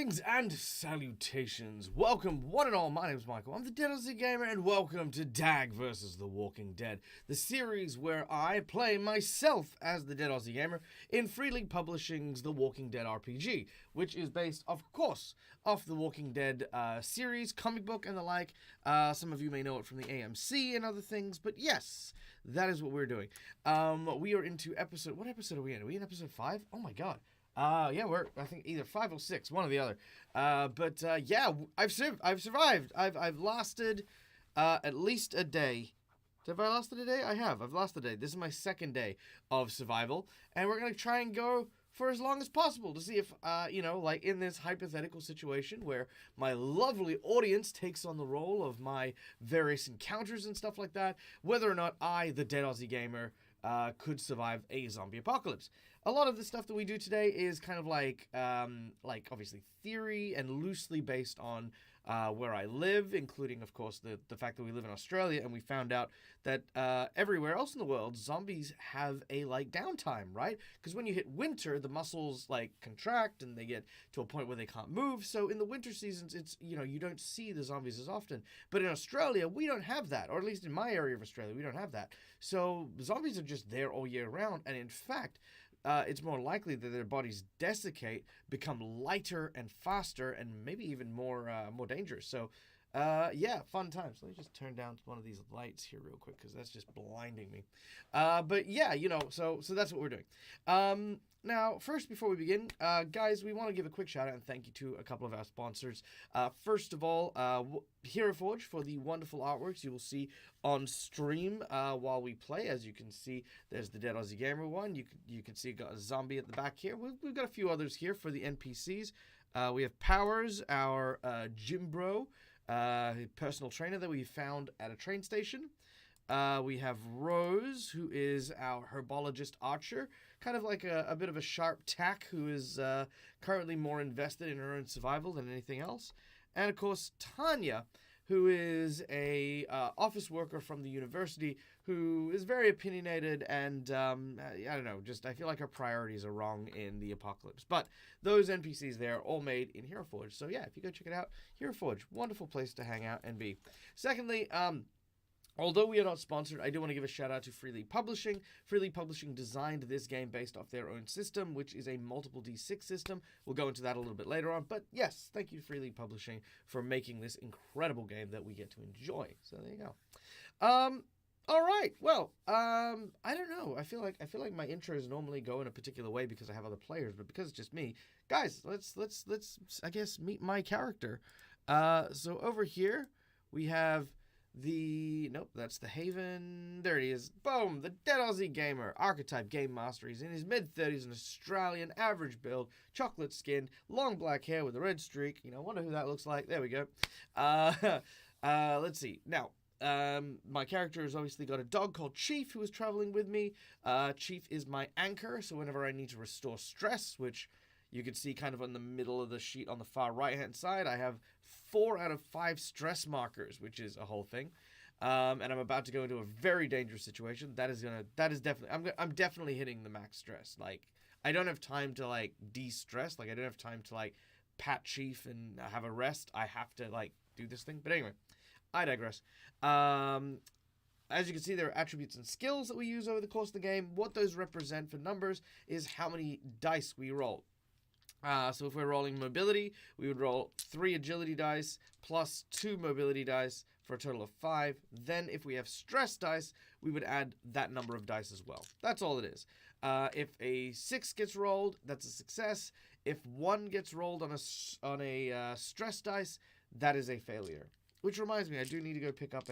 Greetings and salutations. Welcome, one and all. My name is Michael. I'm the Dead Aussie Gamer, and welcome to DAG versus The Walking Dead, the series where I play myself as the Dead Aussie Gamer in Free League Publishing's The Walking Dead RPG, which is based, of course, off the Walking Dead series, comic book, and the like. Some of you may know it from the AMC and other things, but yes, that is what we're doing. We are into episode. What episode are we in? Are we in episode 5? Oh my god. Yeah, we're, I think, either 5 or 6, one or the other. Yeah, I've survived. I've lasted, at least a day. Have I lasted a day? I have. I've lasted a day. This is my second day of survival, and we're gonna try and go for as long as possible to see if, like in this hypothetical situation where my lovely audience takes on the role of my various encounters and stuff like that, whether or not I, the Dead Aussie Gamer, could survive a zombie apocalypse. A lot of the stuff that we do today is kind of like obviously theory and loosely based on where I live, including, of course, the fact that we live in Australia, and we found out that everywhere else in the world, zombies have a, downtime, right? Because when you hit winter, the muscles, contract, and they get to a point where they can't move. So in the winter seasons, it's, you don't see the zombies as often. But in Australia, we don't have that, or at least in my area of Australia, we don't have that. So zombies are just there all year round, and in fact, it's more likely that their bodies desiccate, become lighter and faster, and maybe even more dangerous. So, yeah, fun times. Let me just turn down one of these lights here real quick, because that's just blinding me. But yeah, so that's what we're doing. Now, first, before we begin, guys, we want to give a quick shout out and thank you to a couple of our sponsors. First of all, Hero Forge for the wonderful artworks you will see on stream while we play. As you can see, there's the Dead Aussie Gamer one. You can see got a zombie at the back here. We've got a few others here for the NPCs. We have Powers, our gym bro, personal trainer that we found at a train station. We have Rose, who is our herbologist archer, kind of like a bit of a sharp tack, who is currently more invested in her own survival than anything else. And of course, Tanya, who is a office worker from the university, who is very opinionated and, I don't know, just I feel like her priorities are wrong in the apocalypse. But those NPCs there are all made in Hero Forge. So yeah, if you go check it out, Hero Forge, wonderful place to hang out and be. Secondly, although we are not sponsored, I do want to give a shout out to Free League Publishing. Free League Publishing designed this game based off their own system, which is a multiple D6 system. We'll go into that a little bit later on. But yes, thank you to Free League Publishing for making this incredible game that we get to enjoy. So there you go. All right. Well, I don't know. I feel like my intros normally go in a particular way because I have other players, but because it's just me, guys, let's I guess meet my character. So over here we have that's the Haven. There he is. Boom, the Dead Aussie Gamer, archetype game master. He's in his mid-30s, an Australian, average build, chocolate skinned, long black hair with a red streak. Wonder who that looks like. There we go. Let's see. Now, my character has obviously got a dog called Chief who is traveling with me. Chief is my anchor, so whenever I need to restore stress, which you can see kind of on the middle of the sheet on the far right-hand side, I have 4 out of 5 stress markers, which is a whole thing. And I'm about to go into a very dangerous situation. That is definitely, I'm definitely hitting the max stress. I don't have time to, de-stress. I don't have time to, pat Chief and have a rest. I have to, do this thing. But anyway, I digress. As you can see, there are attributes and skills that we use over the course of the game. What those represent for numbers is how many dice we roll. So if we're rolling mobility, we would roll 3 agility dice plus 2 mobility dice for a total of 5. Then if we have stress dice, we would add that number of dice as well. That's all it is. If a 6 gets rolled, that's a success. If 1 gets rolled on a stress dice, that is a failure. Which reminds me, I do need to go pick up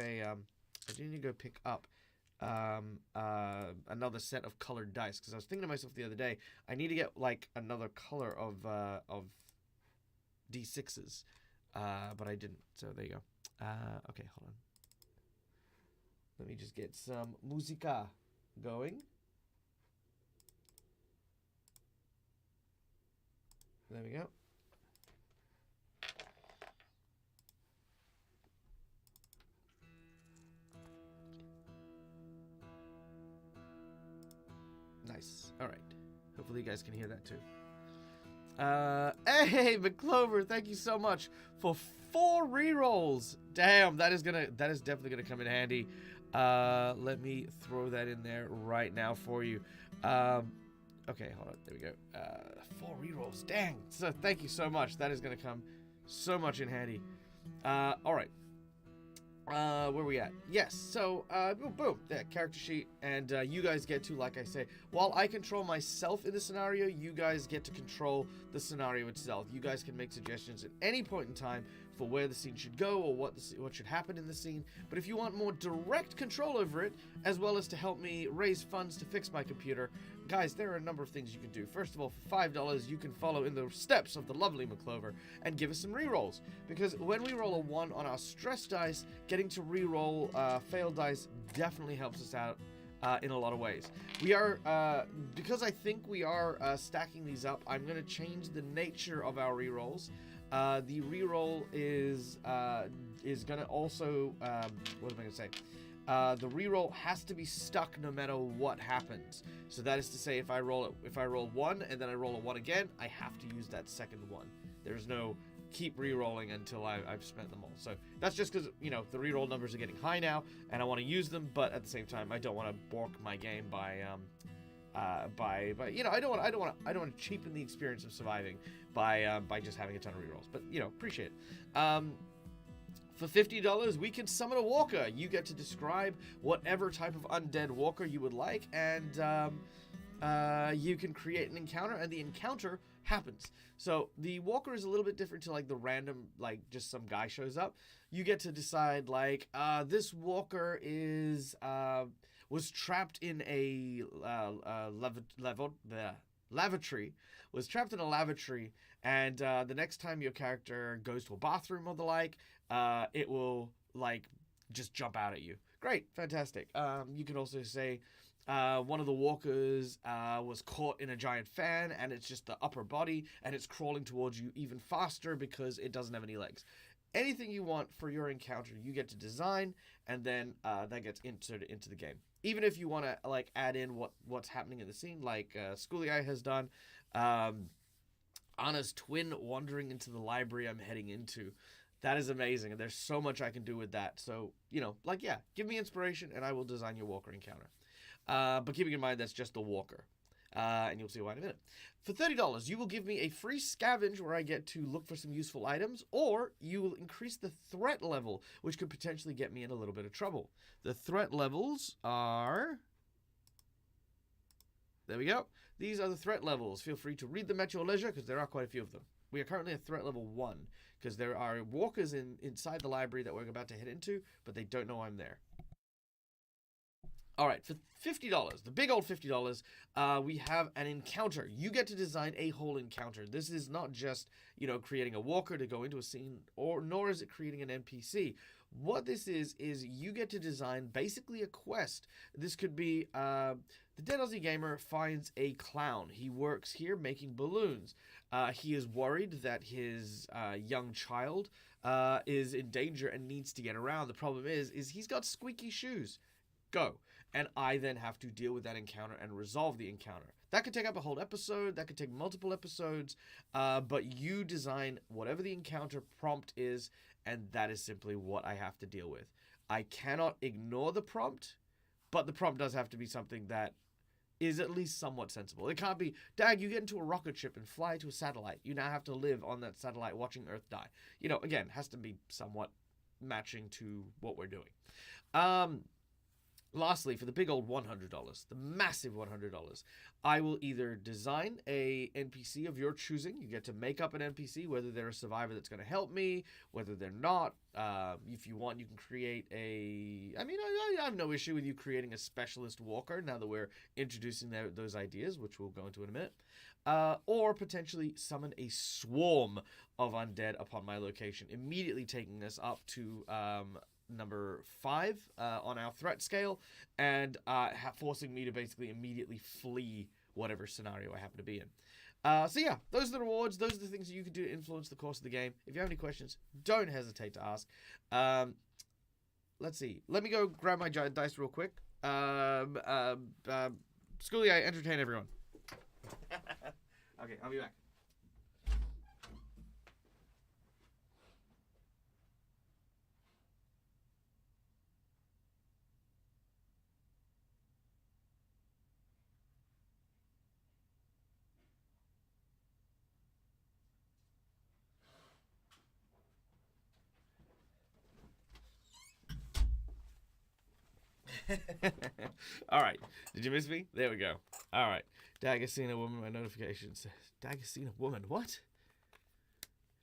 another set of colored dice, because I was thinking to myself the other day, I need to get another color of D6s, but I didn't. So there you go. Okay, hold on. Let me just get some musica going. There we go. Nice. All right. Hopefully you guys can hear that too. Hey, McClover, thank you so much for 4 rerolls. Damn, that is definitely gonna come in handy. Let me throw that in there right now for you. Okay, hold on. There we go. 4 rerolls. Dang. So thank you so much. That is gonna come so much in handy. All right. Where we at? Yes, so, boom, that character sheet, and, you guys get to, like I say, while I control myself in the scenario, you guys get to control the scenario itself. You guys can make suggestions at any point in time for where the scene should go, or what should happen in the scene, but if you want more direct control over it, as well as to help me raise funds to fix my computer, guys, there are a number of things you can do. First of all, for $5, you can follow in the steps of the lovely McClover and give us some rerolls. Because when we roll a 1 on our stress dice, getting to reroll failed dice definitely helps us out in a lot of ways. We are, because I think we are stacking these up, I'm going to change the nature of our rerolls. The reroll is going to also, what am I going to say? The reroll has to be stuck no matter what happens. So that is to say, if I roll 1 and then I roll a 1 again, I have to use that second 1. There's no keep re-rolling until I've spent them all. So that's just because, you know, the reroll numbers are getting high now, and I want to use them, but at the same time, I don't want to bork my game by you know, I don't want to cheapen the experience of surviving by just having a ton of rerolls. But you know, appreciate it. For $50, we can summon a walker. You get to describe whatever type of undead walker you would like, and you can create an encounter, and the encounter happens. So the walker is a little bit different to like the random, like just some guy shows up. You get to decide like this walker is was trapped in a lavatory. Was trapped in a lavatory, and the next time your character goes to a bathroom or the like, it will like just jump out at you. Great, fantastic. You can also say one of the walkers was caught in a giant fan, and it's just the upper body, and it's crawling towards you even faster because it doesn't have any legs. Anything you want for your encounter, you get to design, and then that gets inserted into the game. Even if you want to like add in what's happening in the scene, like Schooly Eye has done. Anna's twin wandering into the library I'm heading into. That is amazing, and there's so much I can do with that. So, you know, like, yeah, give me inspiration, and I will design your walker encounter. But keeping in mind, that's just the walker. And you'll see why in a minute. For $30, you will give me a free scavenge where I get to look for some useful items, or you will increase the threat level, which could potentially get me in a little bit of trouble. The threat levels are... There we go. These are the threat levels. Feel free to read them at your leisure, because there are quite a few of them. We are currently at threat level 1, because there are walkers inside the library that we're about to head into, but they don't know I'm there. All right, for $50, the big old $50, we have an encounter. You get to design a whole encounter. This is not just, you know, creating a walker to go into a scene, nor is it creating an NPC. What this is you get to design basically a quest. This could be, the Dead Aussie Gamer finds a clown. He works here making balloons. He is worried that his young child is in danger and needs to get around. The problem is he's got squeaky shoes. Go. And I then have to deal with that encounter and resolve the encounter. That could take up a whole episode. That could take multiple episodes. But you design whatever the encounter prompt is, and that is simply what I have to deal with. I cannot ignore the prompt, but the prompt does have to be something that is at least somewhat sensible. It can't be, Dag, you get into a rocket ship and fly to a satellite. You now have to live on that satellite watching Earth die. You know, again, has to be somewhat matching to what we're doing. Lastly, for the big old $100, the massive $100, I will either design a NPC of your choosing. You get to make up an NPC, whether they're a survivor that's going to help me, whether they're not. If you want, you can create I have no issue with you creating a specialist walker now that we're introducing those ideas, which we'll go into in a minute. Or potentially summon a swarm of undead upon my location, immediately taking us up to... number 5 on our threat scale, and forcing me to basically immediately flee whatever scenario I happen to be in. So yeah, those are the rewards. Those are the things that you can do to influence the course of the game. If you have any questions, don't hesitate to ask. Let's see. Let me go grab my giant dice real quick. Schooly, I entertain everyone. Okay, I'll be back. Alright. Did you miss me? There we go. Alright. DAG has seen a woman. My notification says, DAG has seen a woman. What?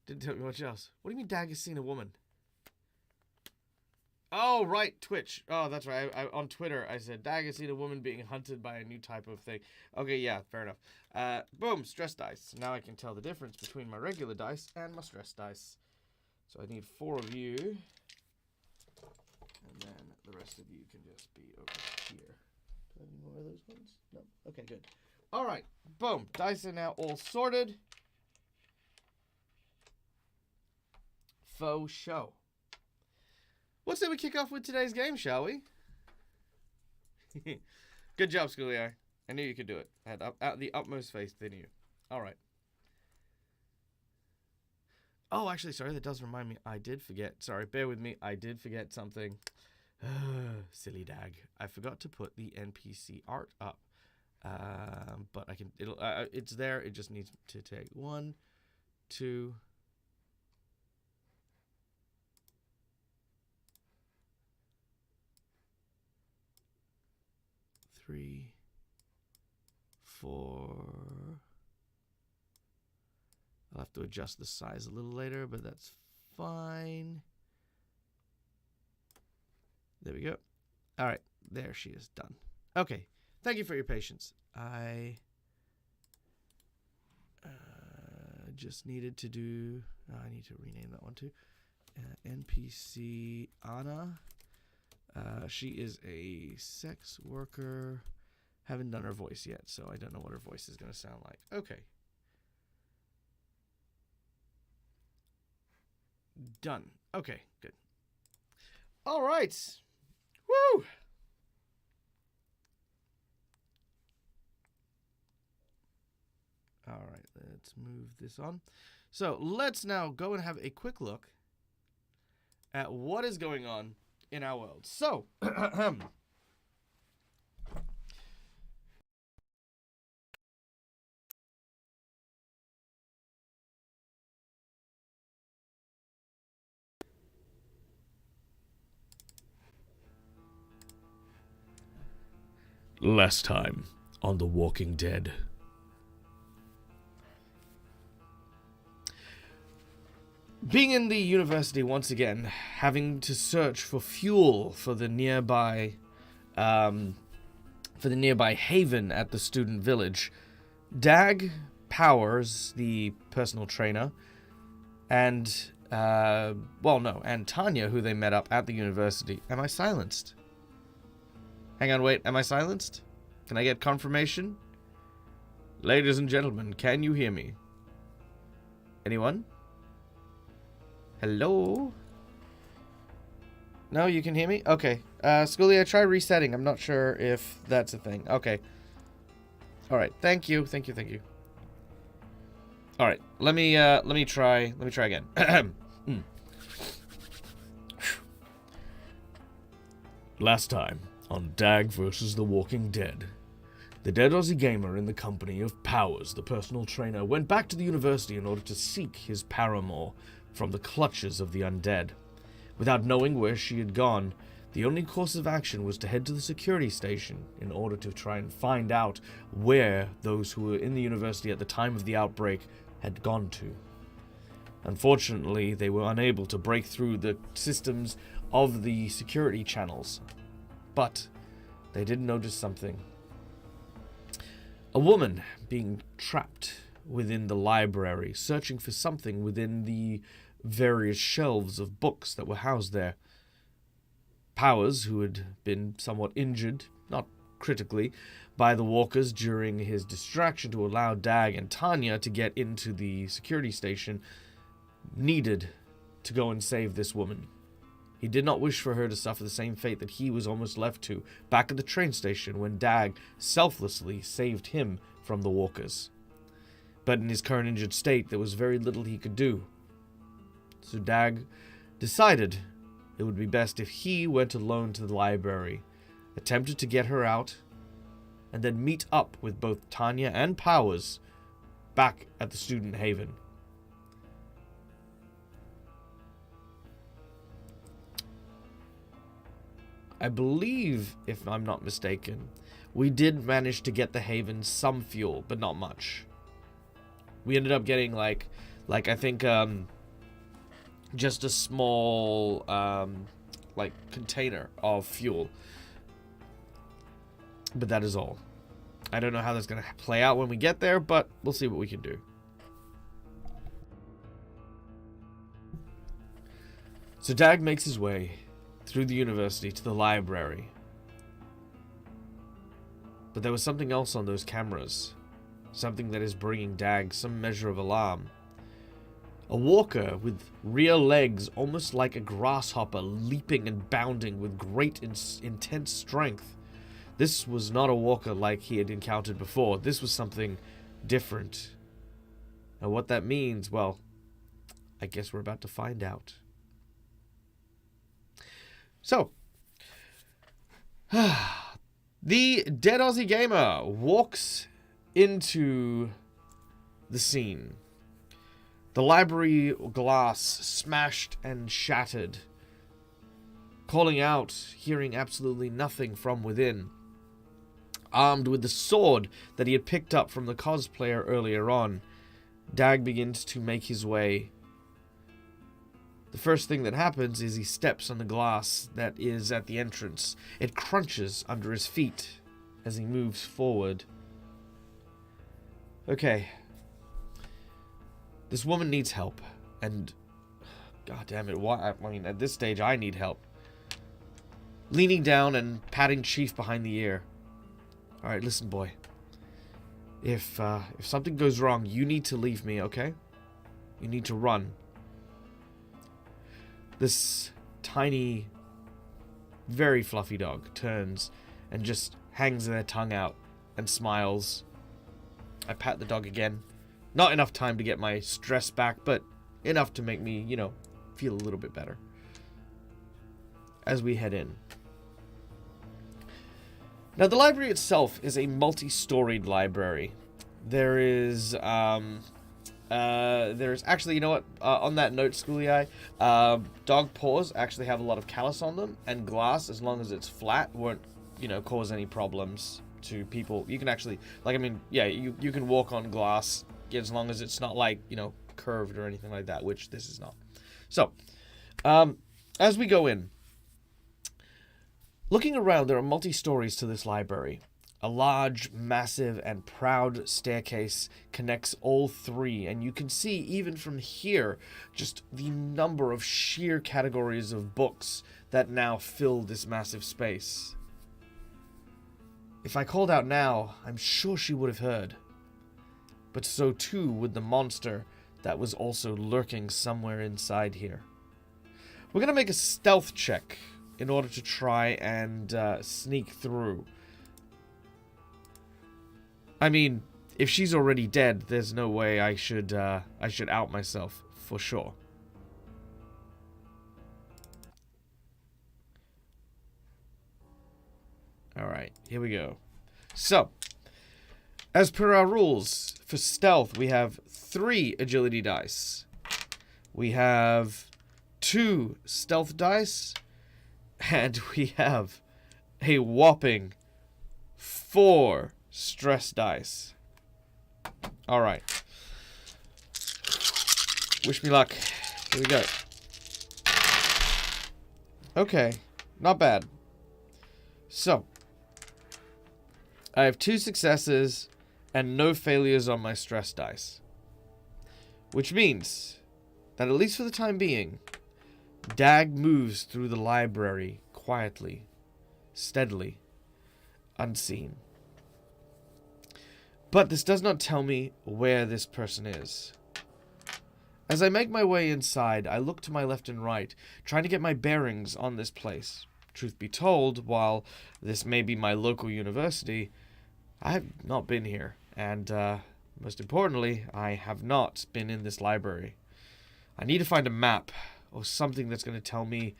Didn't tell me much else. What do you mean DAG has seen a woman? Oh, right. Twitch. Oh, that's right. On Twitter, I said, DAG has seen a woman being hunted by a new type of thing. Okay, yeah, fair enough. Boom. Stress dice. Now I can tell the difference between my regular dice and my stress dice. So I need 4 of you. And then the rest of you can just be over here. Do I have any more of those ones? No. Okay, good. All right. Boom. Dice are now all sorted. Faux show. Let's say we kick off with today's game, shall we? Good job, Schoolie. I knew you could do it. I had the utmost faith in you. All right. Oh, actually, sorry, that does remind me. I did forget. Sorry, bear with me. I did forget something. Silly DAG. I forgot to put the NPC art up. But I can. It's there. It just needs to take 1, 2. 3, 4. I'll have to adjust the size a little later, but that's fine. There we go. All right, there she is, done. Okay, thank you for your patience. I just needed to do. I need to rename that one too. NPC Anna. She is a sex worker. Haven't done her voice yet, so I don't know what her voice is going to sound like. Okay. Done. Okay, good. All right. Woo! All right, let's move this on. So let's now go and have a quick look at what is going on in our world. So, last time on The Walking Dead. Being in the university once again, having to search for fuel for the nearby haven at the student village, DAG, Powers, the personal trainer, and and Tanya, who they met up at the university. Am I silenced? Hang on, wait, am I silenced? Can I get confirmation? Ladies and gentlemen, can you hear me? Anyone? Hello? No, you can hear me? Okay. Schoolie, try resetting. I'm not sure if that's a thing. Okay. Alright, thank you. Thank you. Alright, let me try again. Last time on DAG versus The Walking Dead, the dead Aussie gamer in the company of Powers, the personal trainer, went back to the university in order to seek his paramour from the clutches of the undead. Without knowing where she had gone, the only course of action was to head to the security station in order to try and find out where those who were in the university at the time of the outbreak had gone to. Unfortunately, they were unable to break through the systems of the security channels. But they did notice something. A woman being trapped within the library, searching for something within the various shelves of books that were housed there. Powers, who had been somewhat injured, not critically, by the walkers during his distraction to allow DAG and Tanya to get into the security station, needed to go and save this woman. He did not wish for her to suffer the same fate that he was almost left to back at the train station when DAG selflessly saved him from the walkers. But in his current injured state, there was very little he could do. So DAG decided it would be best if he went alone to the library, attempted to get her out, and then meet up with both Tanya and Powers back at the student haven. I believe, if I'm not mistaken, we did manage to get the Haven some fuel, but not much. We ended up getting like I think just a small like container of fuel. But that is all. I don't know how that's going to play out when we get there, but we'll see what we can do. So DAG makes his way through the university to the library. But there was something else on those cameras. Something that is bringing DAG some measure of alarm. A walker with rear legs almost like a grasshopper, leaping and bounding with great intense strength. This was not a walker like he had encountered before. This was something different. And what that means, well, I guess we're about to find out. So, the Dead Aussie Gamer walks into the scene. The library glass smashed and shattered. Calling out, hearing absolutely nothing from within. Armed with the sword that he had picked up from the cosplayer earlier on, DAG begins to make his way. The first thing that happens is he steps on the glass that is at the entrance. It crunches under his feet as he moves forward. Okay. This woman needs help, and god damn it, why? I mean, at this stage, I need help. Leaning down and patting Chief behind the ear. All right, listen, boy. If something goes wrong, you need to leave me, okay? You need to run. This tiny, very fluffy dog turns and just hangs their tongue out and smiles. I pat the dog again. Not enough time to get my stress back, but enough to make me, you know, feel a little bit better. As we head in. Now, the library itself is a multi-storied library. There's actually, you know what? On that note, Schooly Eye, dog paws actually have a lot of callus on them, and glass, as long as it's flat, won't, you know, cause any problems to people. You can actually, like, I mean, yeah, you can walk on glass as long as it's not, like, you know, curved or anything like that, which this is not. So, as we go in, looking around, there are multi-stories to this library. A large, massive, and proud staircase connects all three, and you can see, even from here, just the number of sheer categories of books that now fill this massive space. If I called out now, I'm sure she would have heard. But so too would the monster that was also lurking somewhere inside here. We're going to make a stealth check in order to try and sneak through. I mean, if she's already dead, there's no way I should out myself, for sure. Alright, here we go. So, as per our rules, for stealth, we have 3 agility dice. We have 2 stealth dice. And we have a whopping 4 stress dice. Alright. Wish me luck. Here we go. Okay. Not bad. So, I have 2 successes and no failures on my stress dice. Which means that, at least for the time being, DAG moves through the library quietly, steadily, unseen. But this does not tell me where this person is. As I make my way inside, I look to my left and right, trying to get my bearings on this place. Truth be told, while this may be my local university, I have not been here, and most importantly, I have not been in this library. I need to find a map or something that's going to tell me,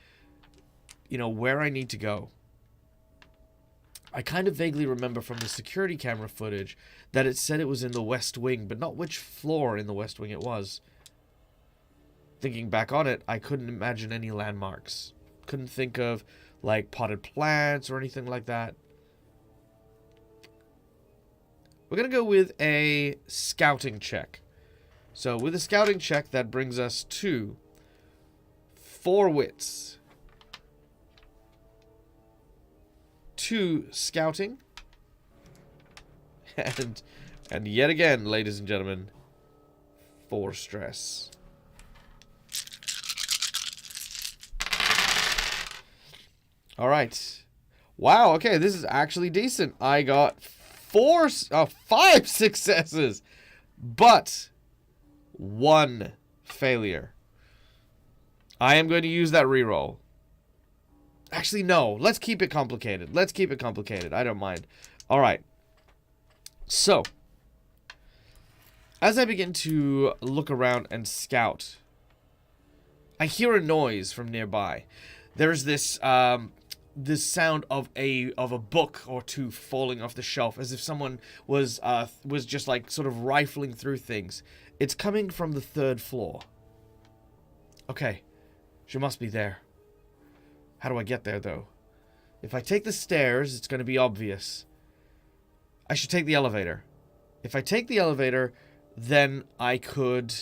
you know, where I need to go. I kind of vaguely remember from the security camera footage that it said it was in the West Wing, but not which floor in the West Wing it was. Thinking back on it, I couldn't imagine any landmarks. couldn't think of like potted plants or anything like that. We're going to go with a scouting check. So with a scouting check, that brings us to 4 wits. 2 scouting. And yet again, ladies and gentlemen, 4 stress. Alright. Wow, okay, this is actually decent. I got 5 successes, but 1 failure. I am going to use that reroll. Actually, no. Let's keep it complicated. Let's keep it complicated. I don't mind. Alright. So, as I begin to look around and scout, I hear a noise from nearby. There is this this sound of a book or 2 falling off the shelf, as if someone was just like sort of rifling through things. It's coming from the 3rd floor. Okay, she must be there. How do I get there though? If I take the stairs, it's going to be obvious. I should take the elevator. If I take the elevator, then I could,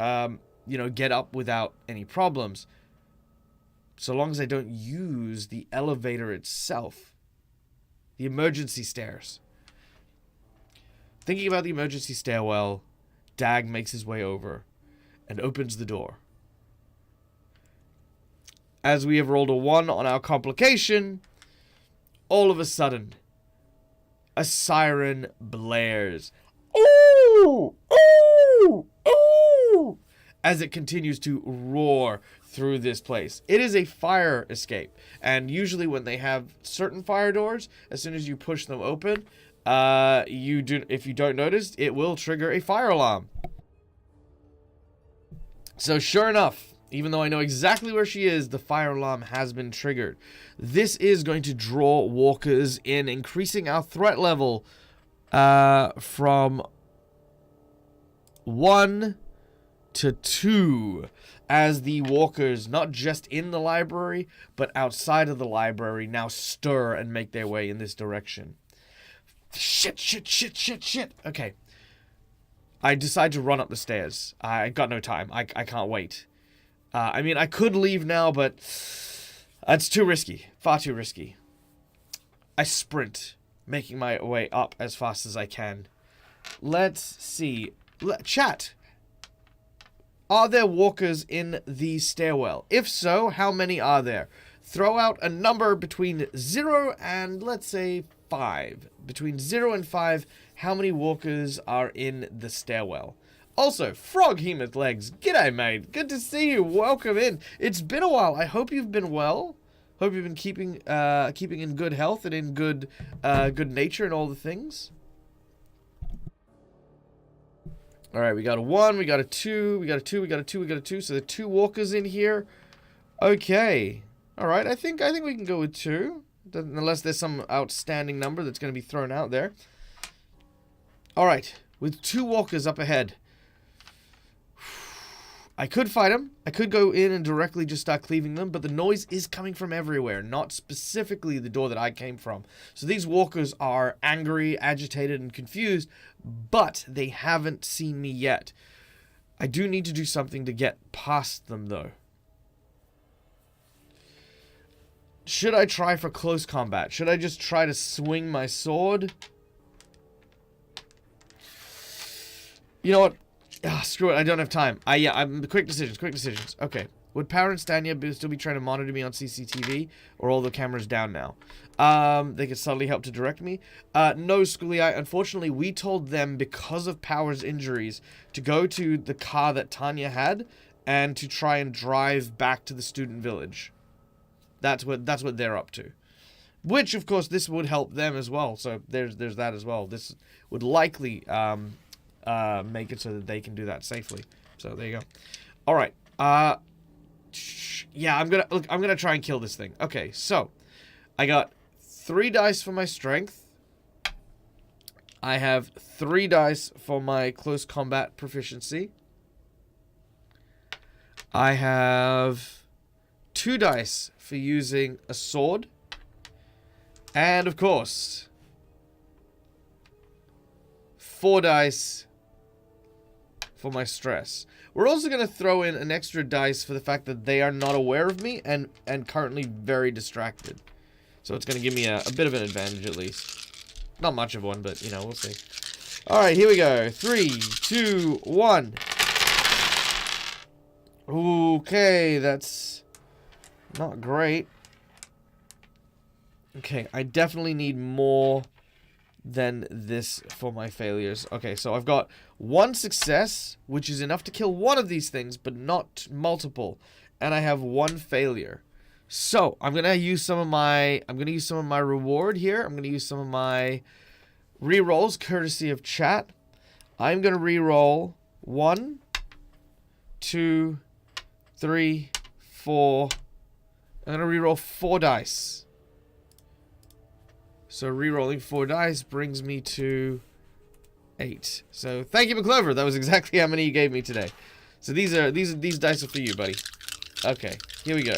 you know, get up without any problems. So long as I don't use the elevator itself. The emergency stairs. Thinking about the emergency stairwell, DAG makes his way over and opens the door. As we have rolled a 1 on our complication, all of a sudden, a siren blares. Ooh! Ooh! Ooh! As it continues to roar through this place. It is a fire escape. And usually when they have certain fire doors, as soon as you push them open, if you don't notice, it will trigger a fire alarm. So sure enough, even though I know exactly where she is, the fire alarm has been triggered. This is going to draw walkers in, increasing our threat level from 1 to 2, as the walkers, not just in the library, but outside of the library, now stir and make their way in this direction. Shit, shit, shit, shit, shit. Okay. I decide to run up the stairs. I got no time. I can't wait. I mean, I could leave now, but that's too risky. Far too risky. I sprint, making my way up as fast as I can. Let's see. Chat. Are there walkers in the stairwell? If so, how many are there? Throw out a number between 0 and, let's say, 5. Between 0 and 5, how many walkers are in the stairwell? Also, Frog Hemoth Legs, g'day mate, good to see you, welcome in. It's been a while, I hope you've been well. Hope you've been keeping in good health and in good nature and all the things. Alright, we got a 1, we got a 2, we got a 2, we got a 2, we got a 2, so there are 2 walkers in here. Okay. Alright, I think we can go with 2. Unless there's some outstanding number that's going to be thrown out there. Alright, with 2 walkers up ahead. I could fight them. I could go in and directly just start cleaving them, but the noise is coming from everywhere, not specifically the door that I came from. So these walkers are angry, agitated, and confused, but they haven't seen me yet. I do need to do something to get past them, though. Should I try for close combat? Should I just try to swing my sword? You know what? Screw it, I don't have time. I'm quick decisions. Okay. Would Power and Stanya still be trying to monitor me on CCTV? Or all the cameras down now? They could subtly help to direct me. No, Schooly Eye. Unfortunately, we told them, because of Power's injuries, to go to the car that Tanya had and to try and drive back to the student village. That's what they're up to. Which, of course, this would help them as well. So there's that as well. This would likely make it so that they can do that safely. So there you go. All right. Yeah, I'm gonna try and kill this thing. Okay, so I got 3 dice for my strength. I have 3 dice for my close combat proficiency. I have 2 dice for using a sword. And, of course, 4 dice for my stress. We're also going to throw in an extra dice for the fact that they are not aware of me and currently very distracted. So it's going to give me a bit of an advantage at least. Not much of one, but, you know, we'll see. Alright, here we go. 3, 2, 1. Okay, that's not great. Okay, I definitely need more than this for my failures. Okay, so I've got 1 success, which is enough to kill one of these things, but not multiple. And I have 1 failure. So, I'm gonna use some of my reward here. I'm gonna use some of my rerolls, courtesy of chat. I'm gonna reroll 1, 2, 3, 4. I'm gonna reroll 4 dice. So rerolling 4 dice brings me to 8. So thank you, McClover. That was exactly how many you gave me today. So these dice are for you, buddy. Okay, here we go.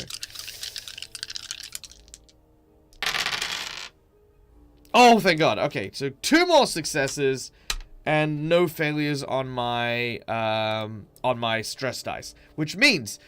Oh, thank God. Okay, so 2 more successes and no failures on my stress dice, which means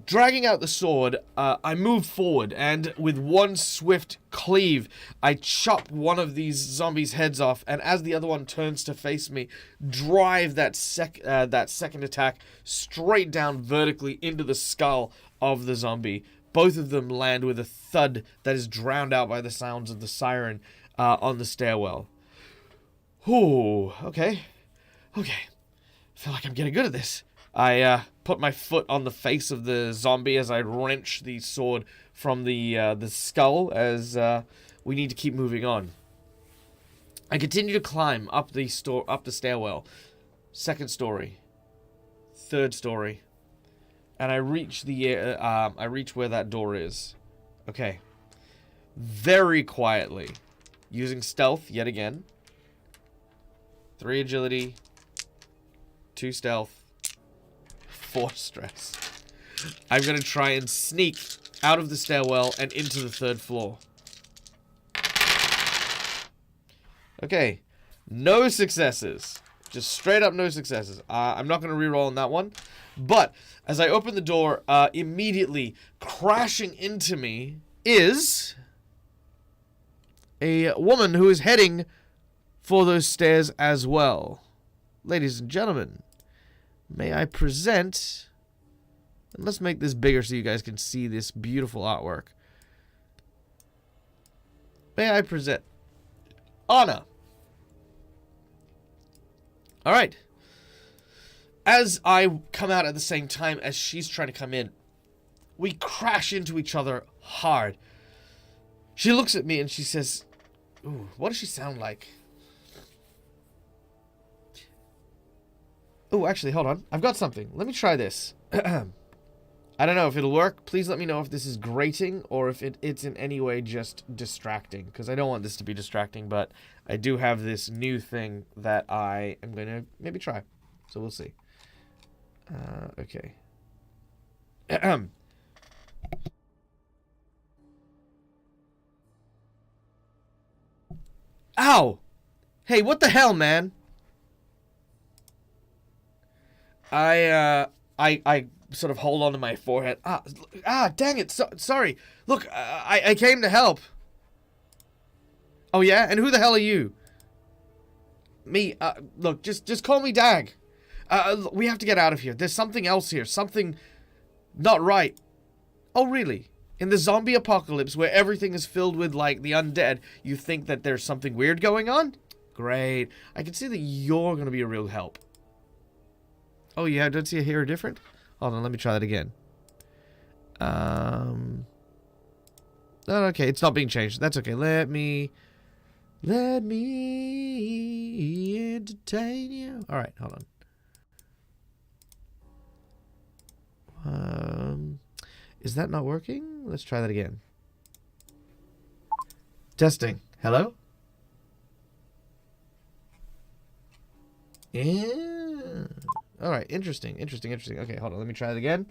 dragging out the sword, I move forward, and with 1 swift cleave, I chop one of these zombies' heads off, and as the other one turns to face me, drive that second attack straight down vertically into the skull of the zombie. Both of them land with a thud that is drowned out by the sounds of the siren on the stairwell. Ooh, okay. Okay. I feel like I'm getting good at this. I put my foot on the face of the zombie as I wrench the sword from the skull as we need to keep moving on. I continue to climb up the stairwell. 2nd story, 3rd story, and I reach where that door is. Okay. Very quietly, using stealth yet again. 3 agility, 2 stealth. 4 stress. I'm going to try and sneak out of the stairwell and into the 3rd floor. Okay. No successes. Just straight up no successes. I'm not going to reroll on that one. But as I open the door, immediately crashing into me is a woman who is heading for those stairs as well. Ladies and gentlemen, may I present, and let's make this bigger so you guys can see this beautiful artwork. May I present Anna. Alright. As I come out at the same time as she's trying to come in, we crash into each other hard. She looks at me and she says, ooh, what does she sound like? Oh, actually, hold on. I've got something. Let me try this. I don't know if it'll work. Please let me know if this is grating or if it's in any way just distracting. Because I don't want this to be distracting, but I do have this new thing that I am going to maybe try. So we'll see. Okay. Ow! Hey, what the hell, man? I sort of hold onto my forehead. Dang it. Sorry. Look, I came to help. Oh, yeah? And who the hell are you? Me. Look, just call me DAG. We have to get out of here. There's something else here. Something not right. Oh, really? In the zombie apocalypse where everything is filled with, like, the undead, you think that there's something weird going on? Great. I can see that you're going to be a real help. Oh, yeah, don't see here different? Hold on, let me try that again. Oh, okay, it's not being changed. That's okay. Let me entertain you. All right, hold on. Is that not working? Let's try that again. Testing. Hello? Yeah. All right, interesting. Okay, hold on. Let me try it again.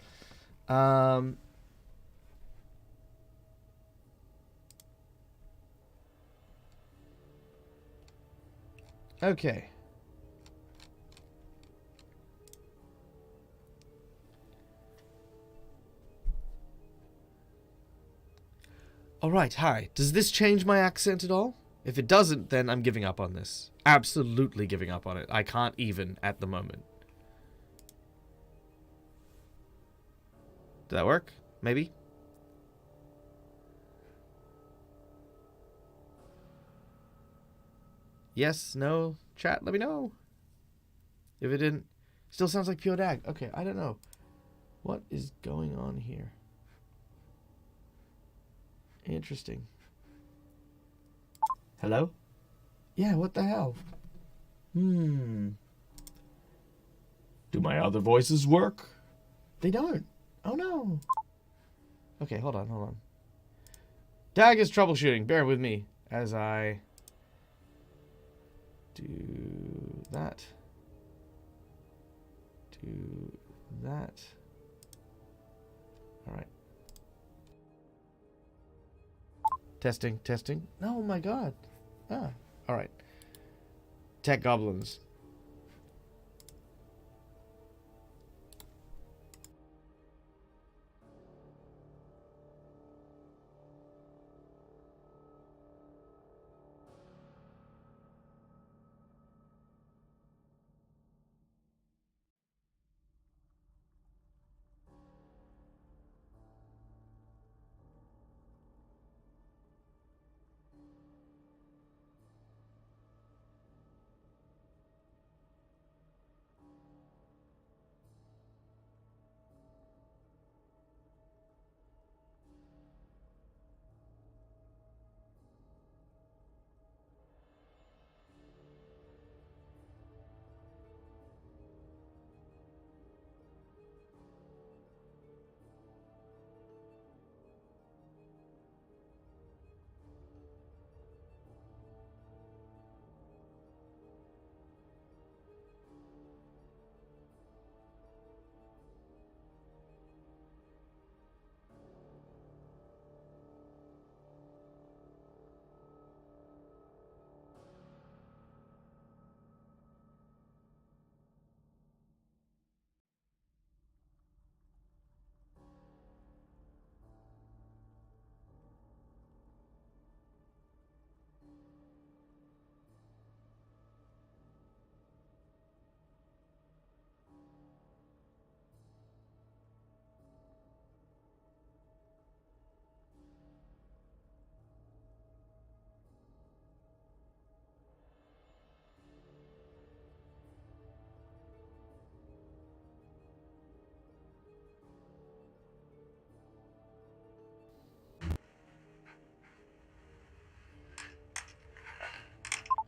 Okay. Alright, hi. Does this change my accent at all? If it doesn't, then I'm giving up on this. Absolutely giving up on it. I can't even at the moment. Did that work? Maybe? Yes, no, chat, let me know. If it didn't, still sounds like pure DAG. Okay, I don't know. What is going on here? Interesting. Hello? Yeah, what the hell? Do my other voices work? They don't. Oh no. Okay, hold on. DAG is troubleshooting. Bear with me as I do that. Do that. Alright. Testing. Oh my god. Ah, alright. Tech goblins.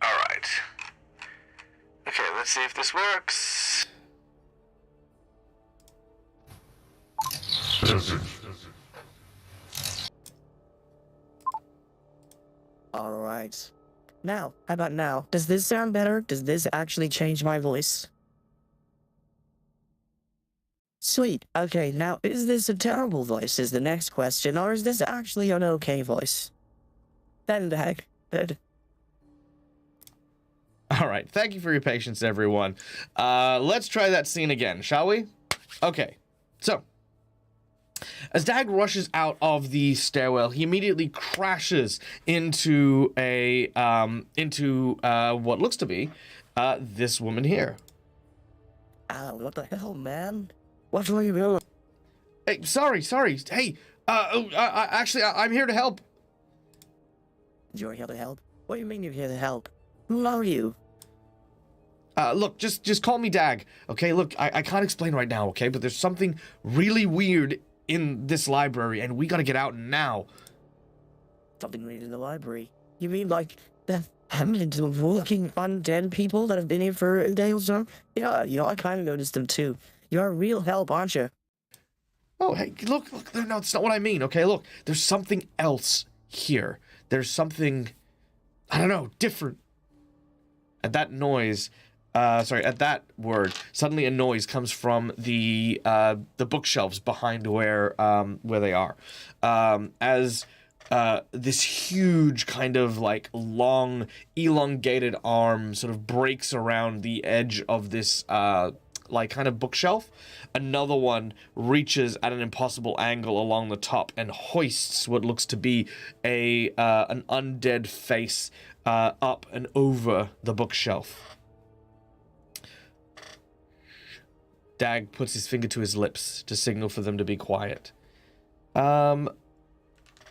Alright. Okay, let's see if this works. Alright. Now, how about now? Does this sound better? Does this actually change my voice? Sweet. Okay, now, is this a terrible voice is the next question, or is this actually an okay voice? Then the heck, good. Alright, thank you for your patience, everyone. Let's try that scene again, shall we? Okay, so. As DAG rushes out of the stairwell, he immediately crashes into what looks to be this woman here. What the hell, man? What were you doing? Hey, sorry. Hey, actually, I'm here to help. You're here to help? What do you mean you're here to help? Who are you? Look, just call me DAG, okay? Look, I can't explain right now, okay? But there's something really weird in this library, and we gotta get out now. Something weird in the library? You mean like the hundreds of walking undead people that have been here for a day or so? Yeah, I kind of noticed them too. You're a real help, aren't you? Oh, hey, look, no, that's not what I mean, okay? Look, there's something else here. There's something, I don't know, different. At that noise, at that word, suddenly a noise comes from the bookshelves behind where they are. As this huge kind of like long elongated arm sort of breaks around the edge of this like kind of bookshelf. Another one reaches at an impossible angle along the top and hoists what looks to be an undead face up and over the bookshelf. DAG puts his finger to his lips to signal for them to be quiet.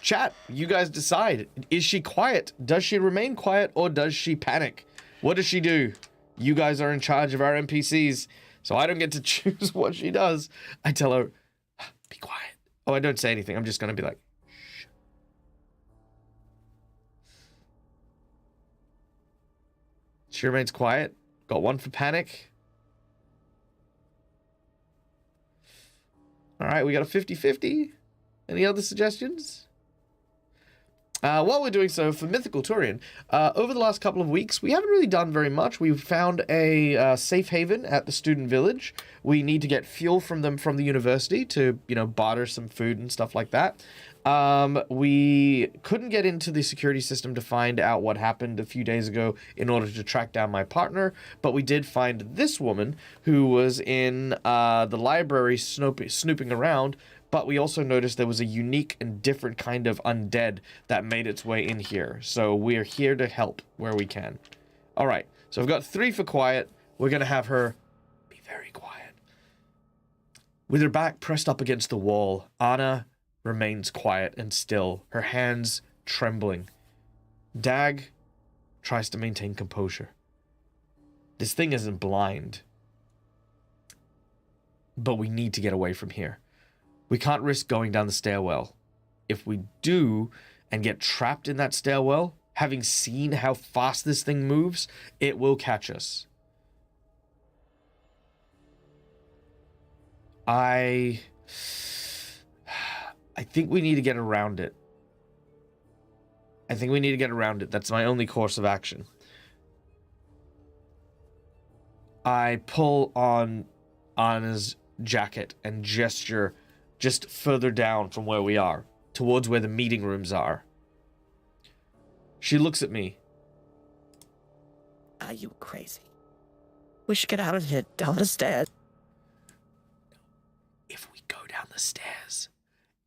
Chat, you guys decide. Is she quiet? Does she remain quiet, or does she panic? What does she do? You guys are in charge of our NPCs, so I don't get to choose what she does. I tell her, be quiet. Oh, I don't say anything. I'm just going to be like, shh. She remains quiet. Got one for panic. All right, we got a 50-50. Any other suggestions? While we're doing so, for Mythical Turian, over the last couple of weeks, we haven't really done very much. We've found a safe haven at the student village. We need to get fuel from them from the university to, you know, barter some food and stuff like that. We couldn't get into the security system to find out what happened a few days ago in order to track down my partner, but we did find this woman who was in the library snooping around. But we also noticed there was a unique and different kind of undead that made its way in here. So we're here to help where we can. All right. So I've got 3 for quiet. We're going to have her be very quiet. With her back pressed up against the wall, Anna remains quiet and still, her hands trembling. DAG tries to maintain composure. This thing isn't blind. But we need to get away from here. We can't risk going down the stairwell. If we do and get trapped in that stairwell, having seen how fast this thing moves, it will catch us. I think we need to get around it. That's my only course of action. I pull on Anna's jacket and gesture just further down from where we are, towards where the meeting rooms are. She looks at me. Are you crazy? We should get out of here, down the stairs. If we go down the stairs,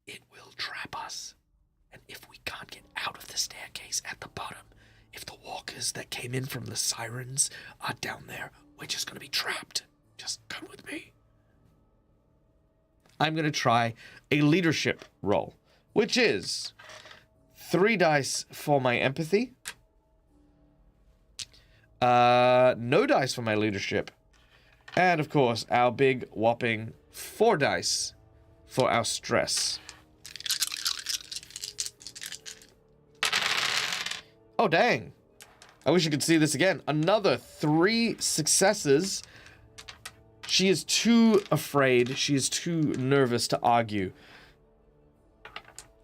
it will trap us. And if we can't get out of the staircase at the bottom, if the walkers that came in from the sirens are down there, we're just going to be trapped. Just come with me. I'm going to try a leadership roll, which is 3 dice for my empathy, no dice for my leadership, and of course our big whopping 4 dice for our stress. Oh, dang. I wish you could see this again. Another 3 successes. She is too afraid. She is too nervous to argue.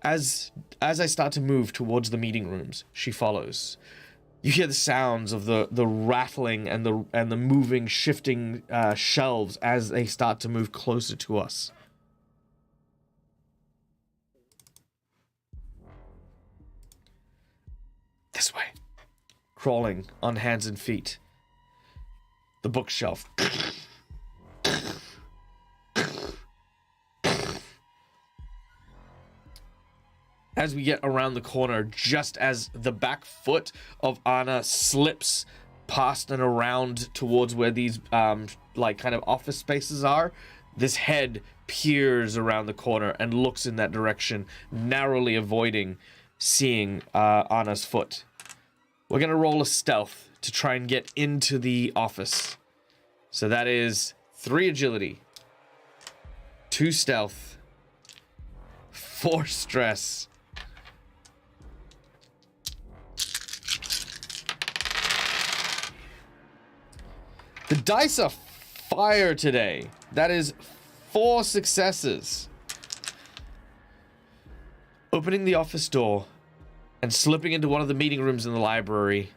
As I start to move towards the meeting rooms, she follows. You hear the sounds of the rattling and the moving, shifting shelves as they start to move closer to us. This way. Crawling on hands and feet. The bookshelf. As we get around the corner, just as the back foot of Anna slips past and around towards where these like kind of office spaces are, this head peers around the corner and looks in that direction, narrowly avoiding seeing Anna's foot. We're gonna roll a stealth to try and get into the office. So that is 3 agility, 2 stealth, 4 stress. The dice are fire today. That is 4 successes. Opening the office door and slipping into one of the meeting rooms in the library,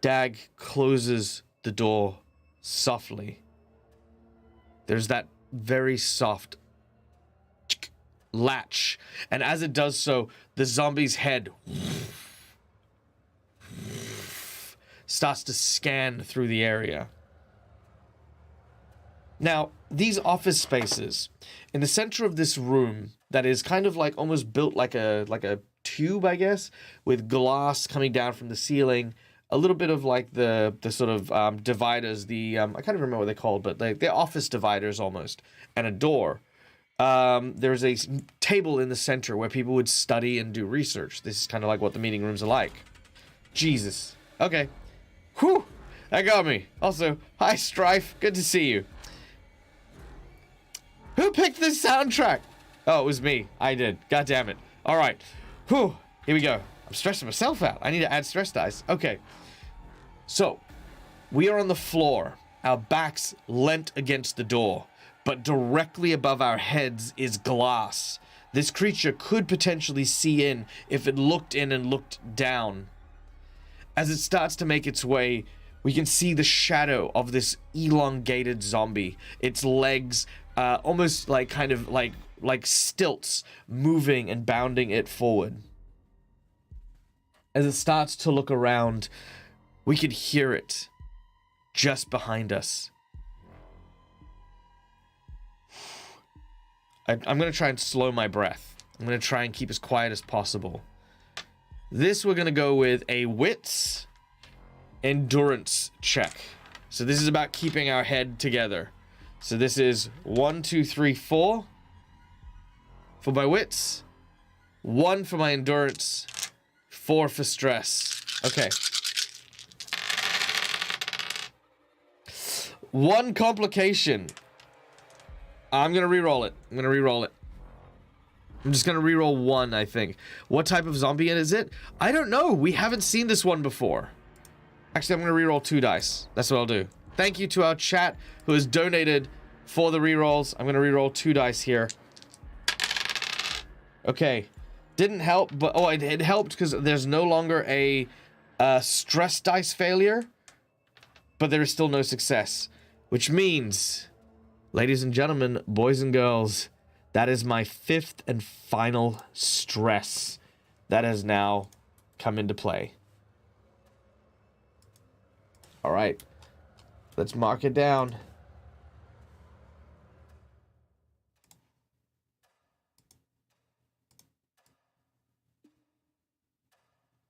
DAG closes the door softly. There's that very soft latch. And as it does so, the zombie's head starts to scan through the area. Now, these office spaces, in the center of this room that is kind of like almost built like a tube, I guess, with glass coming down from the ceiling, a little bit of like the sort of dividers, I can't even remember what they're called, but they're office dividers almost, and a door. There's a table in the center where people would study and do research. This is kind of like what the meeting rooms are like. Jesus. Okay. Whew. That got me. Also, hi Strife. Good to see you. Who picked this soundtrack? Oh, it was me. I did. God damn it. All right. Whew. Here we go. I'm stressing myself out. I need to add stress dice. Okay. So, we are on the floor. Our backs leant against the door, but directly above our heads is glass. This creature could potentially see in if it looked in and looked down. As it starts to make its way, we can see the shadow of this elongated zombie. Its legs, almost like kind of like stilts, moving and bounding it forward. As it starts to look around, we could hear it just behind us. I'm going to try and slow my breath. I'm going to try and keep as quiet as possible. This we're going to go with a wits endurance check. So this is about keeping our head together. So this is 1, 2, 3, 4 for my wits, 1 for my endurance, 4 for stress. Okay. 1 complication. I'm gonna re-roll it. I'm just gonna re-roll 1, I think. What type of zombie is it? I don't know. We haven't seen this one before. Actually, I'm gonna re-roll 2 dice. That's what I'll do. Thank you to our chat who has donated for the re-rolls. I'm gonna re-roll 2 dice here. Okay. Didn't help, but oh, it helped because there's no longer a stress dice failure, but there is still no success, which means, ladies and gentlemen, boys and girls, that is my 5th and final stress that has now come into play. All right, let's mark it down.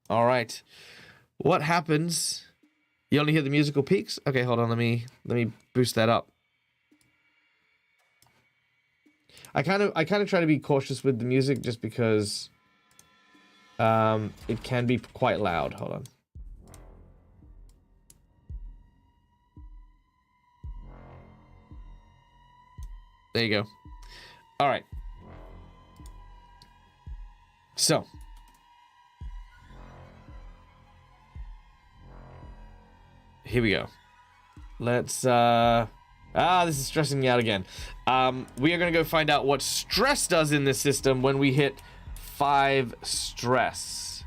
All right, what happens? You only hear the musical peaks? Okay, hold on, let me boost that up. I kind of try to be cautious with the music just because it can be quite loud. Hold on. There you go. All right. So, here we go. Let's this is stressing me out again. We are gonna go find out what stress does in this system when we hit 5 stress.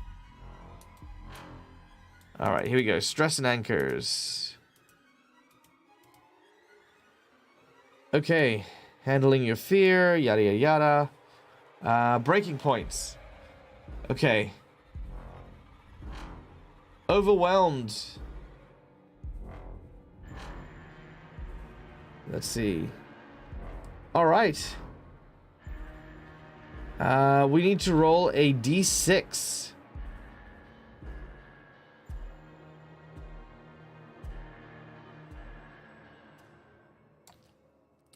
All right, here we go. Stress and anchors. Okay, handling your fear, yada yada yada. Breaking points. Okay. Overwhelmed. Let's see. All right. We need to roll a d6.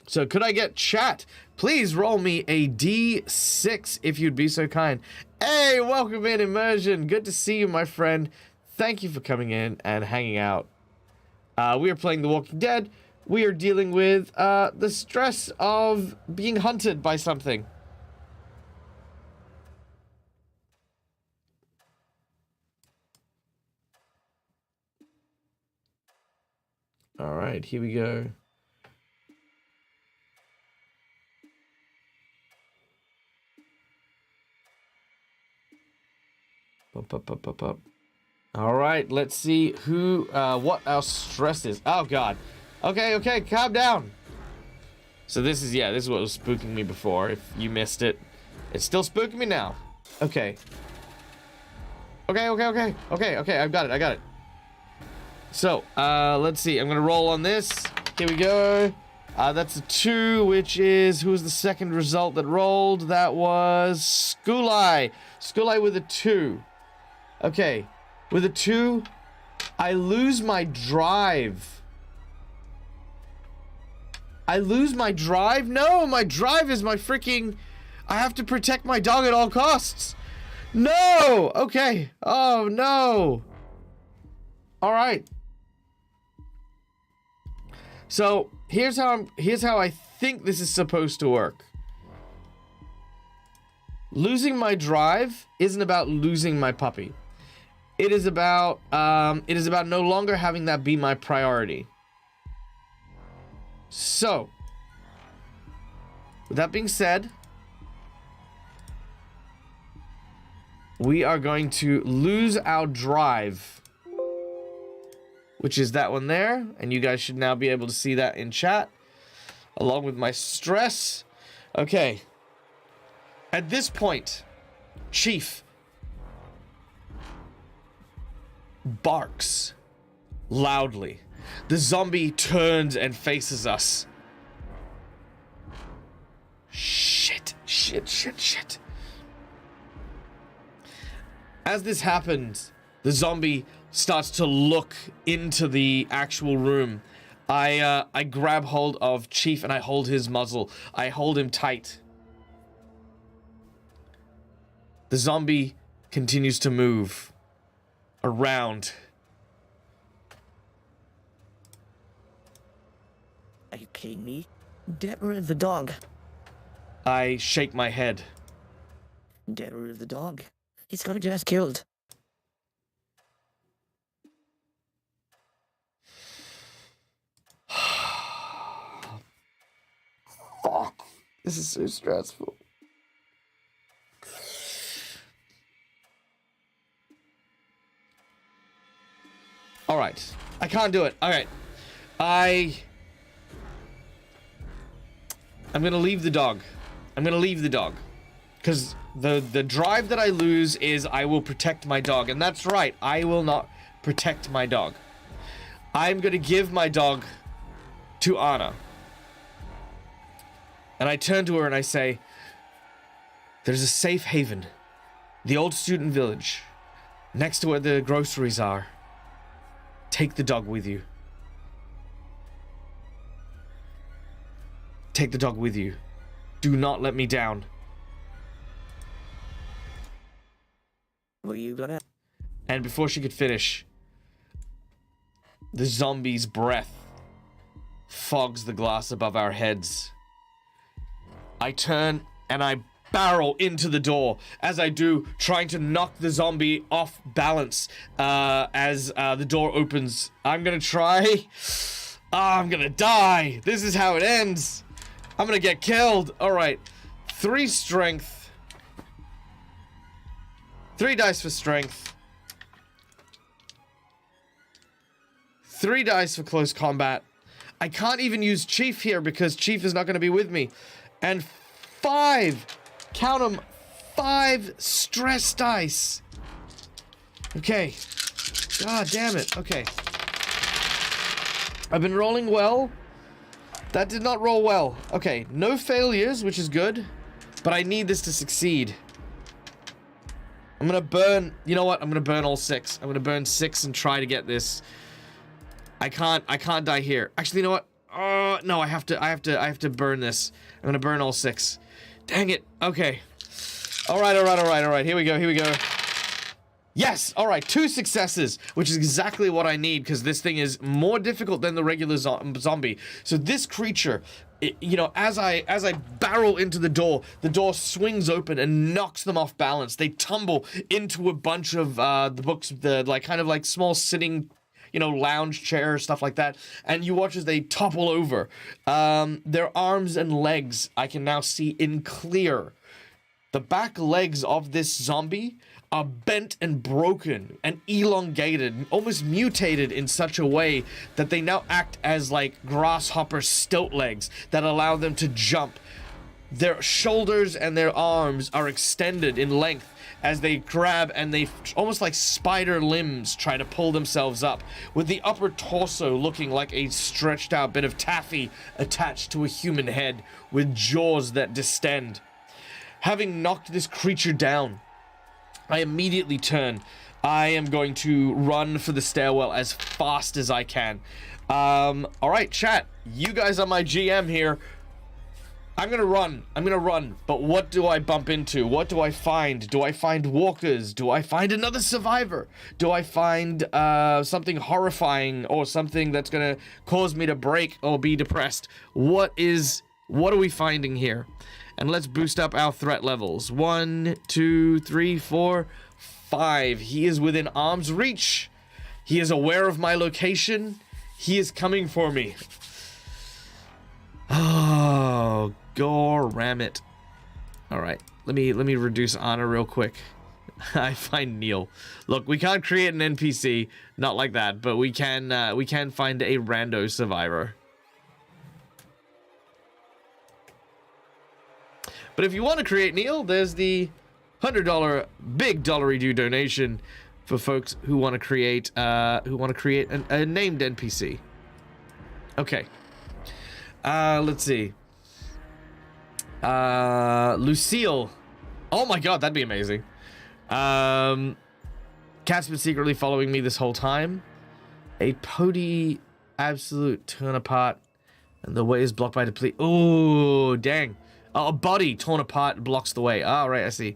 So could I get chat? Please roll me a d6 if you'd be so kind. Hey, welcome in, Immersion. Good to see you, my friend. Thank you for coming in and hanging out. We are playing The Walking Dead. We are dealing with the stress of being hunted by something. All right, here we go. Up. All right, let's see who, what our stress is. Oh, God. Okay, calm down. So this is what was spooking me before. If you missed it, It's still spooking me now. Okay. Okay. I got it. So, let's see. I'm gonna roll on this. Here we go. That's a 2, which is... Who's the second result that rolled? That was... Skulai. Skulai with a 2. Okay. With a 2, I lose my drive. I lose my drive? No, my drive is my freaking... I have to protect my dog at all costs. No! Okay. Oh, no. All right. So, here's how I think this is supposed to work. Losing my drive isn't about losing my puppy. It is about no longer having that be my priority. So, with that being said, we are going to lose our drive, which is that one there, and you guys should now be able to see that in chat, along with my stress. Okay. At this point, Chief barks loudly. The zombie turns and faces us. Shit. As this happens, the zombie starts to look into the actual room. I grab hold of Chief and I hold his muzzle. I hold him tight. The zombie continues to move around. Are you kidding me? Get rid of the dog. I shake my head. Get rid of the dog. He's gonna get us killed. Fuck. This is so stressful. Alright. I can't do it. Alright. I'm gonna leave the dog. Because the drive that I lose is I will protect my dog. And that's right. I will not protect my dog. I'm gonna give my dog to Anna. And I turn to her and I say, there's a safe haven. The old student village. Next to where the groceries are. Take the dog with you. Take the dog with you. Do not let me down. What are you gonna... And before she could finish, the zombie's breath fogs the glass above our heads. I turn and I barrel into the door. As I do, trying to knock the zombie off balance as the door opens. I'm gonna try. I'm gonna die. This is how it ends. I'm gonna get killed. Alright. 3 strength. 3 dice for strength. 3 dice for close combat. I can't even use Chief here because Chief is not gonna be with me. And 5, count them, 5 stress dice. Okay. God damn it. Okay. I've been rolling well. That did not roll well. Okay, no failures, which is good. But I need this to succeed. I'm gonna burn, you know what? I'm gonna burn all 6. I'm gonna burn 6 and try to get this. I can't die here. Actually, you know what? No, I have to burn this. I'm gonna burn all 6. Dang it. Okay. Alright. Here we go. Yes! Alright, 2 successes, which is exactly what I need, because this thing is more difficult than the regular zombie. So this creature, you know, as I barrel into the door swings open and knocks them off balance. They tumble into a bunch of the books, the kind of like small sitting, you know, lounge chair, stuff like that. And you watch as they topple over. Their arms and legs, I can now see in clear. The back legs of this zombie are bent and broken and elongated, almost mutated in such a way that they now act as like grasshopper stilt legs that allow them to jump. Their shoulders and their arms are extended in length as they grab, and they almost like spider limbs try to pull themselves up, with the upper torso looking like a stretched out bit of taffy attached to a human head with jaws that distend. Having knocked this creature down, I immediately turn. I am going to run for the stairwell as fast as I can. All right, chat, you guys are my GM here. I'm gonna run, but what do I bump into? What do I find? Do I find walkers? Do I find another survivor? Do I find something horrifying, or something that's gonna cause me to break or be depressed? What are we finding here? And let's boost up our threat levels. 1, 2, 3, 4, 5. He is within arm's reach. He is aware of my location. He is coming for me. Oh, gore ram it. All right, let me reduce honor real quick. I find Neil. Look, we can't create an NPC, not like that, but we can find a rando survivor. But if you want to create Neil, there's the $100 big dollary-due donation for folks who want to create a named NPC. Okay. Let's see. Lucille. Oh my god, that'd be amazing. Cat's been secretly following me this whole time. A pody absolute turn apart, and the way is blocked by deplete. Oh, dang. Oh, a body torn apart blocks the way. Oh, right, I see.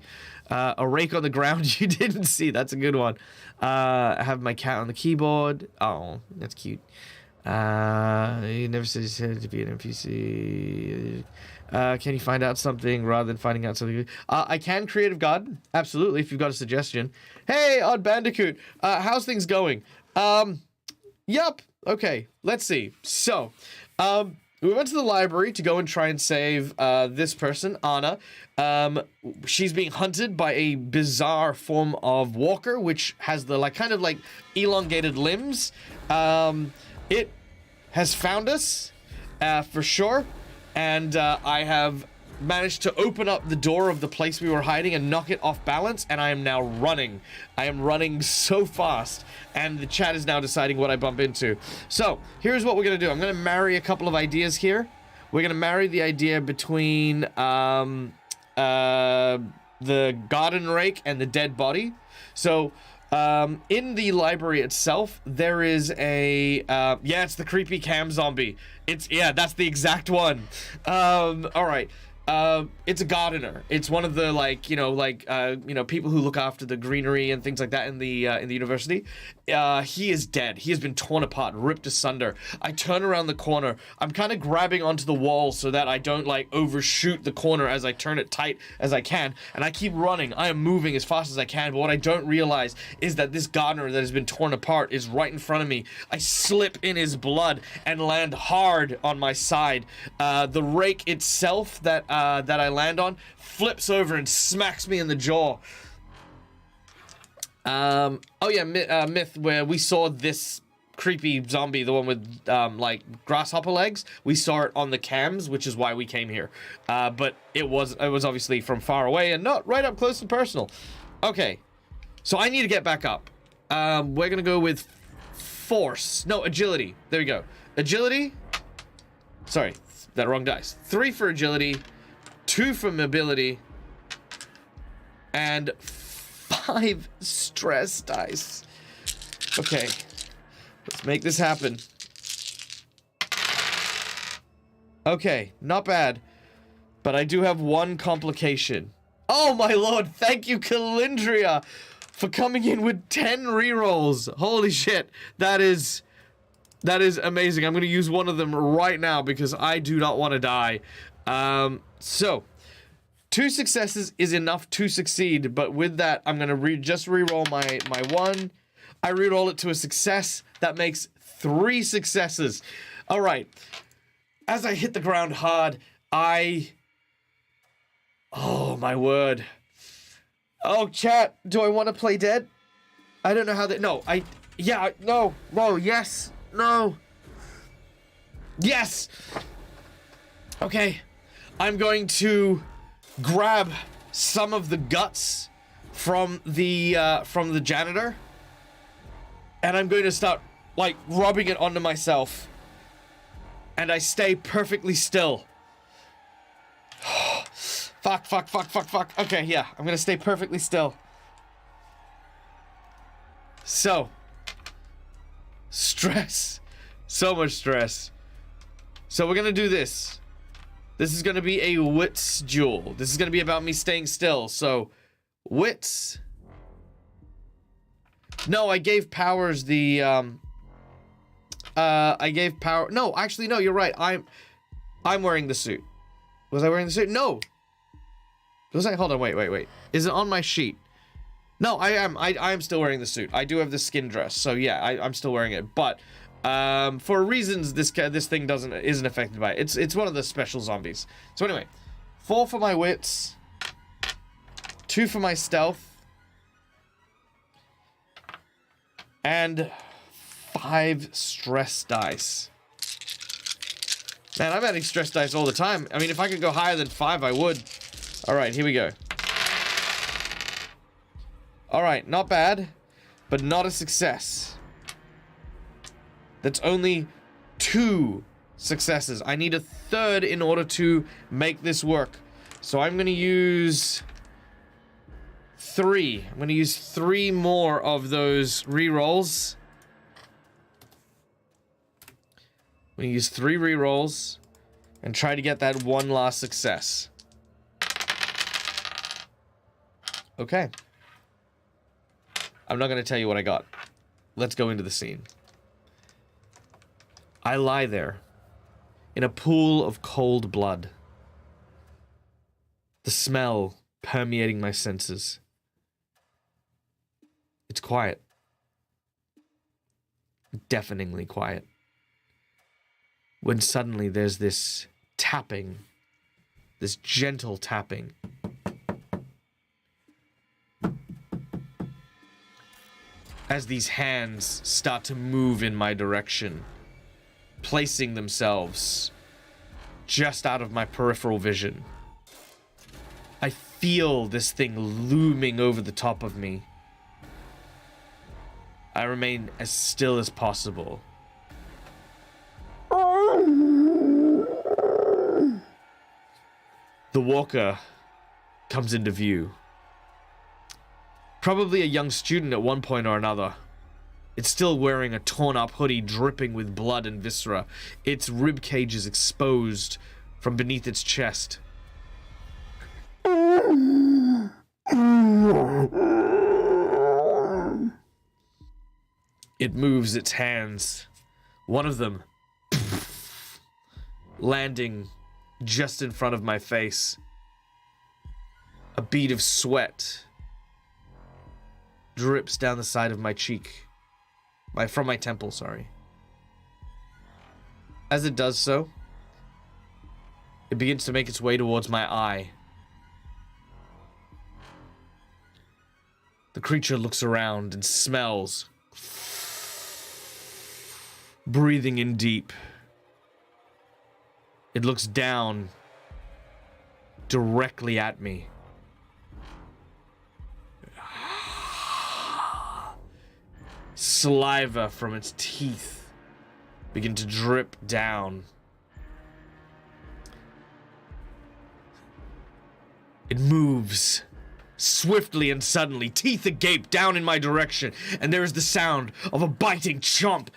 A rake on the ground you didn't see. That's a good one. I have my cat on the keyboard. Oh, that's cute. He never said he said to be an NPC. Can you find out something rather than finding out something? I can Creative Garden. Absolutely, if you've got a suggestion. Hey, Odd Bandicoot. How's things going? Yup. Okay, let's see. So, we went to the library to go and try and save this person, Anna. She's being hunted by a bizarre form of walker, which has the kind of elongated limbs. It has found us, for sure, and I have managed to open up the door of the place we were hiding and knock it off balance, and I am now running. I am running so fast, and the chat is now deciding what I bump into. So, here's what we're going to do. I'm going to marry a couple of ideas here. We're going to marry the idea between the garden rake and the dead body. So, in the library itself, there is a, yeah, it's the creepy cam zombie. Yeah, that's the exact one. All right. It's a gardener. It's one of the people who look after the greenery and things like that in the university. He is dead. He has been torn apart, ripped asunder. I turn around the corner. I'm kind of grabbing onto the wall so that I don't overshoot the corner as I turn it tight as I can. And I keep running. I am moving as fast as I can. But what I don't realize is that this gardener that has been torn apart is right in front of me. I slip in his blood and land hard on my side. The rake itself that I land on flips over and smacks me in the jaw. Oh yeah, Myth, where we saw this creepy zombie, the one with grasshopper legs. We saw it on the cams, which is why we came here. But it was obviously from far away and not right up close and personal. Okay, so I need to get back up. We're gonna go with agility. There we go. Agility. Sorry, that wrong dice. 3 for agility. 2 for mobility, and 5 stress dice. Okay, let's make this happen. Okay, not bad, but I do have one complication. Oh my lord, thank you, Calindria, for coming in with 10 rerolls. Holy shit, that is amazing. I'm gonna use one of them right now because I do not want to die. So 2 successes is enough to succeed, but with that, I'm gonna just re-roll my 1. I re-roll it to a success. That makes 3 successes. All right. As I hit the ground hard, oh my word. Oh, chat, do I want to play dead? I don't know how that. No, yes, no. Yes. Okay. I'm going to grab some of the guts from the janitor, and I'm going to start, like, rubbing it onto myself. And I stay perfectly still. Fuck. Okay, yeah, I'm gonna stay perfectly still. So, stress. So much stress. So we're gonna do this. This is gonna be a wits duel. This is gonna be about me staying still. So, wits. No, I gave Powers the, I gave Power. No, actually, no, you're right. I'm wearing the suit. Was I wearing the suit? No. Was I? Hold on, wait. Is it on my sheet? No, I am still wearing the suit. I do have the skin dress, so yeah, I'm still wearing it. But for reasons this thing isn't affected by it. It's one of the special zombies. So anyway, 4 for my wits, 2 for my stealth, and 5 stress dice. Man, I'm adding stress dice all the time. I mean, if I could go higher than 5, I would. All right, here we go. All right, not bad, but not a success. That's only 2 successes. I need a 3rd in order to make this work. So I'm going to use 3. I'm going to use 3 more of those rerolls. I'm going to use 3 rerolls and try to get that 1 last success. Okay. I'm not going to tell you what I got. Let's go into the scene. I lie there in a pool of cold blood. The smell permeating my senses. It's quiet. Deafeningly quiet. When suddenly there's this tapping, this gentle tapping. As these hands start to move in my direction, placing themselves just out of my peripheral vision. I feel this thing looming over the top of me. I remain as still as possible. The walker comes into view. Probably a young student at one point or another. It's still wearing a torn-up hoodie dripping with blood and viscera. Its rib cage is exposed from beneath its chest. It moves its hands. One of them landing just in front of my face. A bead of sweat drips down the side of my cheek. From my temple, sorry. As it does so, it begins to make its way towards my eye. The creature looks around and smells. Breathing in deep. It looks down directly at me. Saliva from its teeth begin to drip down. It moves swiftly and suddenly, teeth agape down in my direction, and there is the sound of a biting chomp.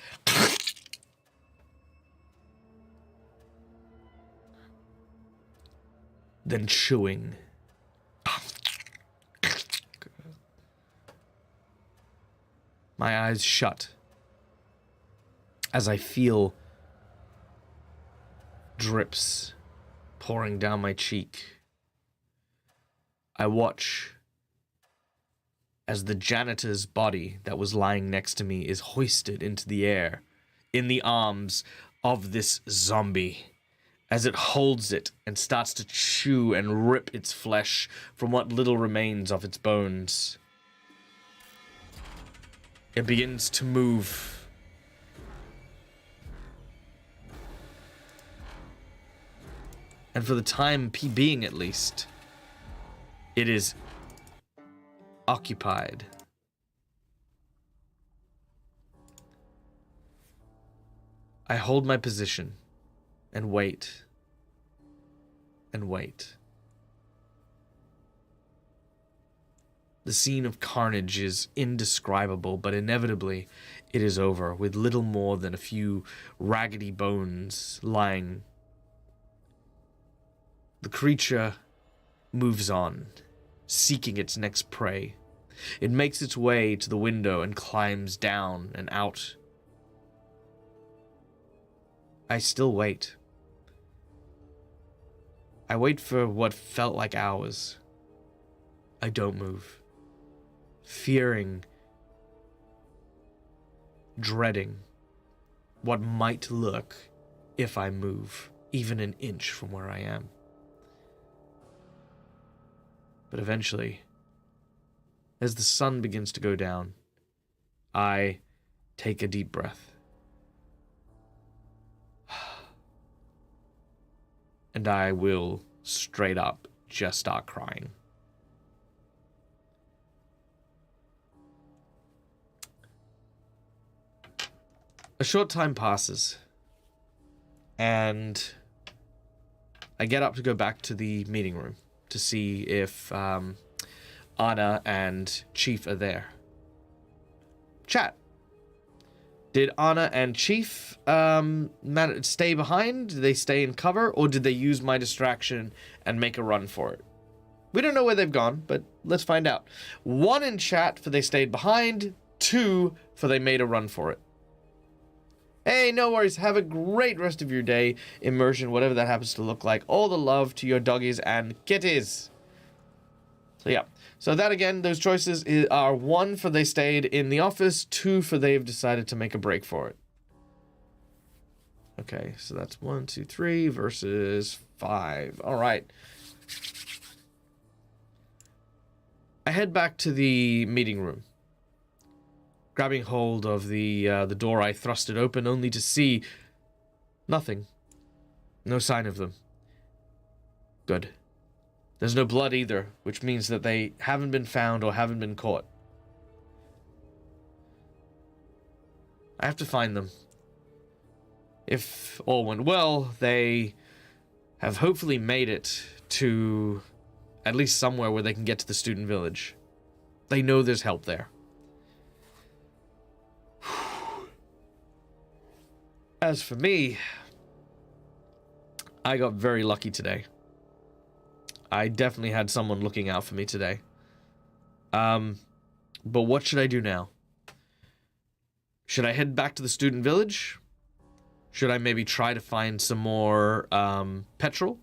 Then chewing. My eyes shut as I feel drips pouring down my cheek. I watch as the janitor's body that was lying next to me is hoisted into the air in the arms of this zombie as it holds it and starts to chew and rip its flesh from what little remains of its bones. It begins to move. And for the time being, at least, it is occupied. I hold my position and wait and wait. The scene of carnage is indescribable, but inevitably it is over, with little more than a few raggedy bones lying. The creature moves on, seeking its next prey. It makes its way to the window and climbs down and out. I still wait. I wait for what felt like hours. I don't move. Fearing, dreading what might look if I move even an inch from where I am. But eventually, as the sun begins to go down, I take a deep breath. And I will straight up just start crying. A short time passes, and I get up to go back to the meeting room to see if Anna and Chief are there. Chat. Did Anna and Chief stay behind? Did they stay in cover? Or did they use my distraction and make a run for it? We don't know where they've gone, but let's find out. 1 in chat for they stayed behind. 2 for they made a run for it. Hey, no worries. Have a great rest of your day. Immersion, whatever that happens to look like. All the love to your doggies and kitties. So yeah. So that again, those choices are 1 for they stayed in the office, 2 for they've decided to make a break for it. Okay, so that's 1, 2, 3 versus 5. All right. I head back to the meeting room. Grabbing hold of the door, I thrust it open, only to see nothing. No sign of them. Good. There's no blood either, which means that they haven't been found or haven't been caught. I have to find them. If all went well, they have hopefully made it to at least somewhere where they can get to the student village. They know there's help there. As for me, I got very lucky today. I definitely had someone looking out for me today. But what should I do now? Should I head back to the student village? Should I maybe try to find some more petrol?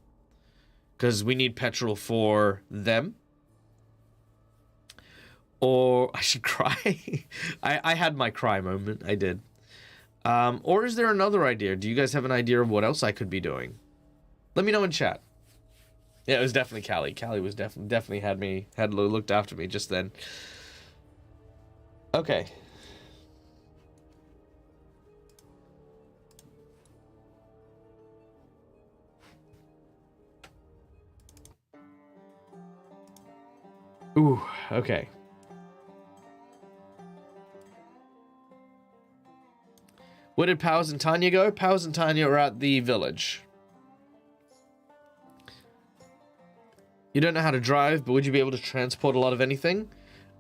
Because we need petrol for them. Or I should cry. I had my cry moment. I did. Or is there another idea? Do you guys have an idea of what else I could be doing? Let me know in chat. Yeah, it was definitely Callie. Callie was definitely had looked after me just then. Okay. Ooh, okay. Where did Powers and Tanya go? Powers and Tanya are at the village. You don't know how to drive, but would you be able to transport a lot of anything?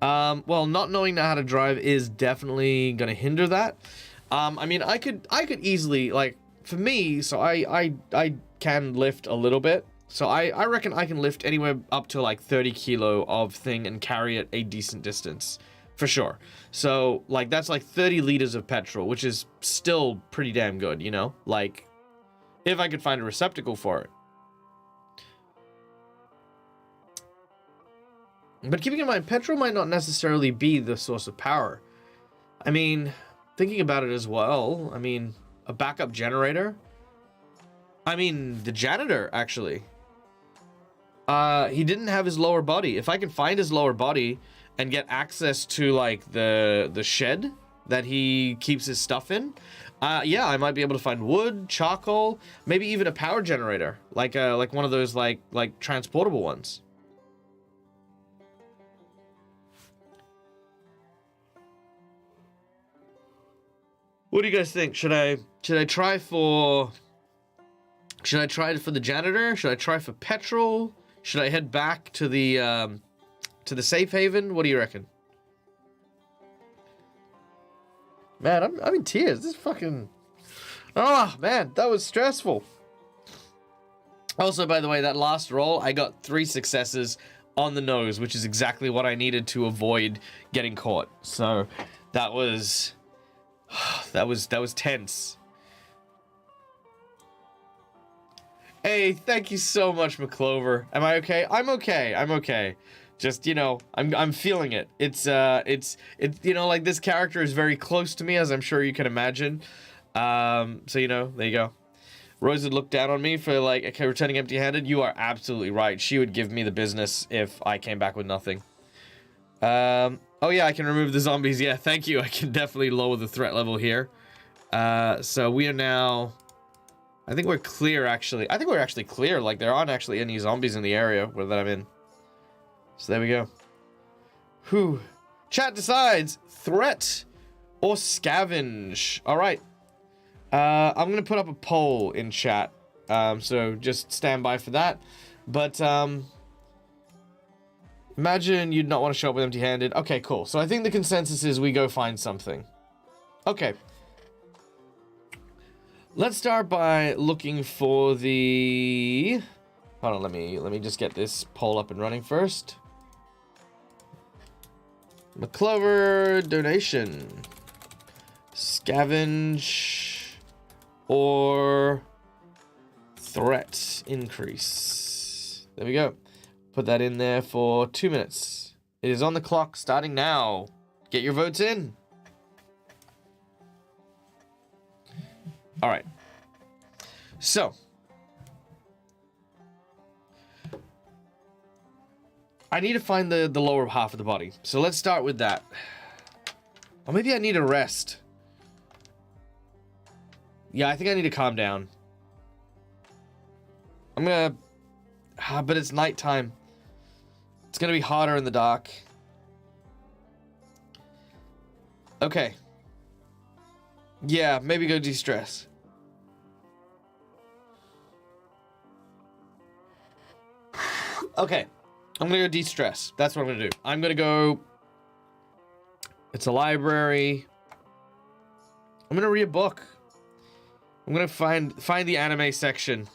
Well, not knowing how to drive is definitely going to hinder that. I mean, I could easily, like, for me, so I can lift a little bit. So I reckon I can lift anywhere up to like 30 kilo of thing and carry it a decent distance. For sure. So, like, that's like 30 liters of petrol, which is still pretty damn good, you know? Like, if I could find a receptacle for it. But keeping in mind, petrol might not necessarily be the source of power. I mean, thinking about it as well, I mean, a backup generator? I mean, the janitor, actually. He didn't have his lower body. If I can find his lower body and get access to, like, the shed, that he keeps his stuff in. Yeah, I might be able to find wood, charcoal, maybe even a power generator, like one of those like transportable ones. What do you guys think? Should I try for the janitor? Should I try for petrol? Should I head back to the safe haven? What do you reckon? Man, I'm in tears. This fucking... Oh, man, that was stressful. Also, by the way, that last roll, I got 3 successes on the nose, which is exactly what I needed to avoid getting caught. So, that was tense. Hey, thank you so much, McClover. Am I okay? I'm okay. Just, you know, I'm feeling it. It's you know, like, this character is very close to me, as I'm sure you can imagine. So, you know, there you go. Rose would look down on me for, like, okay, returning empty-handed. You are absolutely right. She would give me the business if I came back with nothing. Oh yeah, I can remove the zombies. Yeah, thank you. I can definitely lower the threat level here. So we are now... I think we're clear, actually. I think we're actually clear. Like, there aren't actually any zombies in the area that I'm in. So there we go. Whew. Chat decides threat or scavenge. All right. I'm going to put up a poll in chat. So just stand by for that. But, imagine you'd not want to show up with empty-handed. Okay, cool. So I think the consensus is we go find something. Okay. Let's start by looking for the... Hold on, let me just get this poll up and running first. McClover donation. Scavenge or threat increase. There we go. Put that in there for 2 minutes. It is on the clock starting now. Get your votes in. All right. So, I need to find the lower half of the body. So let's start with that. Or maybe I need a rest. Yeah, I think I need to calm down. I'm gonna... but it's nighttime. It's gonna be hotter in the dark. Okay. Yeah, maybe go de-stress. Okay. I'm gonna go de-stress. That's what I'm gonna do. I'm gonna go... It's a library. I'm gonna read a book. I'm gonna find the anime section.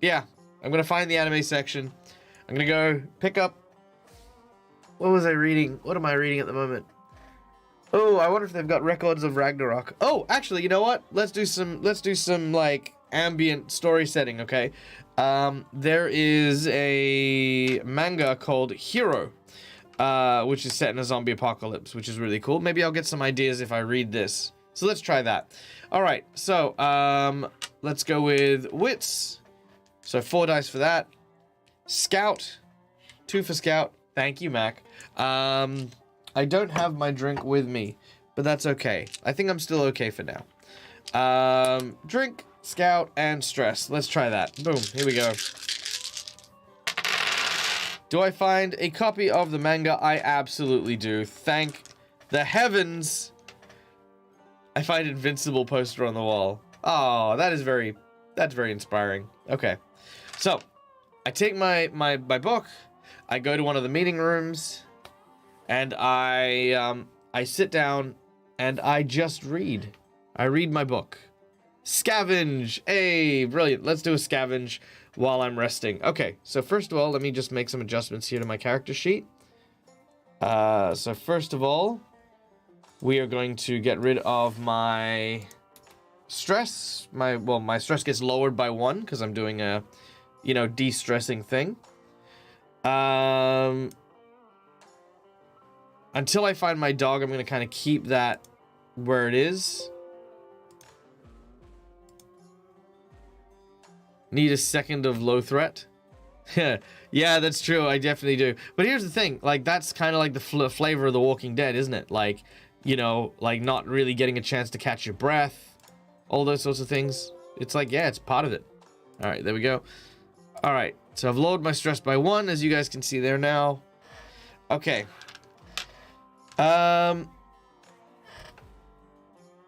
Yeah, I'm gonna find the anime section. I'm gonna go pick up... What was I reading? What am I reading at the moment? Oh, I wonder if they've got records of Ragnarok. Oh, actually, you know what? Let's do some like ambient story setting, okay? There is a manga called Hero, which is set in a zombie apocalypse, which is really cool. Maybe I'll get some ideas if I read this. So let's try that. All right, so let's go with wits. So 4 dice for that. Scout, 2 for scout. Thank you, Mac. I don't have my drink with me, but that's okay. I think I'm still okay for now. Drink, scout, and stress. Let's try that. Boom, here we go. Do I find a copy of the manga? I absolutely do. Thank the heavens. I find Invincible poster on the wall. Oh, that's very inspiring. Okay. So, I take my book, I go to one of the meeting rooms, and I sit down and I just read. I read my book. Scavenge. Hey, brilliant. Let's do a scavenge while I'm resting. Okay, so first of all, let me just make some adjustments here to my character sheet. So first of all, we are going to get rid of my stress. My stress gets lowered by 1 because I'm doing a, you know, de-stressing thing. Until I find my dog, I'm going to kind of keep that where it is. Need a second of low threat. Yeah, that's true. I definitely do. But here's the thing. Like, that's kind of like the flavor of The Walking Dead, isn't it? Like, you know, like not really getting a chance to catch your breath, all those sorts of things. It's like, yeah, it's part of it. All right, there we go. All right, so I've lowered my stress by 1, as you guys can see there now. Okay.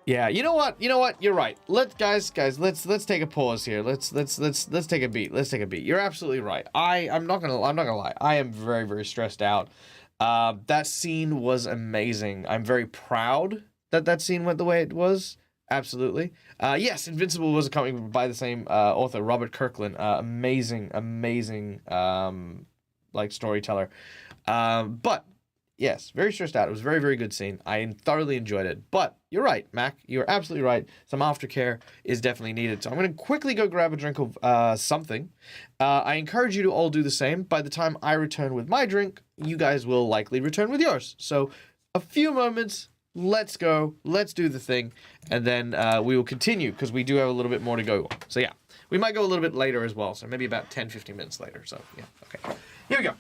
Yeah, you know what? You're right. Guys, let's take a pause here. Let's take a beat. Let's take a beat. You're absolutely right. I'm not gonna lie. I am very, very stressed out. That scene was amazing. I'm very proud that scene went the way it was. Absolutely. Yes, Invincible was a comic by the same author, Robert Kirkland. Amazing, like storyteller. But yes, very stressed out. It was a very, very good scene. I thoroughly enjoyed it. But you're right, Mac. You're absolutely right. Some aftercare is definitely needed. So I'm going to quickly go grab a drink of something. I encourage you to all do the same. By the time I return with my drink, you guys will likely return with yours. So a few moments. Let's go. Let's do the thing. And then we will continue because we do have a little bit more to go on. So yeah, we might go a little bit later as well. So maybe about 10, 15 minutes later. So yeah, okay. Here we go.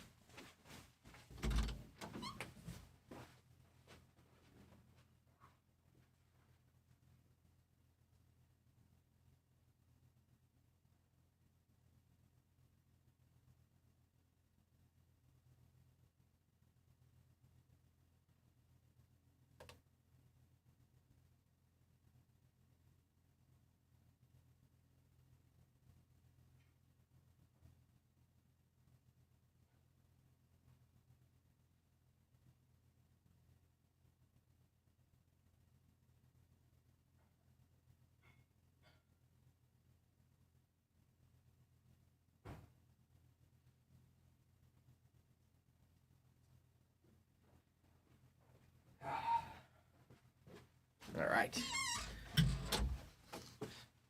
All right.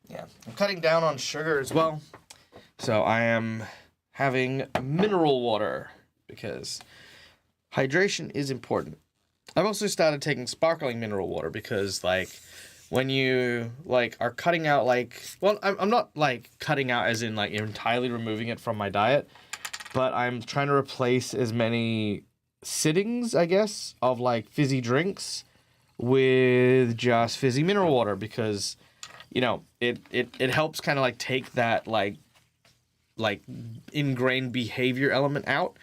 Yeah, I'm cutting down on sugar as well. So I am having mineral water because hydration is important. I've also started taking sparkling mineral water because, like, when you, like, are cutting out, like, well, I'm not, like, cutting out as in, like, entirely removing it from my diet, but I'm trying to replace as many sittings, I guess, of, like, fizzy drinks with just fizzy mineral water because, you know, it helps kind of like take that like ingrained behavior element out,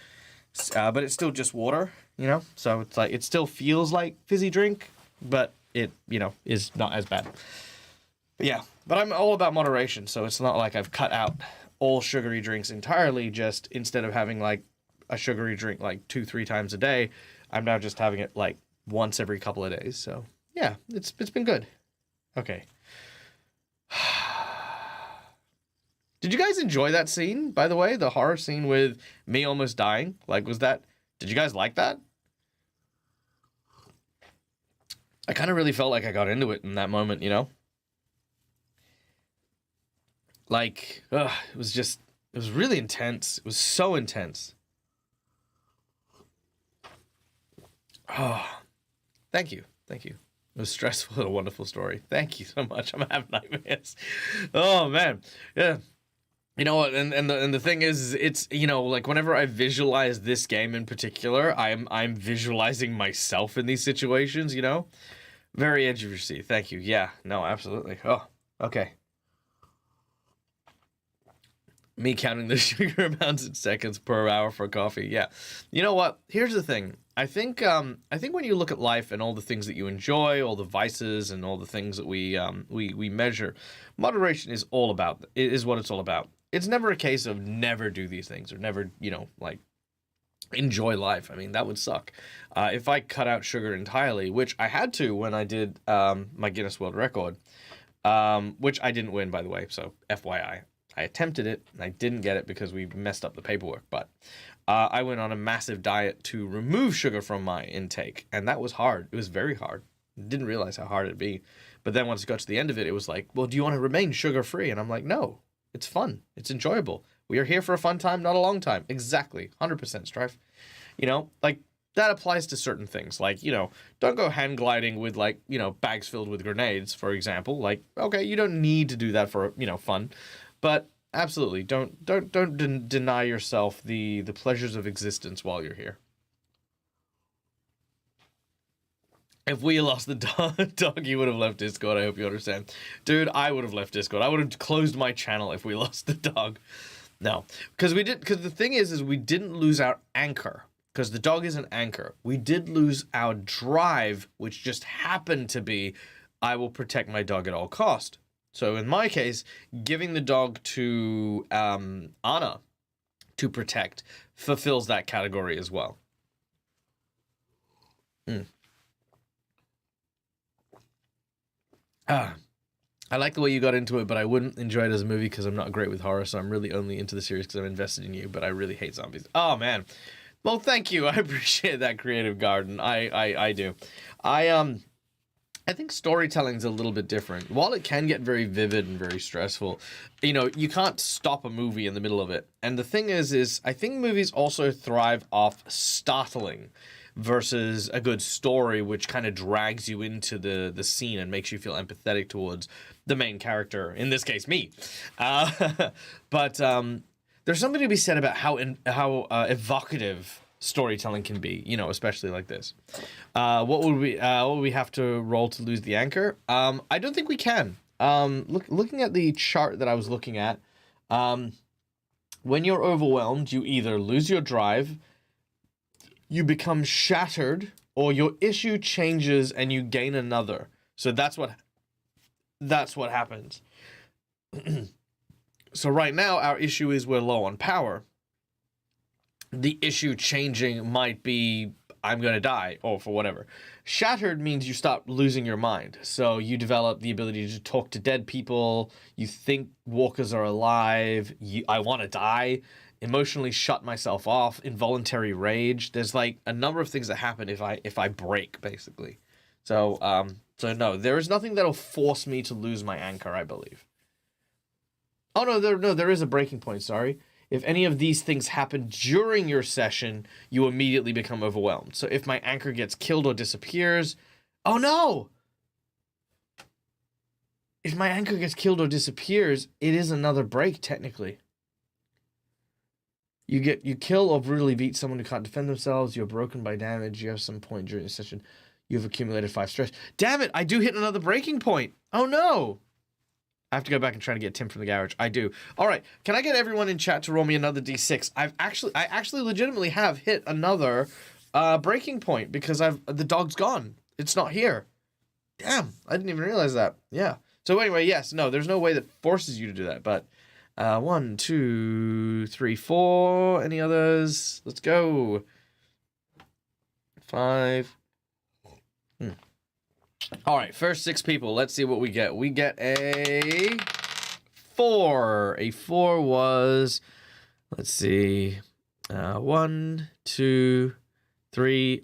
but it's still just water, you know, so it's like it still feels like fizzy drink, but it, you know, is not as bad. But yeah, but I'm all about moderation, so it's not like I've cut out all sugary drinks entirely. Just instead of having like a sugary drink like 2-3 times a day, I'm now just having it like once every couple of days. So yeah, it's been good. Okay. Did you guys enjoy that scene, by the way? The horror scene with me almost dying? Like, did you guys like that? I kind of really felt like I got into it in that moment, you know? Like, it was really intense. It was so intense. Oh, thank you. It was stressful and a wonderful story. Thank you so much. I'm gonna have nightmares. Oh man, yeah. You know what? And the thing is, it's, you know, like whenever I visualize this game in particular, I'm visualizing myself in these situations. You know, very edge of your seat. Thank you. Yeah. No, absolutely. Oh, okay. Me counting the sugar amounts in seconds per hour for coffee. Yeah. You know what? Here's the thing. I think when you look at life and all the things that you enjoy, all the vices and all the things that we measure, moderation is all about. It is what it's all about. It's never a case of never do these things or never, you know, like enjoy life. I mean, that would suck. If I cut out sugar entirely, which I had to when I did my Guinness World Record, which I didn't win, by the way. So FYI. I attempted it, and I didn't get it because we messed up the paperwork, but I went on a massive diet to remove sugar from my intake, and that was hard. It was very hard. Didn't realize how hard it'd be. But then once it got to the end of it, it was like, well, do you want to remain sugar-free? And I'm like, no, it's fun. It's enjoyable. We are here for a fun time, not a long time. Exactly. 100% Strife. You know, like, that applies to certain things. Like, you know, don't go hand gliding with, like, you know, bags filled with grenades, for example. Like, okay, you don't need to do that for, you know, fun. But absolutely, don't deny yourself the pleasures of existence while you're here. If we lost the dog, you would have left Discord. I hope you understand. Dude, I would have left Discord. I would have closed my channel if we lost the dog. No. Because the thing is we didn't lose our anchor. Because the dog is an anchor. We did lose our drive, which just happened to be, I will protect my dog at all cost. So in my case, giving the dog to Anna to protect fulfills that category as well. I like the way you got into it, but I wouldn't enjoy it as a movie because I'm not great with horror, so I'm really only into the series because I'm invested in you, but I really hate zombies. Oh, man. Well, thank you. I appreciate that creative garden. I do. I think storytelling's a little bit different. While it can get very vivid and very stressful, you know, you can't stop a movie in the middle of it. And the thing is I think movies also thrive off startling versus a good story, which kind of drags you into the scene and makes you feel empathetic towards the main character, in this case, me. But there's something to be said about how evocative storytelling can be, you know, especially like this. What would we have to roll to lose the anchor? I don't think we can. Looking at the chart that I was looking at, when you're overwhelmed, you either lose your drive, you become shattered, or your issue changes and you gain another. So that's what happens. So right now our issue is we're low on power. The issue changing might be I'm going to die, or for whatever. Shattered means you stop losing your mind. So you develop the ability to talk to dead people. You think walkers are alive. I want to die. Emotionally shut myself off. Involuntary rage. There's like a number of things that happen if I break, basically. So no, there is nothing that'll force me to lose my anchor, I believe. Oh no, there is a breaking point, sorry. If any of these things happen during your session, you immediately become overwhelmed. So if my anchor gets killed or disappears... Oh no! If my anchor gets killed or disappears, it is another break, technically. You kill or brutally beat someone who can't defend themselves, you're broken by damage, you have some point during the session, you've accumulated 5 stress. Damn it, I do hit another breaking point! Oh no! I have to go back and try to get Tim from the garage. I do. All right. Can I get everyone in chat to roll me another D6? I actually legitimately have hit another breaking point because the dog's gone. It's not here. Damn. I didn't even realize that. Yeah. So anyway, yes. No, there's no way that forces you to do that. But 1, 2, 3, 4. Any others? Let's go. 5. All right, first 6 people. Let's see what we get. We get a 4. A 4 was, let's see, 1, 2, 3,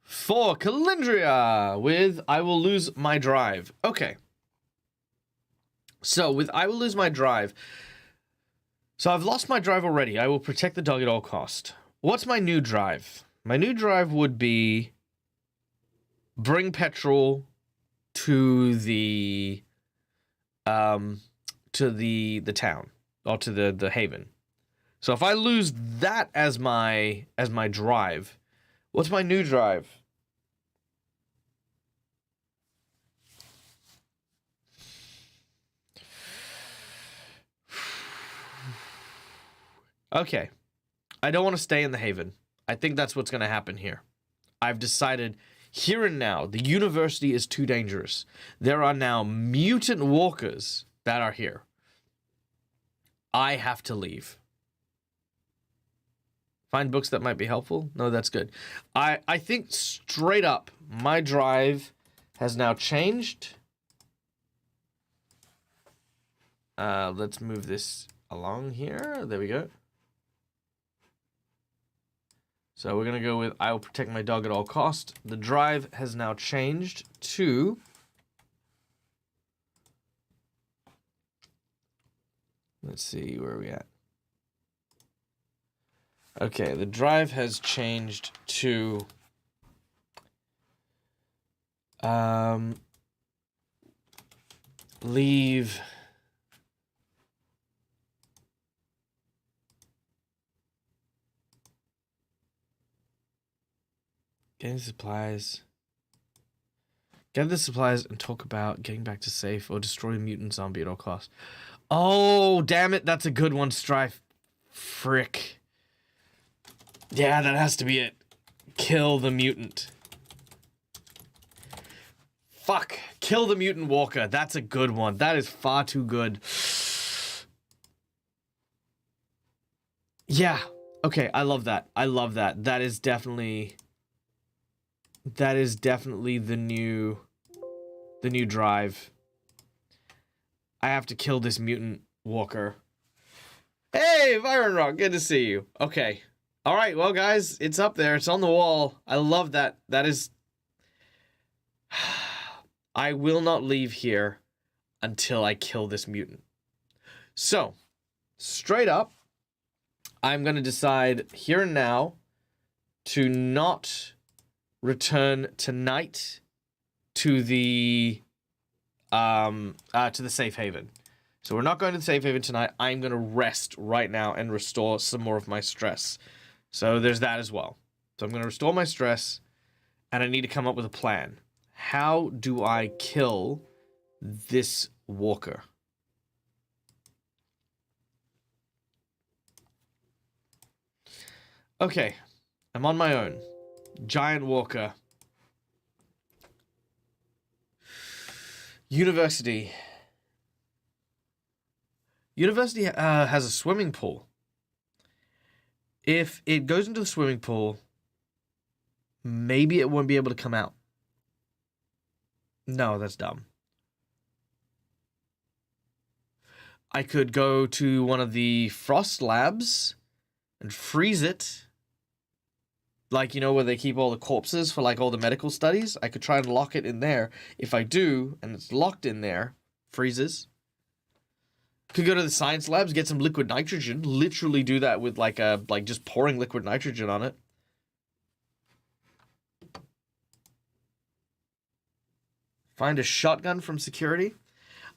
4. Calendria with I will lose my drive. Okay. So with I will lose my drive. So I've lost my drive already. I will protect the dog at all cost. What's my new drive? My new drive would be bring petrol to the town or to the haven. So if I lose that as my drive, what's my new drive? Okay. I don't want to stay in the haven. I think that's what's going to happen here. I've decided here and now, the university is too dangerous. There are now mutant walkers that are here. I have to leave. Find books that might be helpful? No, that's good. I think straight up, my drive has now changed. Let's move this along here. There we go. So we're going to go with I will protect my dog at all cost. The drive has now changed to let's see, where are we at? Okay, the drive has changed to leave getting supplies. Gather the supplies and talk about getting back to safe or destroy a mutant zombie at all costs. Oh, damn it. That's a good one, Strife. Frick. Yeah, that has to be it. Kill the mutant. Fuck. Kill the mutant walker. That's a good one. That is far too good. Yeah. Okay, I love that. I love that. That is definitely the new drive. I have to kill this mutant walker. Hey, Byron Rock, good to see you. Okay. All right, well, guys, it's up there. It's on the wall. I love that. That is... I will not leave here until I kill this mutant. So, straight up, I'm going to decide here and now to not return tonight to the safe haven. So we're not going to the safe haven tonight. I'm going to rest right now and restore some more of my stress. So there's that as well. So I'm going to restore my stress, and I need to come up with a plan. How do I kill this walker? Okay, I'm on my own. Giant walker. University. University has a swimming pool. If it goes into the swimming pool, maybe it won't be able to come out. No, that's dumb. I could go to one of the frost labs and freeze it. Like, you know, where they keep all the corpses for, like, all the medical studies. I could try and lock it in there. If I do, and it's locked in there, freezes. Could go to the science labs, get some liquid nitrogen. Literally do that with, like, just pouring liquid nitrogen on it. Find a shotgun from security.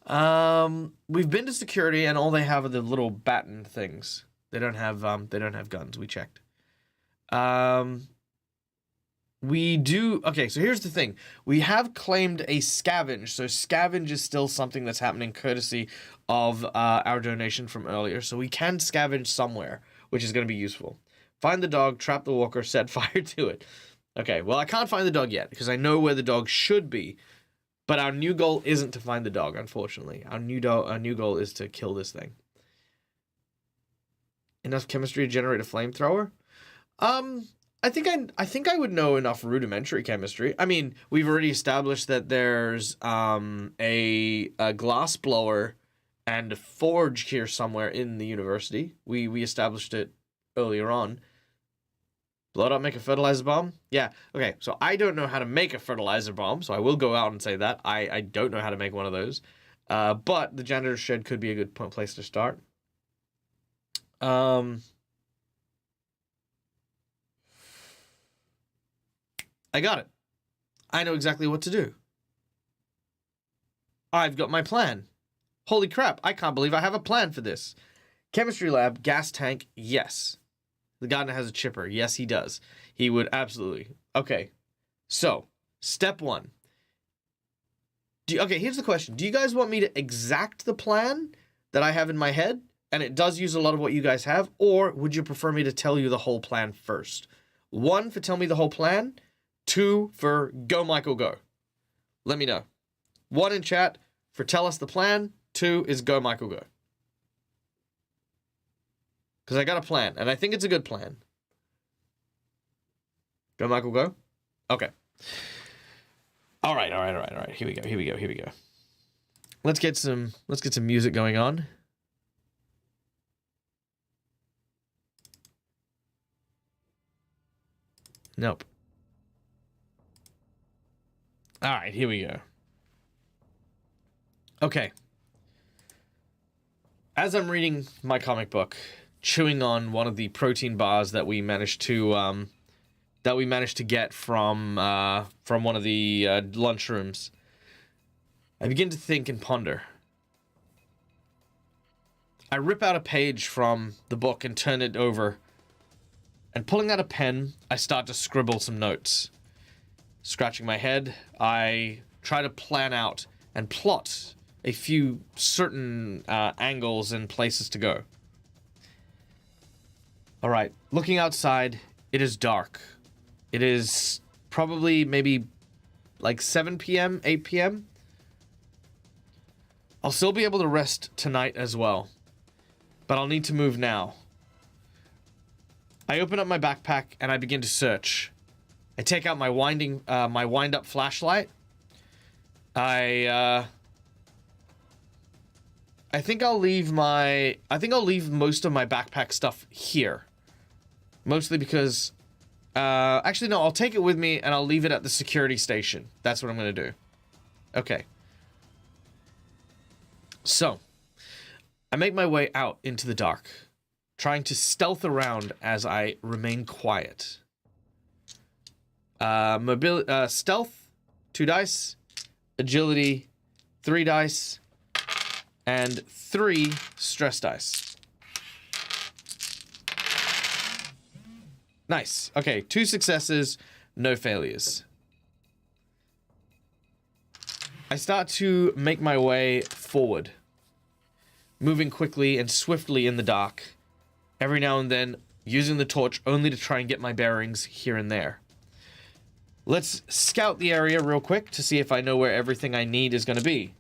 We've been to security, and all they have are the little baton things. They don't have guns. We checked. We do... Okay, so here's the thing. We have claimed a scavenge. So scavenge is still something that's happening courtesy of our donation from earlier. So we can scavenge somewhere, which is going to be useful. Find the dog, trap the walker, set fire to it. Okay, well, I can't find the dog yet because I know where the dog should be. But our new goal isn't to find the dog, unfortunately. Our new goal is to kill this thing. Enough chemistry to generate a flamethrower? I think I would know enough rudimentary chemistry. I mean, we've already established that there's a glass blower and a forge here somewhere in the university. We established it earlier on. Blow it up, make a fertilizer bomb? Yeah, okay, so I don't know how to make a fertilizer bomb, so I will go out and say that. I don't know how to make one of those. But the janitor's shed could be a good place to start. I got it. I know exactly what to do. I've got my plan. Holy crap, I can't believe I have a plan for this. Chemistry lab, gas tank, yes. The gardener has a chipper. Yes, he does. He would absolutely. Okay, so, step one. Okay, here's the question. Do you guys want me to exact the plan that I have in my head? And it does use a lot of what you guys have? Or would you prefer me to tell you the whole plan first? 1, for tell me the whole plan. 2, for go, Michael, go. Let me know. 1 in chat for tell us the plan. 2 is go, Michael, go. Because I got a plan, and I think it's a good plan. Go, Michael, go? Okay. All right. Here we go. Let's get some music going on. Nope. All right, here we go. Okay. As I'm reading my comic book, chewing on one of the protein bars that we managed to get from one of the lunchrooms, I begin to think and ponder. I rip out a page from the book and turn it over, and pulling out a pen, I start to scribble some notes. Scratching my head, I try to plan out and plot a few certain angles and places to go. Alright, looking outside, it is dark. It is probably maybe like 7 p.m., 8 p.m. I'll still be able to rest tonight as well, but I'll need to move now. I open up my backpack and I begin to search. I take out my wind-up flashlight. I think I'll leave most of my backpack stuff here. Mostly because, actually no, I'll take it with me and I'll leave it at the security station. That's what I'm gonna do. Okay. So, I make my way out into the dark, trying to stealth around as I remain quiet. Stealth, 2 dice, agility, 3 dice, and 3 stress dice. Nice. Okay, 2 successes, no failures. I start to make my way forward, moving quickly and swiftly in the dark, every now and then using the torch only to try and get my bearings here and there. Let's scout the area real quick to see if I know where everything I need is going to be.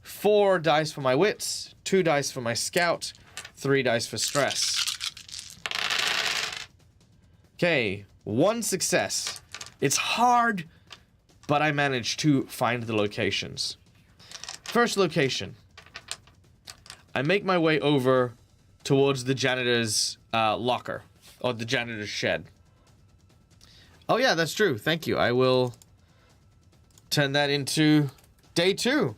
4 dice for my wits, 2 dice for my scout, 3 dice for stress. Okay, 1 success. It's hard, but I managed to find the locations. First location. I make my way over towards the janitor's locker, or the janitor's shed. Oh yeah, that's true. Thank you. I will turn that into day 2.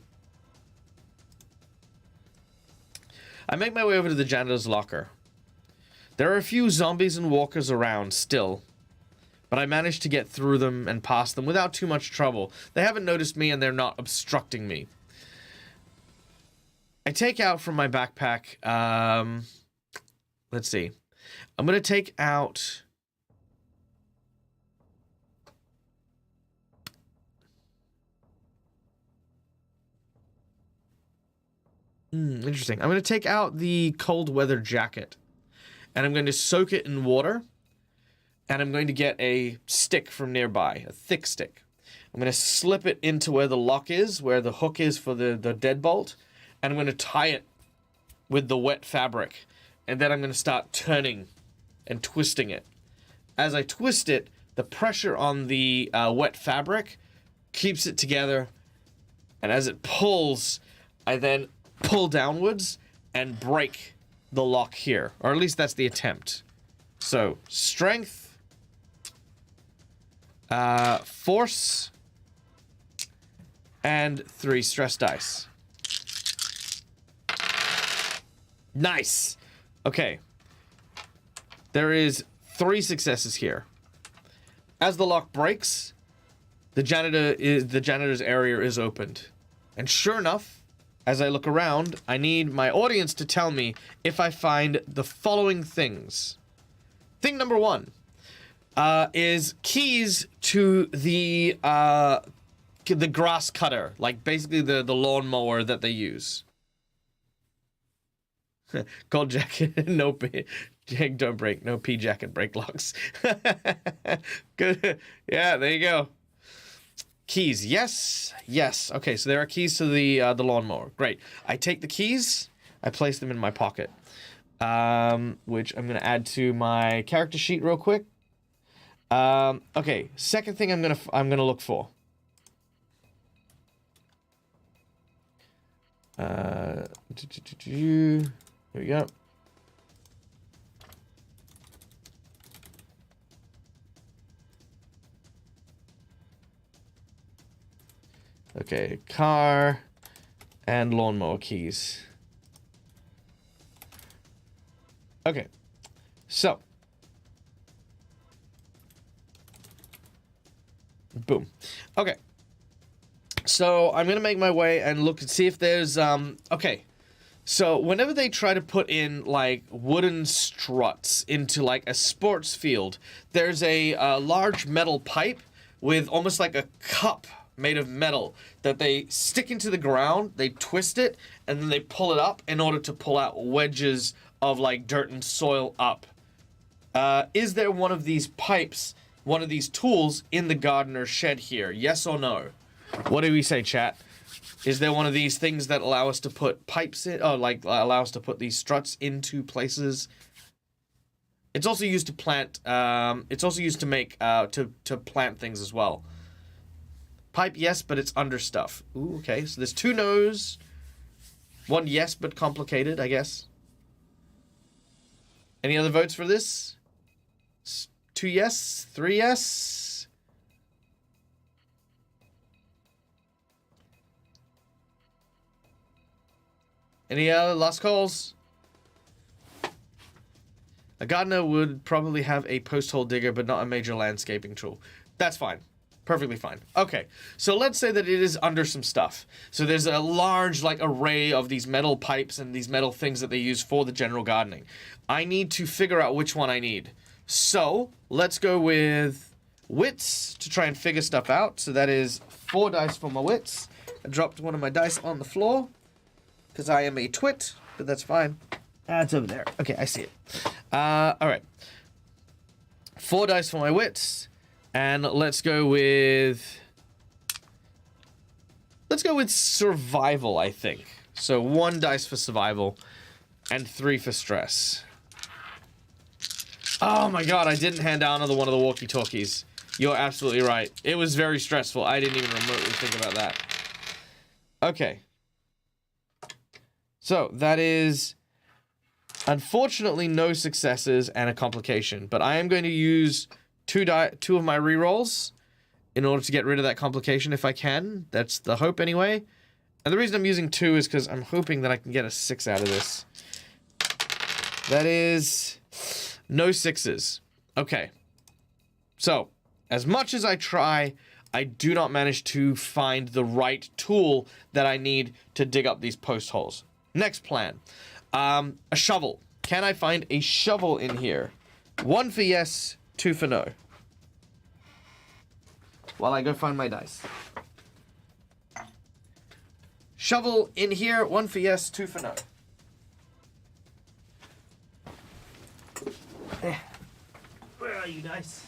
I make my way over to the janitor's locker. There are a few zombies and walkers around still, but I managed to get through them and past them without too much trouble. They haven't noticed me and they're not obstructing me. I take out from my backpack, let's see. I'm going to take out... interesting. I'm going to take out the cold weather jacket. And I'm going to soak it in water. And I'm going to get a stick from nearby. A thick stick. I'm going to slip it into where the lock is. Where the hook is for the deadbolt. And I'm going to tie it with the wet fabric. And then I'm going to start turning and twisting it. As I twist it, the pressure on the wet fabric keeps it together. And as it pulls, I then pull downwards and break the lock here. Or at least that's the attempt. So, strength, force, and 3 stress dice. Nice! Okay. There is 3 successes here. As the lock breaks, the janitor's area is opened. And sure enough, as I look around, I need my audience to tell me if I find the following things. Thing number 1 is keys to the grass cutter, like basically the lawnmower that they use. Cold jacket, no P, don't break, no P jacket break locks. Good, yeah, there you go. Keys, yes, yes. Okay, so there are keys to the lawnmower. Great. I take the keys, I place them in my pocket, which I'm gonna add to my character sheet real quick. Okay, second thing I'm gonna look for. Here we go. Okay, car and lawnmower keys. Okay, so. Boom. Okay. So I'm gonna make my way and look and see if there's, okay. So whenever they try to put in, like, wooden struts into, like, a sports field, there's a large metal pipe with almost like a cup made of metal that they stick into the ground, they twist it, and then they pull it up in order to pull out wedges of like dirt and soil up. Is there one of these pipes, one of these tools in the gardener's shed here? Yes or no? What do we say, chat? Is there one of these things that allow us to put pipes in, or like allow us to put these struts into places? It's also used to plant, it's also used to make, to plant things as well. Pipe, yes, but it's under stuff. Ooh, okay, so there's 2 no's. 1 yes, but complicated, I guess. Any other votes for this? 2 yes, 3 yes. Any other last calls? A gardener would probably have a post hole digger, but not a major landscaping tool. That's fine. Perfectly fine. Okay, so let's say that it is under some stuff. So there's a large, like, array of these metal pipes and these metal things that they use for the general gardening. I need to figure out which one I need. So, let's go with wits to try and figure stuff out. So that is 4 dice for my wits. I dropped one of my dice on the floor, because I am a twit, but that's fine. It's over there. Okay, I see it. Alright. 4 dice for my wits. And let's go with... Let's go with survival, I think. So 1 dice for survival. And 3 for stress. Oh my god, I didn't hand down another one of the walkie-talkies. You're absolutely right. It was very stressful. I didn't even remotely think about that. Okay. So, that is... Unfortunately, no successes and a complication, but I am going to use 2 of my rerolls in order to get rid of that complication if I can. That's the hope anyway. And the reason I'm using 2 is because I'm hoping that I can get a 6 out of this. That is no 6s. Okay. So, as much as I try, I do not manage to find the right tool that I need to dig up these post holes. Next plan. A shovel. Can I find a shovel in here? 1 for yes, 2 for no. While I go find my dice. Shovel in here, 1 for yes, 2 for no. Where are you, dice?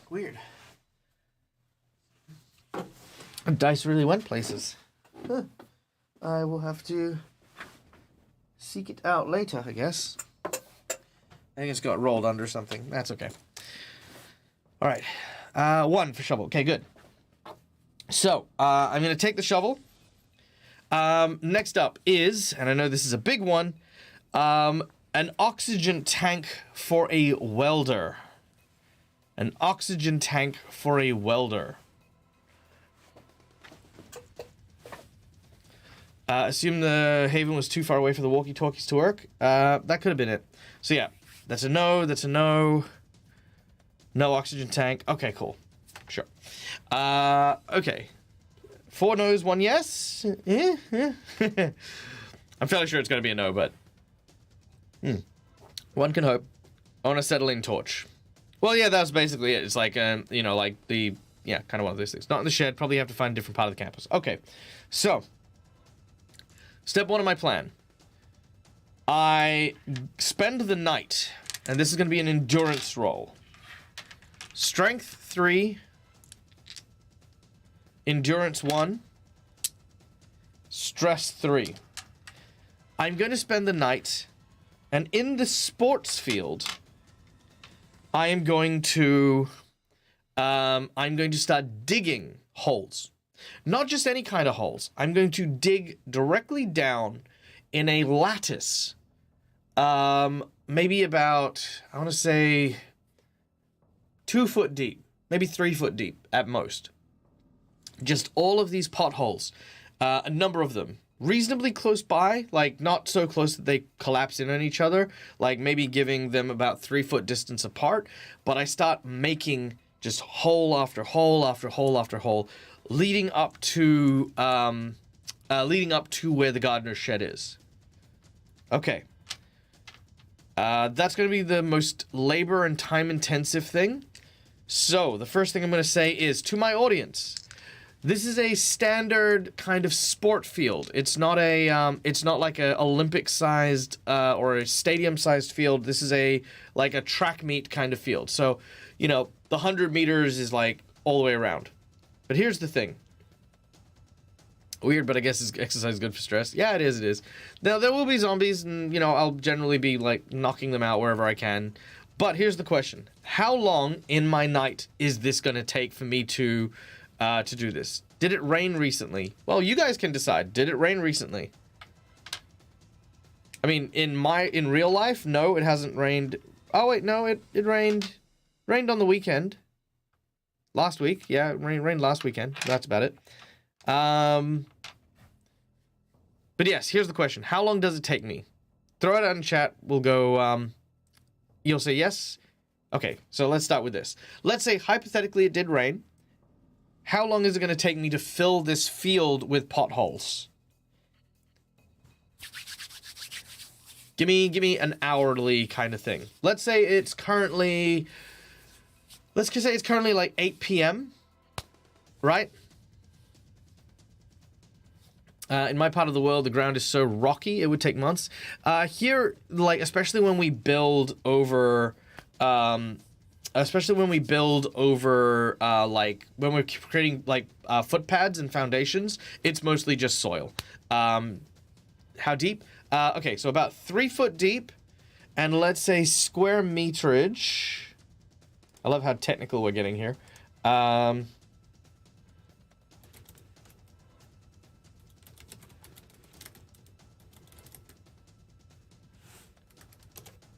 Weird. Dice really went places. Huh. I will have to seek it out later, I guess. I think it's got rolled under something. That's okay. Alright. 1 for shovel. Okay, good. So, I'm going to take the shovel. Next up is, and I know this is a big one, an oxygen tank for a welder. An oxygen tank for a welder. Assume the Haven was too far away for the walkie-talkies to work. That could have been it. So yeah, that's a no, that's a no. No oxygen tank. Okay, cool. Sure. Okay. 4 no's, 1 yes? I'm fairly sure it's going to be a no, but... One can hope. On a acetylene torch. Well, yeah, that was basically it. It's like, you know, like the... Yeah, kind of one of those things. Not in the shed. Probably have to find a different part of the campus. Okay. So. Step 1 of my plan. I spend the night. And this is going to be an endurance roll. Strength 3. Endurance 1. Stress 3. I'm going to spend the night. And in the sports field... I am going to start digging holes. Not just any kind of holes. I'm going to dig directly down in a lattice. Maybe about, I want to say, 2 foot deep, maybe 3 foot deep at most. Just all of these potholes, a number of them, reasonably close by, like not so close that they collapse in on each other, like maybe giving them about 3 foot distance apart. But I start making just hole after hole after hole after hole, leading up to where the gardener's shed is. Okay. That's going to be the most labor and time intensive thing. So the first thing I'm going to say is to my audience, this is a standard kind of sport field. It's not like a Olympic sized or a stadium sized field. This is like a track meet kind of field. So, you know, the 100 meters is like all the way around. But here's the thing. Weird, but I guess exercise is good for stress. Yeah, it is. Now, there will be zombies, and, you know, I'll generally be, like, knocking them out wherever I can. But here's the question. How long in my night is this going to take for me to do this? Did it rain recently? Well, you guys can decide. Did it rain recently? I mean, in real life, no, it hasn't rained. Oh, wait, no, it rained. Rained on the weekend. Last week. Yeah, it rained last weekend. That's about it. But yes, here's the question. How long does it take me? Throw it out in chat. We'll go, you'll say yes. Okay, so let's start with this. Let's say, hypothetically, it did rain. How long is it going to take me to fill this field with potholes? Give me an hourly kind of thing. Let's say it's currently, like 8 p.m., right? In my part of the world, the ground is so rocky, it would take months. Here, like, especially when we build over, like, when we're creating, like, footpads and foundations, it's mostly just soil. How deep? Okay, so about 3 foot deep, and let's say square meterage. I love how technical we're getting here.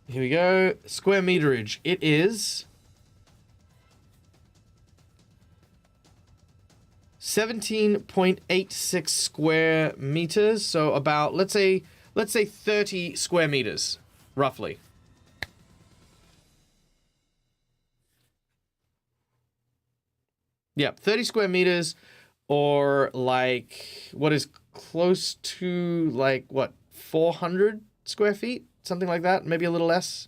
Here we go. Square meterage. It is 17.86 square meters. So about, let's say 30 square meters, roughly. Yeah, 30 square meters, or like what is close to like what, 400 square feet? Something like that, maybe a little less.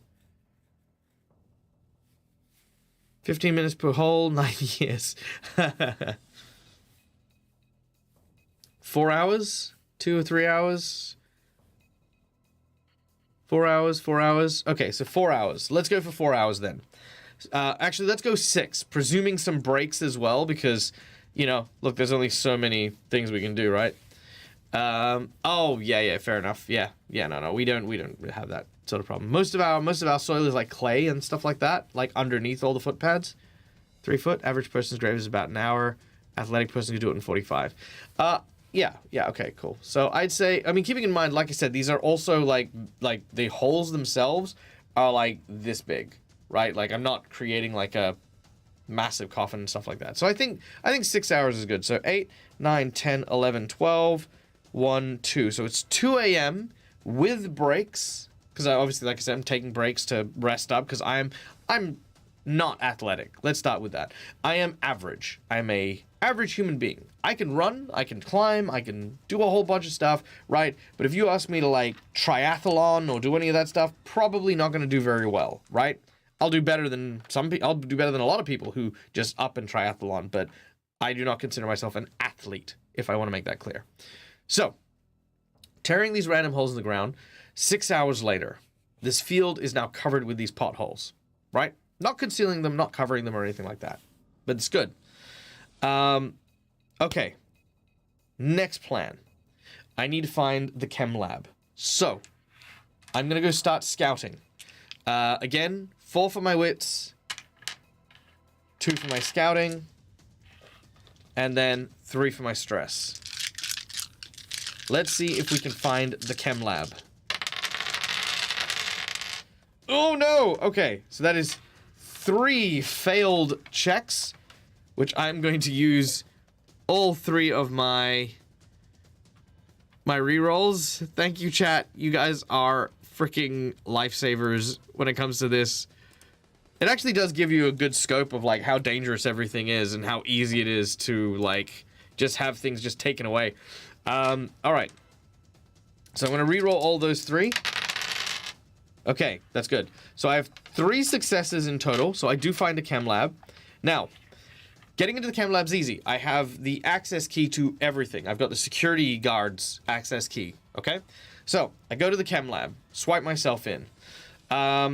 15 minutes per hole, 9 years. 4 hours? 2 or 3 hours? 4 hours, 4 hours. Okay, so 4 hours. Let's go for 4 hours then. Actually, let's go 6, presuming some breaks as well, because, you know, look, there's only so many things we can do, right? Oh, yeah, fair enough. Yeah, no, we don't have that sort of problem. Most of our soil is like clay and stuff like that, like underneath all the footpads. 3 foot, average person's grave is about an hour. Athletic person could do it in 45. Yeah, okay, cool. So I'd say, I mean, keeping in mind, like I said, these are also like the holes themselves are like this big, right? Like I'm not creating like a massive coffin and stuff like that. So I think 6 hours is good. So 8, 9, 10, 11, 12, 1, 2. So it's 2 a.m. with breaks, because obviously, like I said, I'm taking breaks to rest up, because I'm not athletic. Let's start with that. I am average. I'm a average human being. I can run, I can climb, I can do a whole bunch of stuff, right? But if you ask me to like triathlon or do any of that stuff, probably not going to do very well, right? I'll do better than some people. I'll do better than a lot of people who just up and triathlon, but I do not consider myself an athlete, if I want to make that clear. So, tearing these random holes in the ground, 6 hours later, this field is now covered with these potholes, right? Not concealing them, not covering them or anything like that, but it's good. Okay. Next plan. I need to find the chem lab. So, I'm going to go start scouting. Again, 4 for my wits, 2 for my scouting, and then 3 for my stress. Let's see if we can find the chem lab. Oh no! Okay, so that is 3 failed checks, which I'm going to use all 3 of my rerolls. Thank you, chat. You guys are freaking lifesavers when it comes to this. It actually does give you a good scope of, like, how dangerous everything is and how easy it is to, like, just have things just taken away. All right. So I'm going to reroll all those 3. Okay, that's good. So I have 3 successes in total, so I do find a chem lab. Now, getting into the chem lab's easy. I have the access key to everything. I've got the security guard's access key, okay? So, I go to the chem lab, swipe myself in.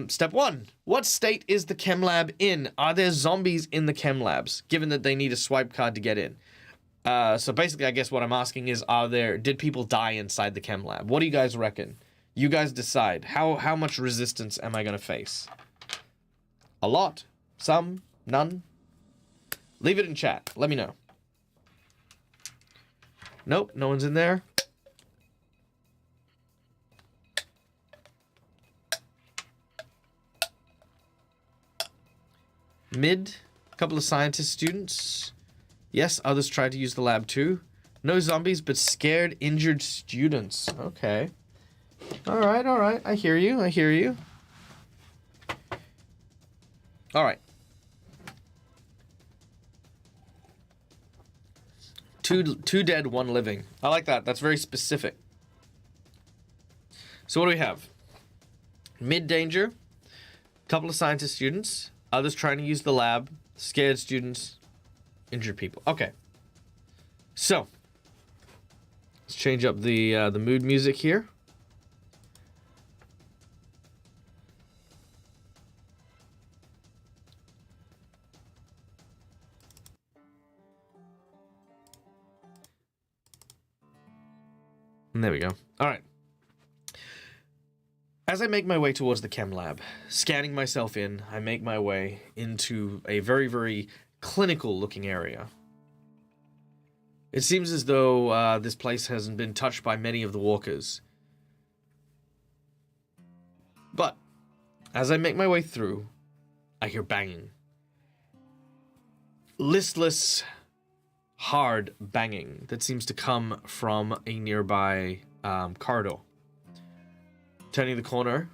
Step 1. What state is the chem lab in? Are there zombies in the chem labs, given that they need a swipe card to get in? So basically, I guess what I'm asking is, did people die inside the chem lab? What do you guys reckon? You guys decide. How much resistance am I gonna face? A lot? Some? None? Leave it in chat. Let me know. Nope, no one's in there. Mid, a couple of scientist students. Yes, others tried to use the lab too. No zombies, but scared, injured students. Okay. Alright, alright. I hear you, I hear you. Alright. Two dead, 1 living. I like that. That's very specific. So what do we have? Mid danger. Couple of scientist students. Others trying to use the lab. Scared students. Injured people. Okay. So. Let's change up the mood music here. And there we go. All right. As I make my way towards the chem lab, scanning myself in, I make my way into a very, very clinical-looking area. It seems as though this place hasn't been touched by many of the walkers. But, as I make my way through, I hear banging. Listless, hard banging that seems to come from a nearby corridor. Turning the corner,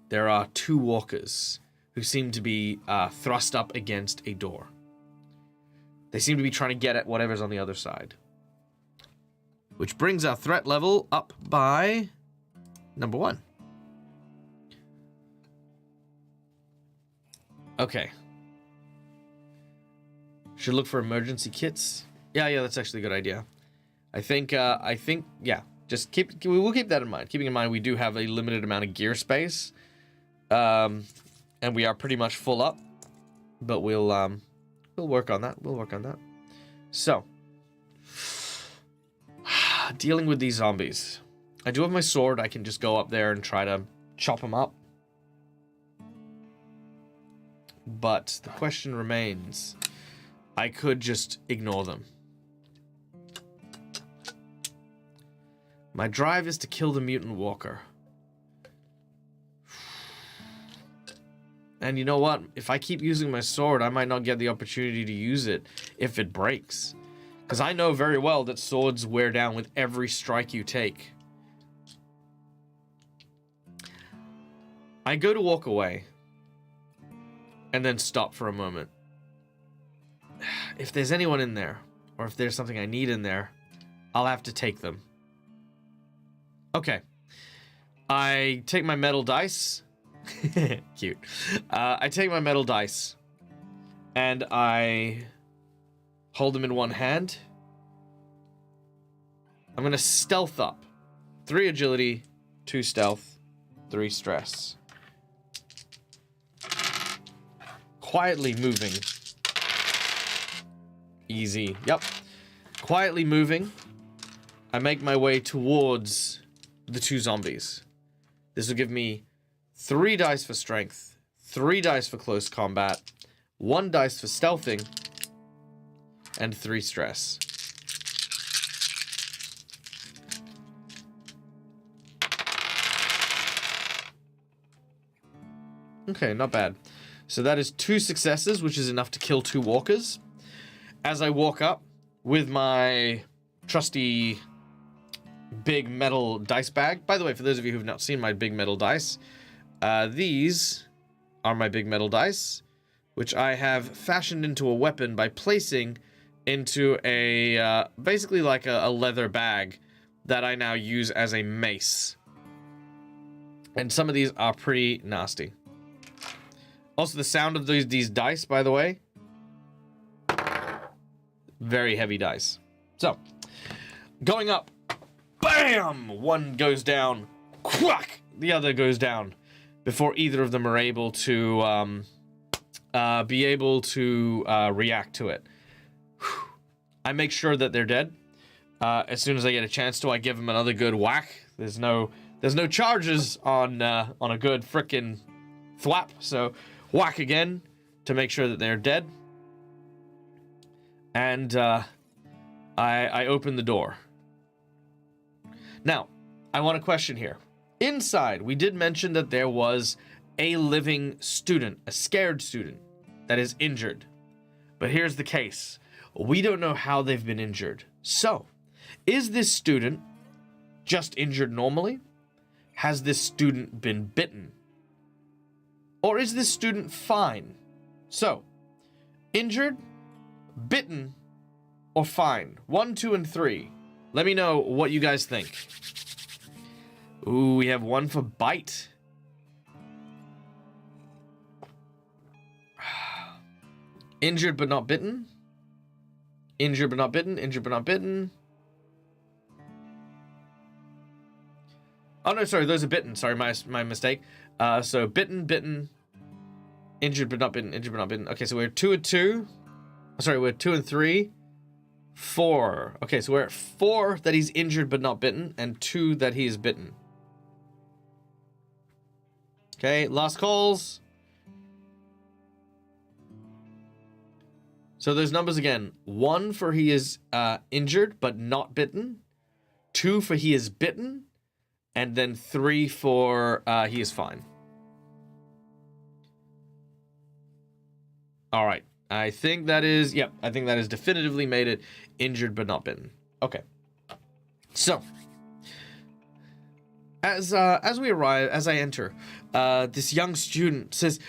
there are 2 walkers who seem to be thrust up against a door. They seem to be trying to get at whatever's on the other side. Which brings our threat level up by number 1. Okay. Should look for emergency kits. Yeah, that's actually a good idea. I think, yeah. Just we'll keep that in mind. Keeping in mind we do have a limited amount of gear space. And we are pretty much full up. But we'll work on that. We'll work on that. So. Dealing with these zombies. I do have my sword. I can just go up there and try to chop them up. But the question remains. I could just ignore them. My drive is to kill the mutant walker. And you know what? If I keep using my sword, I might not get the opportunity to use it if it breaks. Because I know very well that swords wear down with every strike you take. I go to walk away. And then stop for a moment. If there's anyone in there, or if there's something I need in there, I'll have to take them. Okay. I take my metal dice. Cute. I take my metal dice. And I hold them in one hand. I'm going to stealth up. 3 agility, 2 stealth, 3 stress. Quietly moving. Easy. Yep. Quietly moving. I make my way towards the 2 zombies. This will give me 3 dice for strength, 3 dice for close combat, 1 dice for stealthing, and 3 stress. Okay, not bad. So that is 2 successes, which is enough to kill 2 walkers. As I walk up with my trusty big metal dice bag. By the way, for those of you who have not seen my big metal dice, these are my big metal dice, which I have fashioned into a weapon by placing into a, basically like a leather bag that I now use as a mace. And some of these are pretty nasty. Also, the sound of these dice, by the way, very heavy dice. So, going up, bam! One goes down, quack! The other goes down before either of them are able to react to it. Whew. I make sure that they're dead. As soon as I get a chance to, I give them another good whack. There's no charges on a good frickin' thwap, so whack again to make sure that they're dead. And I open the door. Now, I want a question here. Inside, we did mention that there was a living student, a scared student, that is injured. But here's the case. We don't know how they've been injured. So, is this student just injured normally? Has this student been bitten? Or is this student fine? So, injured, bitten, or fine? 1, 2, and 3. Let me know what you guys think. Ooh, we have 1 for bite. Injured but not bitten. Injured but not bitten. Injured but not bitten. Oh no, sorry, those are bitten. Sorry, my mistake. So bitten, bitten, injured but not bitten, injured but not bitten. Okay, so we're 2 and 2. Sorry, we're 2 and 3. 4. Okay, so we're at 4 that he's injured but not bitten, and 2 that he is bitten. Okay, last calls. So those numbers again. 1 for he is injured but not bitten. 2 for he is bitten. And then 3 for he is fine. All right. I think that is, yep, I think that has definitively made it injured but not bitten. Okay. So, as we arrive, as I enter, this young student says,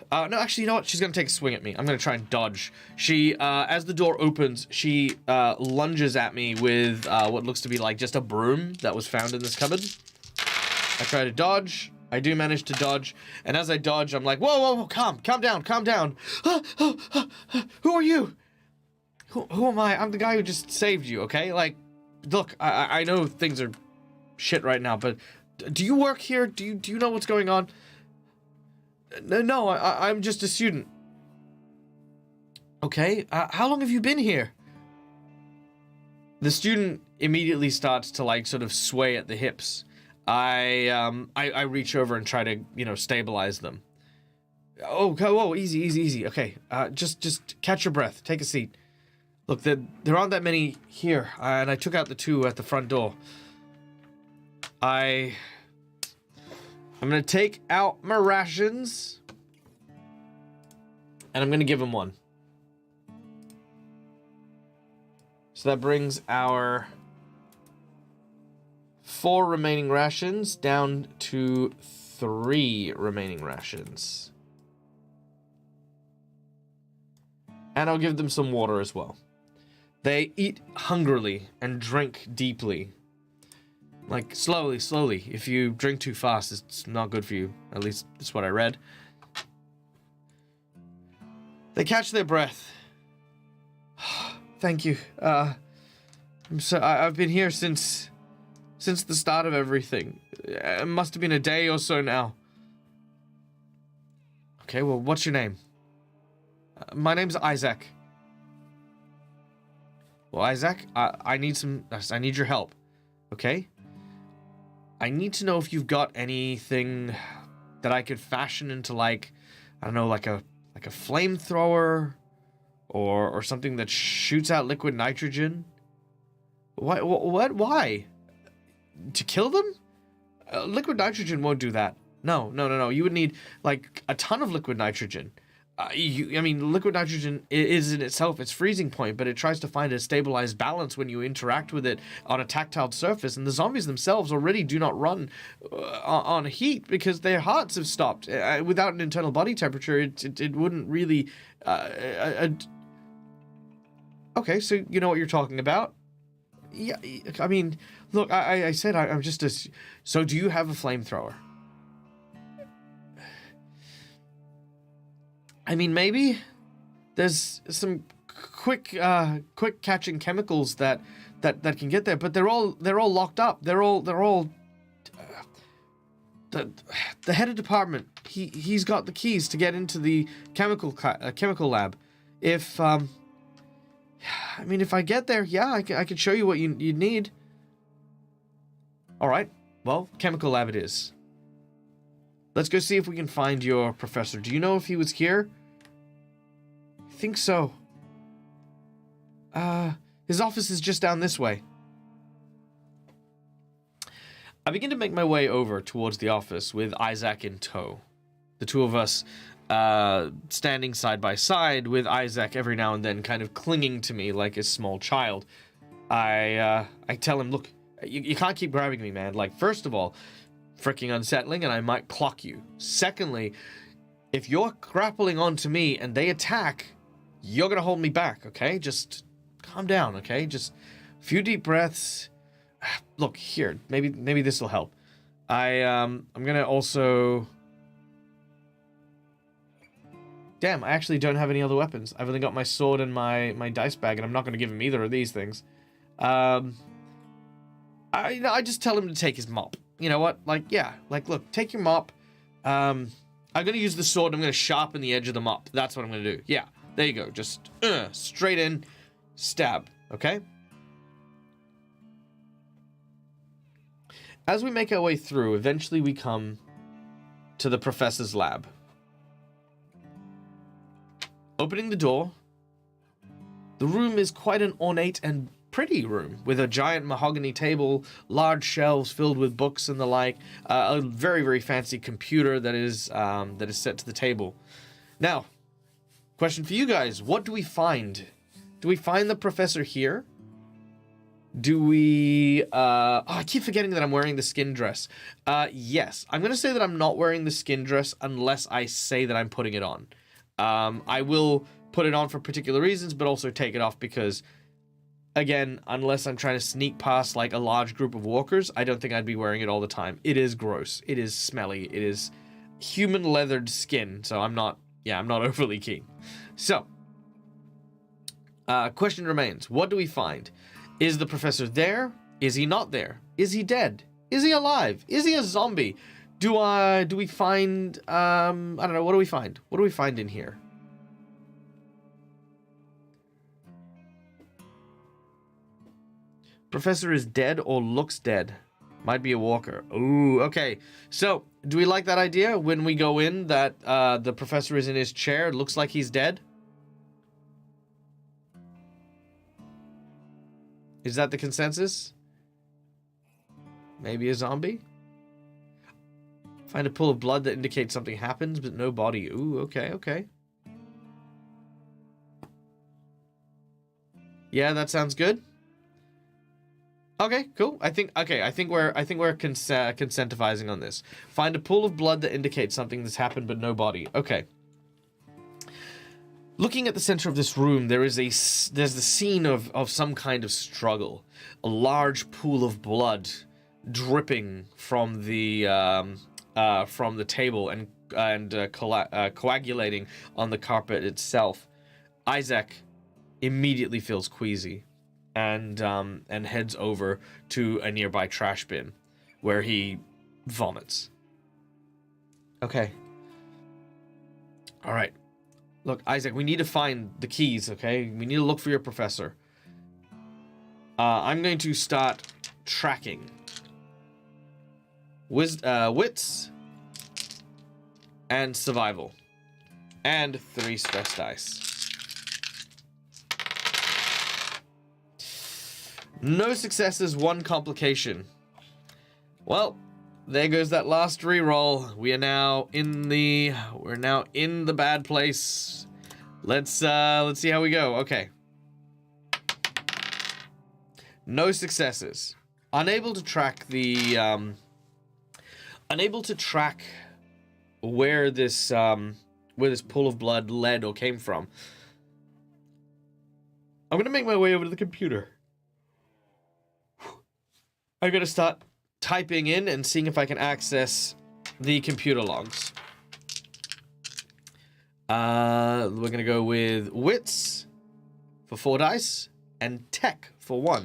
no, actually, you know what? She's going to take a swing at me. I'm going to try and dodge. She, as the door opens, she lunges at me with what looks to be like just a broom that was found in this cupboard. I try to dodge. I do manage to dodge. And as I dodge, I'm like, whoa, whoa, whoa, calm down, calm down. Who are you? Who am I? I'm the guy who just saved you, okay? Like, look, I know things are shit right now, but do you work here? Do you know what's going on? No, I'm just a student. Okay, how long have you been here? The student immediately starts to like sort of sway at the hips. I reach over and try to, you know, stabilize them. Oh, whoa, easy. Okay, just catch your breath. Take a seat. Look, there aren't that many here, and I took out the 2 at the front door. I'm gonna take out my rations, and I'm gonna give him 1. So that brings our 4 remaining rations down to 3 remaining rations. And I'll give them some water as well. They eat hungrily and drink deeply. Like, slowly. If you drink too fast, it's not good for you. At least, that's what I read. They catch their breath. Thank you. I've been here since the start of everything. It must have been a day or so now. Okay, well, what's your name? My name's Isaac. Well, Isaac, I need your help. Okay? I need to know if you've got anything that I could fashion into, like, I don't know, like a flamethrower or something that shoots out liquid nitrogen. What? Why? To kill them? Liquid nitrogen won't do that. No. You would need, like, a ton of liquid nitrogen. I mean, liquid nitrogen is in itself its freezing point, but it tries to find a stabilized balance when you interact with it on a tactile surface. And the zombies themselves already do not run on heat because their hearts have stopped. Without an internal body temperature, it wouldn't really... Okay, so you know what you're talking about. Yeah, I mean, look, I said I'm just a... So do you have a flamethrower? I mean, maybe there's some quick catching chemicals that can get there, but they're all locked up. They're all the head of department. He's got the keys to get into the chemical lab. If I mean, if I get there, yeah, I can show you what you need. All right, well, chemical lab it is. Let's go see if we can find your professor. Do you know if he was here? I think so. His office is just down this way. I begin to make my way over towards the office with Isaac in tow. The two of us standing side by side, with Isaac every now and then kind of clinging to me like a small child. I tell him, look, you can't keep grabbing me, man. Like, first of all, freaking unsettling and I might clock you. Secondly, if you're grappling onto me and they attack, you're gonna hold me back, okay? Just calm down, okay? Just a few deep breaths. Look, here, maybe this will help. I'm gonna also... Damn, I actually don't have any other weapons. I've only got my sword and my dice bag, and I'm not gonna give him either of these things. I just tell him to take his mop. You know what? Like, yeah. Like, look, take your mop. I'm going to use the sword. I'm going to sharpen the edge of the mop. That's what I'm going to do. Yeah. There you go. Just straight in. Stab. Okay? As we make our way through, eventually we come to the professor's lab. Opening the door. The room is quite an ornate and pretty room with a giant mahogany table, large shelves filled with books and the like, a very, very fancy computer that is set to the table. Now, question for you guys, what do we find? Do we find the professor here? Do we... I keep forgetting that I'm wearing the skin dress. Yes, I'm going to say that I'm not wearing the skin dress unless I say that I'm putting it on. I will put it on for particular reasons, but also take it off because... Again, unless I'm trying to sneak past, like, a large group of walkers, I don't think I'd be wearing it all the time. It is gross. It is smelly. It is human leathered skin, so I'm not overly keen. So, question remains. What do we find? Is the professor there? Is he not there? Is he dead? Is he alive? Is he a zombie? Do we find, I don't know, what do we find? What do we find in here? Professor is dead or looks dead. Might be a walker. Ooh, okay. So, do we like that idea? When we go in, that the professor is in his chair, it looks like he's dead? Is that the consensus? Maybe a zombie? Find a pool of blood that indicates something happens, but no body. Ooh, okay. Yeah, that sounds good. Okay, cool. I think we're consentivizing on this. Find a pool of blood that indicates something that's happened, but no body. Okay. Looking at the center of this room, there's the scene of some kind of struggle. A large pool of blood dripping from the table and coagulating on the carpet itself. Isaac immediately feels queasy. And heads over to a nearby trash bin, where he vomits. Okay. All right. Look, Isaac, we need to find the keys, okay? We need to look for your professor. I'm going to start tracking. Wits. And survival. And 3 stress dice. No successes, 1 complication. Well, there goes that last reroll. We're now in the bad place. Let's see how we go. Okay. No successes. Unable to track where this pool of blood led or came from. I'm gonna make my way over to the computer. I'm gonna start typing in and seeing if I can access the computer logs. We're gonna go with wits for 4 dice and tech for 1,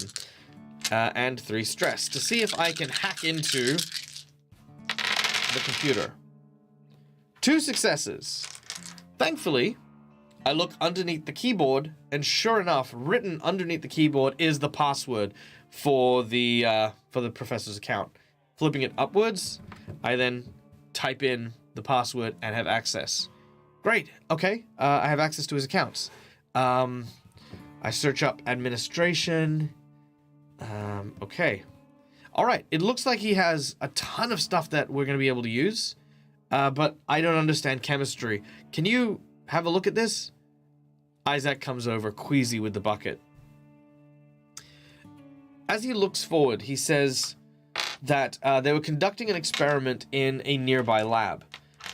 and 3 stress to see if I can hack into the computer. 2 successes. Thankfully, I look underneath the keyboard, and sure enough, written underneath the keyboard is the password for the professor's account. Flipping it upwards, I then type in the password and have access. Great. Okay. I have access to his accounts. I search up administration. Okay. All right. It looks like he has a ton of stuff that we're going to be able to use, but I don't understand chemistry. Can you have a look at this? Isaac comes over, queasy with the bucket. As he looks forward, he says that they were conducting an experiment in a nearby lab.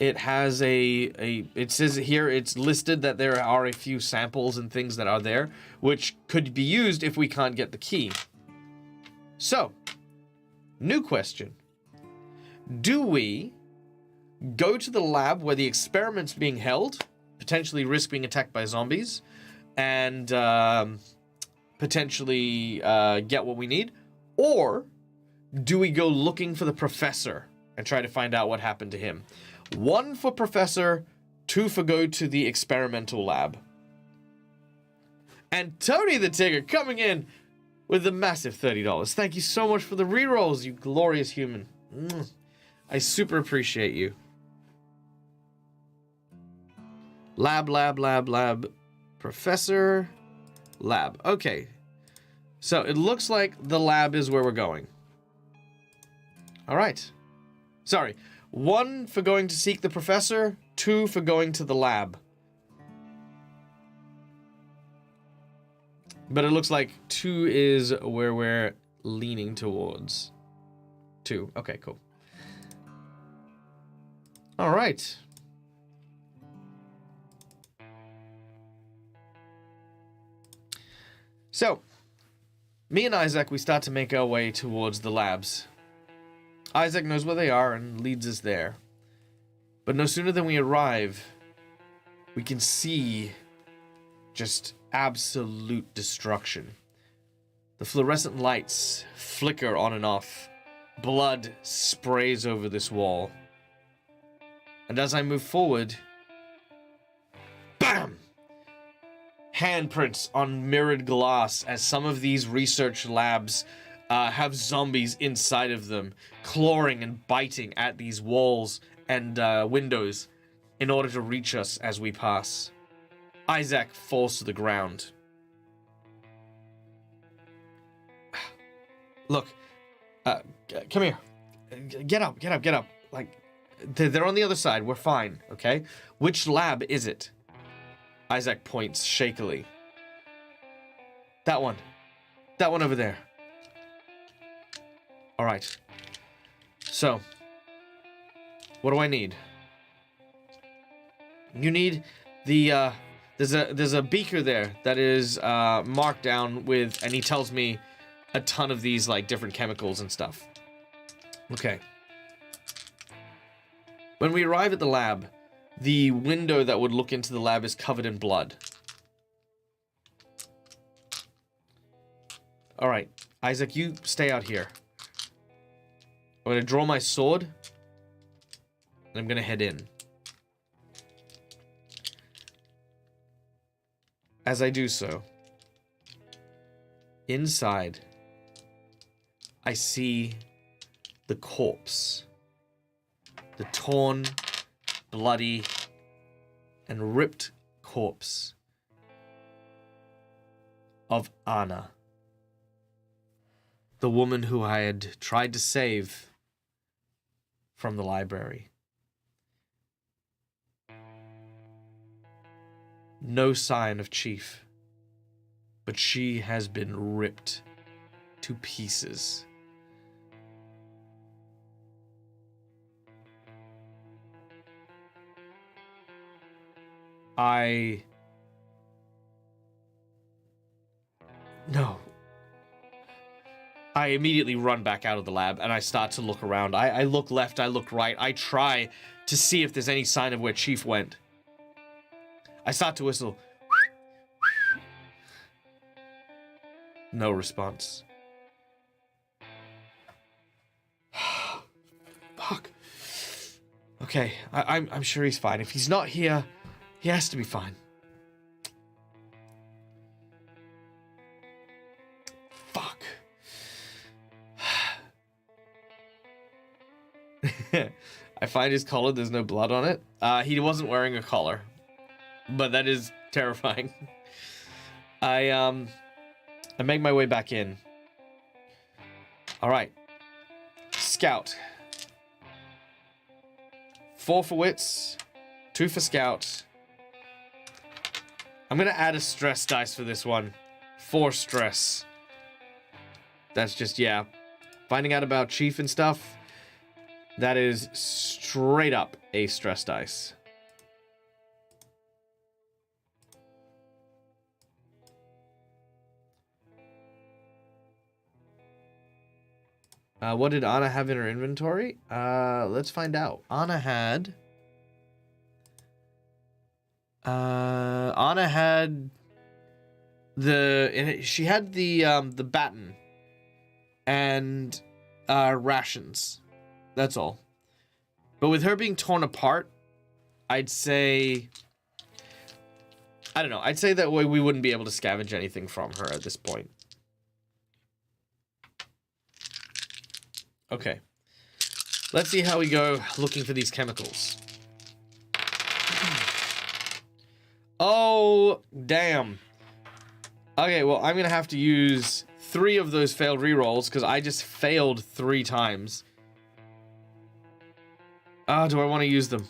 It has it says here, it's listed that there are a few samples and things that are there, which could be used if we can't get the key. So, new question. Do we go to the lab where the experiment's being held, potentially risk being attacked by zombies, and potentially get what we need? Or do we go looking for the professor and try to find out what happened to him? 1 for professor, 2 for go to the experimental lab. And Tony the Tigger coming in with a massive $30. Thank you so much for the rerolls, you glorious human. I super appreciate you. Lab, professor, lab. Okay. So it looks like the lab is where we're going. All right. Sorry. 1 for going to seek the professor, 2 for going to the lab. But it looks like 2 is where we're leaning towards. 2. Okay, cool. All right. So, me and Isaac, we start to make our way towards the labs. Isaac knows where they are and leads us there. But no sooner than we arrive, we can see just absolute destruction. The fluorescent lights flicker on and off. Blood sprays over this wall. And as I move forward, BAM! Handprints on mirrored glass as some of these research labs have zombies inside of them, clawing and biting at these walls and windows in order to reach us as we pass. Isaac falls to the ground. Look, come here. Get up. Like, they're on the other side. We're fine, okay? Which lab is it? Isaac points shakily. That one. That one over there. All right. So, what do I need? You need the, there's a beaker there that is marked down with, and he tells me a ton of these, like, different chemicals and stuff. Okay. When we arrive at the lab, the window that would look into the lab is covered in blood. All right, Isaac, you stay out here. I'm going to draw my sword, and I'm going to head in. As I do so, inside, I see the corpse. The torn, bloody, and ripped corpse of Anna. The woman who I had tried to save from the library. No sign of Chief, but she has been ripped to pieces. No. I immediately run back out of the lab and I start to look around. I look left, I look right. I try to see if there's any sign of where Chief went. I start to whistle. No response. Fuck. Okay, I'm sure he's fine. If he's not here, he has to be fine. Fuck. I find his collar, there's no blood on it. He wasn't wearing a collar, but that is terrifying. I make my way back in. All right. Scout. 4 for wits, 2 for scout. I'm gonna add a stress dice for this one. 4 stress. That's just, yeah. Finding out about Chief and stuff, that is straight up a stress dice. What did Anna have in her inventory? Let's find out. Anna had she had the baton and rations. That's all. But with her being torn apart, I'd say, I don't know. I'd say that way we wouldn't be able to scavenge anything from her at this point. Okay. Let's see how we go looking for these chemicals. Oh, damn. Okay, well, I'm gonna have to use 3 of those failed rerolls because I just failed 3 times. Do I want to use them?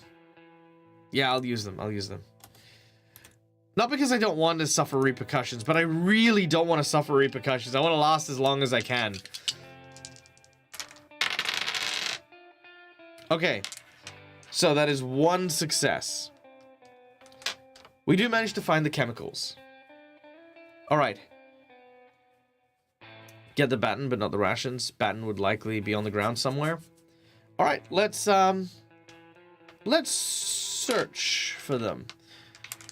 Yeah, I'll use them. I'll use them. Not because I don't want to suffer repercussions, but I really don't want to suffer repercussions. I want to last as long as I can. Okay, so that is 1 success. We do manage to find the chemicals. Alright. Get the baton, but not the rations. Baton would likely be on the ground somewhere. Alright, let's search for them.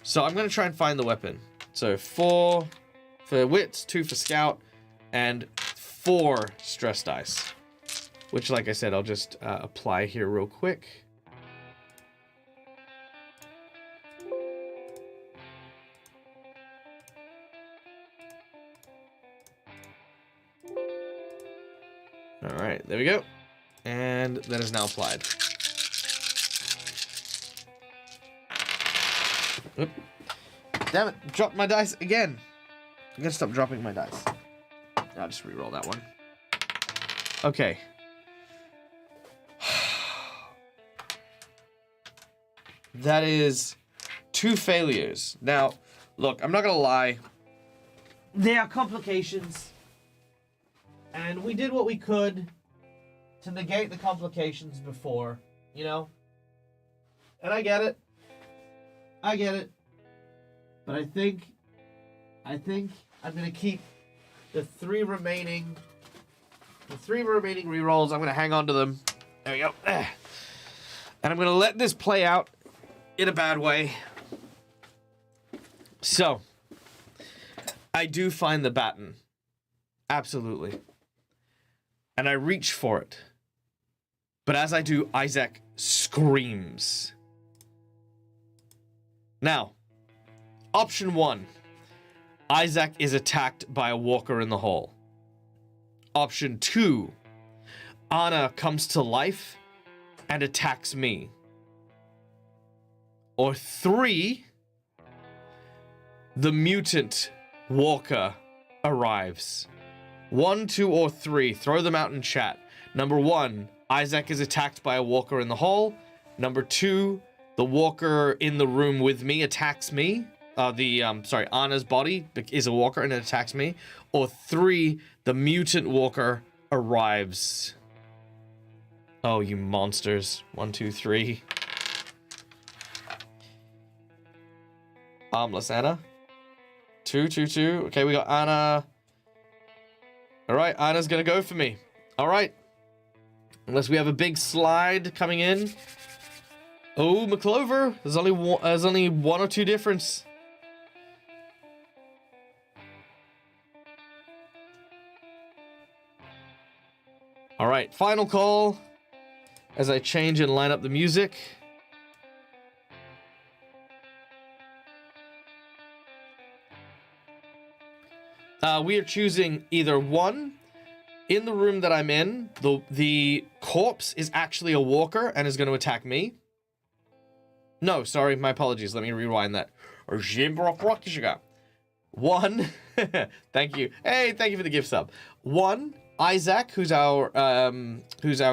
So I'm going to try and find the weapon. So 4 for wits, 2 for scout, and 4 stress dice. Which, like I said, I'll just apply here real quick. Alright, there we go. And that is now applied. Oop. Damn it, dropped my dice again. I'm gonna stop dropping my dice. I'll just re-roll that one. Okay. That is 2 failures. Now, look, I'm not gonna lie. There are complications. And we did what we could to negate the complications before, you know? And I get it. I get it. But I think I'm gonna keep the 3 remaining rerolls. I'm gonna hang on to them. There we go. And I'm gonna let this play out in a bad way. So, I do find the baton. Absolutely. And I reach for it. But as I do, Isaac screams. Now, option 1. Isaac is attacked by a walker in the hall. Option 2. Anna comes to life and attacks me. Or 3. The mutant walker arrives. 1, 2, or 3. Throw them out in chat. Number 1, Isaac is attacked by a walker in the hall. Number 2, the walker in the room with me attacks me. Anna's body is a walker and it attacks me. Or 3, the mutant walker arrives. Oh, you monsters. 1, 2, 3. Armless Anna. 2, 2, 2. Okay, we got Anna. Alright, Anna's gonna go for me. Alright. Unless we have a big slide coming in. Oh, McClover. There's only 1 or 2 difference. Alright, final call. As I change and line up the music. We are choosing either 1, in the room that I'm in, the corpse is actually a walker and is going to attack me. No, sorry, my apologies. Let me rewind that. 1, thank you. Hey, thank you for the gift sub. 1, Isaac, who's our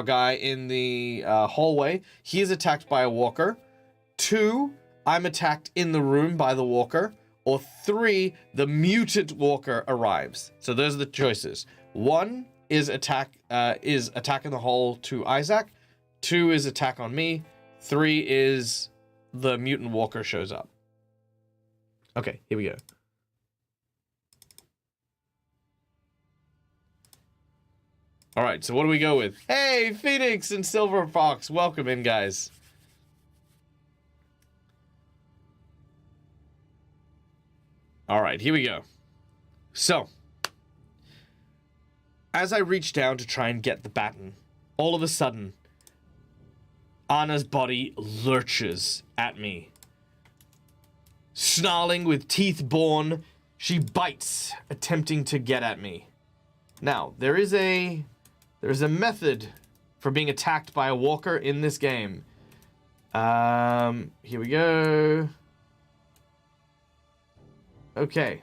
guy in the hallway. He is attacked by a walker. 2, I'm attacked in the room by the walker. Or 3, the mutant walker arrives. So those are the choices. 1 is attack in the hole to Isaac. 2 is attack on me. 3 is the mutant walker shows up. Okay, here we go. All right, so what do we go with? Hey, Phoenix and Silver Fox, welcome in, guys. All right, here we go. So, as I reach down to try and get the baton, all of a sudden, Anna's body lurches at me. Snarling with teeth born, she bites, attempting to get at me. Now, there is a method for being attacked by a walker in this game. Here we go. Okay.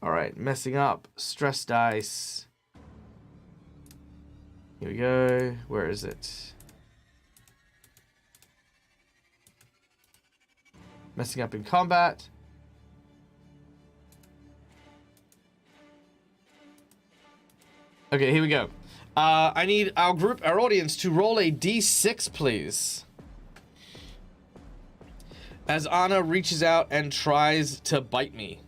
All right, messing up. Stress dice. Here we go. Where is it? Messing up in combat. Okay, here we go. I need our audience to roll a d6, please. As Anna reaches out and tries to bite me.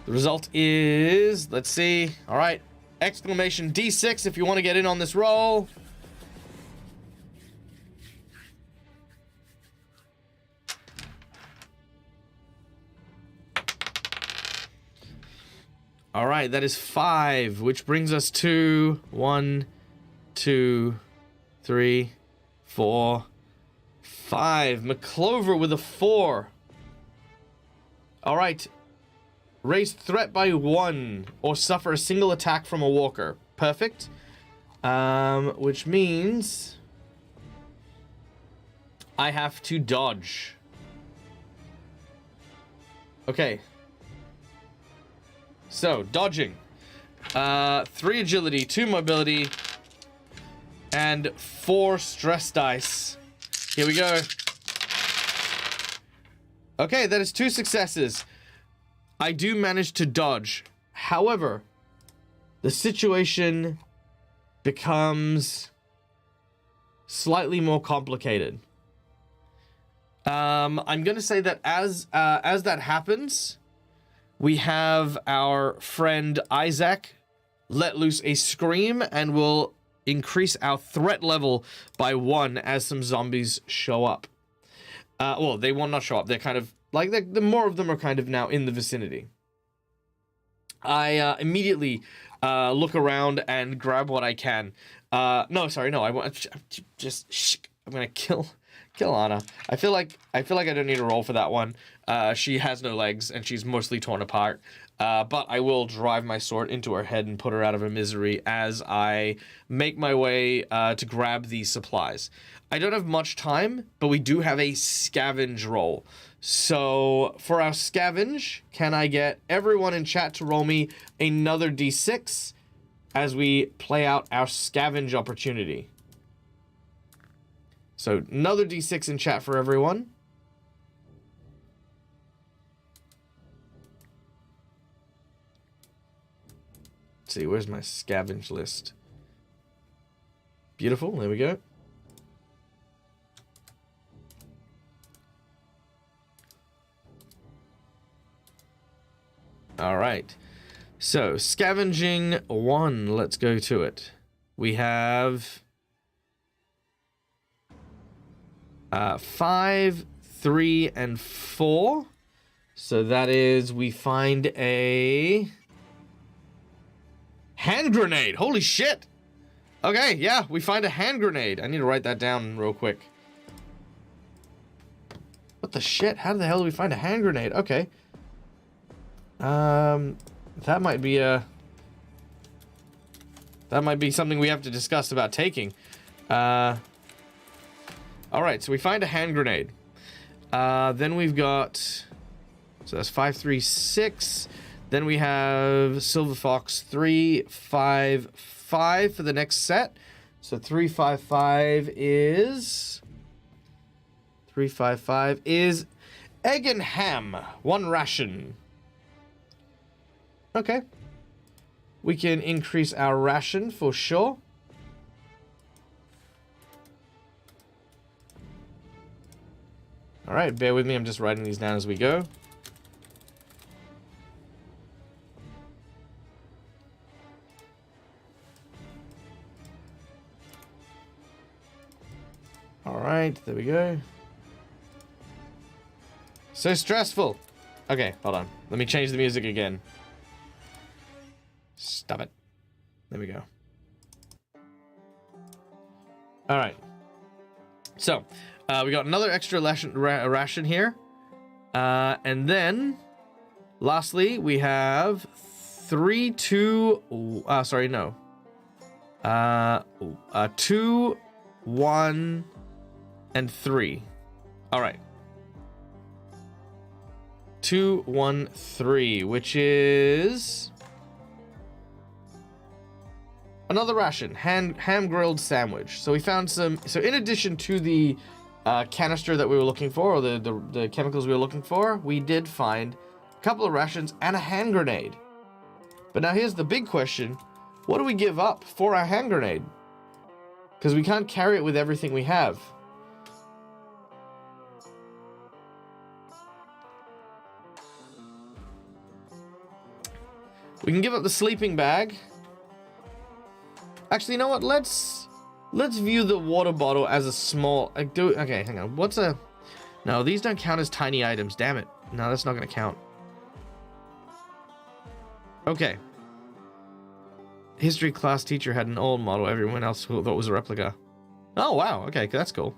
The result is, let's see. All right, exclamation d6 if you want to get in on this roll. All right, that is 5, which brings us to 1, 2, 3, 4, 5. McClover with a 4. All right. Raise threat by 1 or suffer a single attack from a walker. Perfect. Which means I have to dodge. Okay. So, dodging. 3 agility, 2 mobility, and 4 stress dice. Here we go. Okay, that is 2 successes. I do manage to dodge. However, the situation becomes slightly more complicated. I'm going to say that as that happens, we have our friend Isaac let loose a scream and will increase our threat level by 1 as some zombies show up. Well, they will not show up. They're kind of like the more of them are kind of now in the vicinity. I immediately look around and grab what I can. No, sorry, no. I want just I'm gonna kill Anna. I feel like I don't need a roll for that one. She has no legs and she's mostly torn apart. But I will drive my sword into her head and put her out of her misery as I make my way to grab these supplies. I don't have much time, but we do have a scavenge roll. So for our scavenge, can I get everyone in chat to roll me another d6 as we play out our scavenge opportunity? So another d6 in chat for everyone. Let's see, where's my scavenge list? Beautiful, there we go. All right, so scavenging 1, let's go to it. We have 5, 3, and 4. So that is, we find a hand grenade. Holy shit. Okay, yeah, we find a hand grenade. I need to write that down real quick. What the shit? How the hell do we find a hand grenade? Okay. That might be something we have to discuss about taking. All right, so we find a hand grenade. Then we've got, so that's 5, 3, 6. Then we have Silver Fox 3, 5, 5 for the next set. So 3, 5, 5 is egg and ham, 1 ration. Okay. We can increase our ration for sure. All right, bear with me. I'm just writing these down as we go. All right, there we go. So stressful. Okay, hold on. Let me change the music again. Stop it. There we go. All right. So, we got another extra ration here. And then, lastly, we have 3, 2... sorry, no. 2, 1, and 3. All right. 2, 1, 3, which is... another ration, ham grilled sandwich. So we found some. So in addition to the canister that we were looking for, or the chemicals we were looking for, we did find a couple of rations and a hand grenade. But now here's the big question: what do we give up for our hand grenade? Because we can't carry it with everything we have. We can give up the sleeping bag. Actually, you know what? Let's view the water bottle as a small. Okay, hang on. What's a? No, these don't count as tiny items. Damn it. No, that's not gonna count. Okay. History class teacher had an old model. Everyone else thought it was a replica. Oh wow. Okay, that's cool.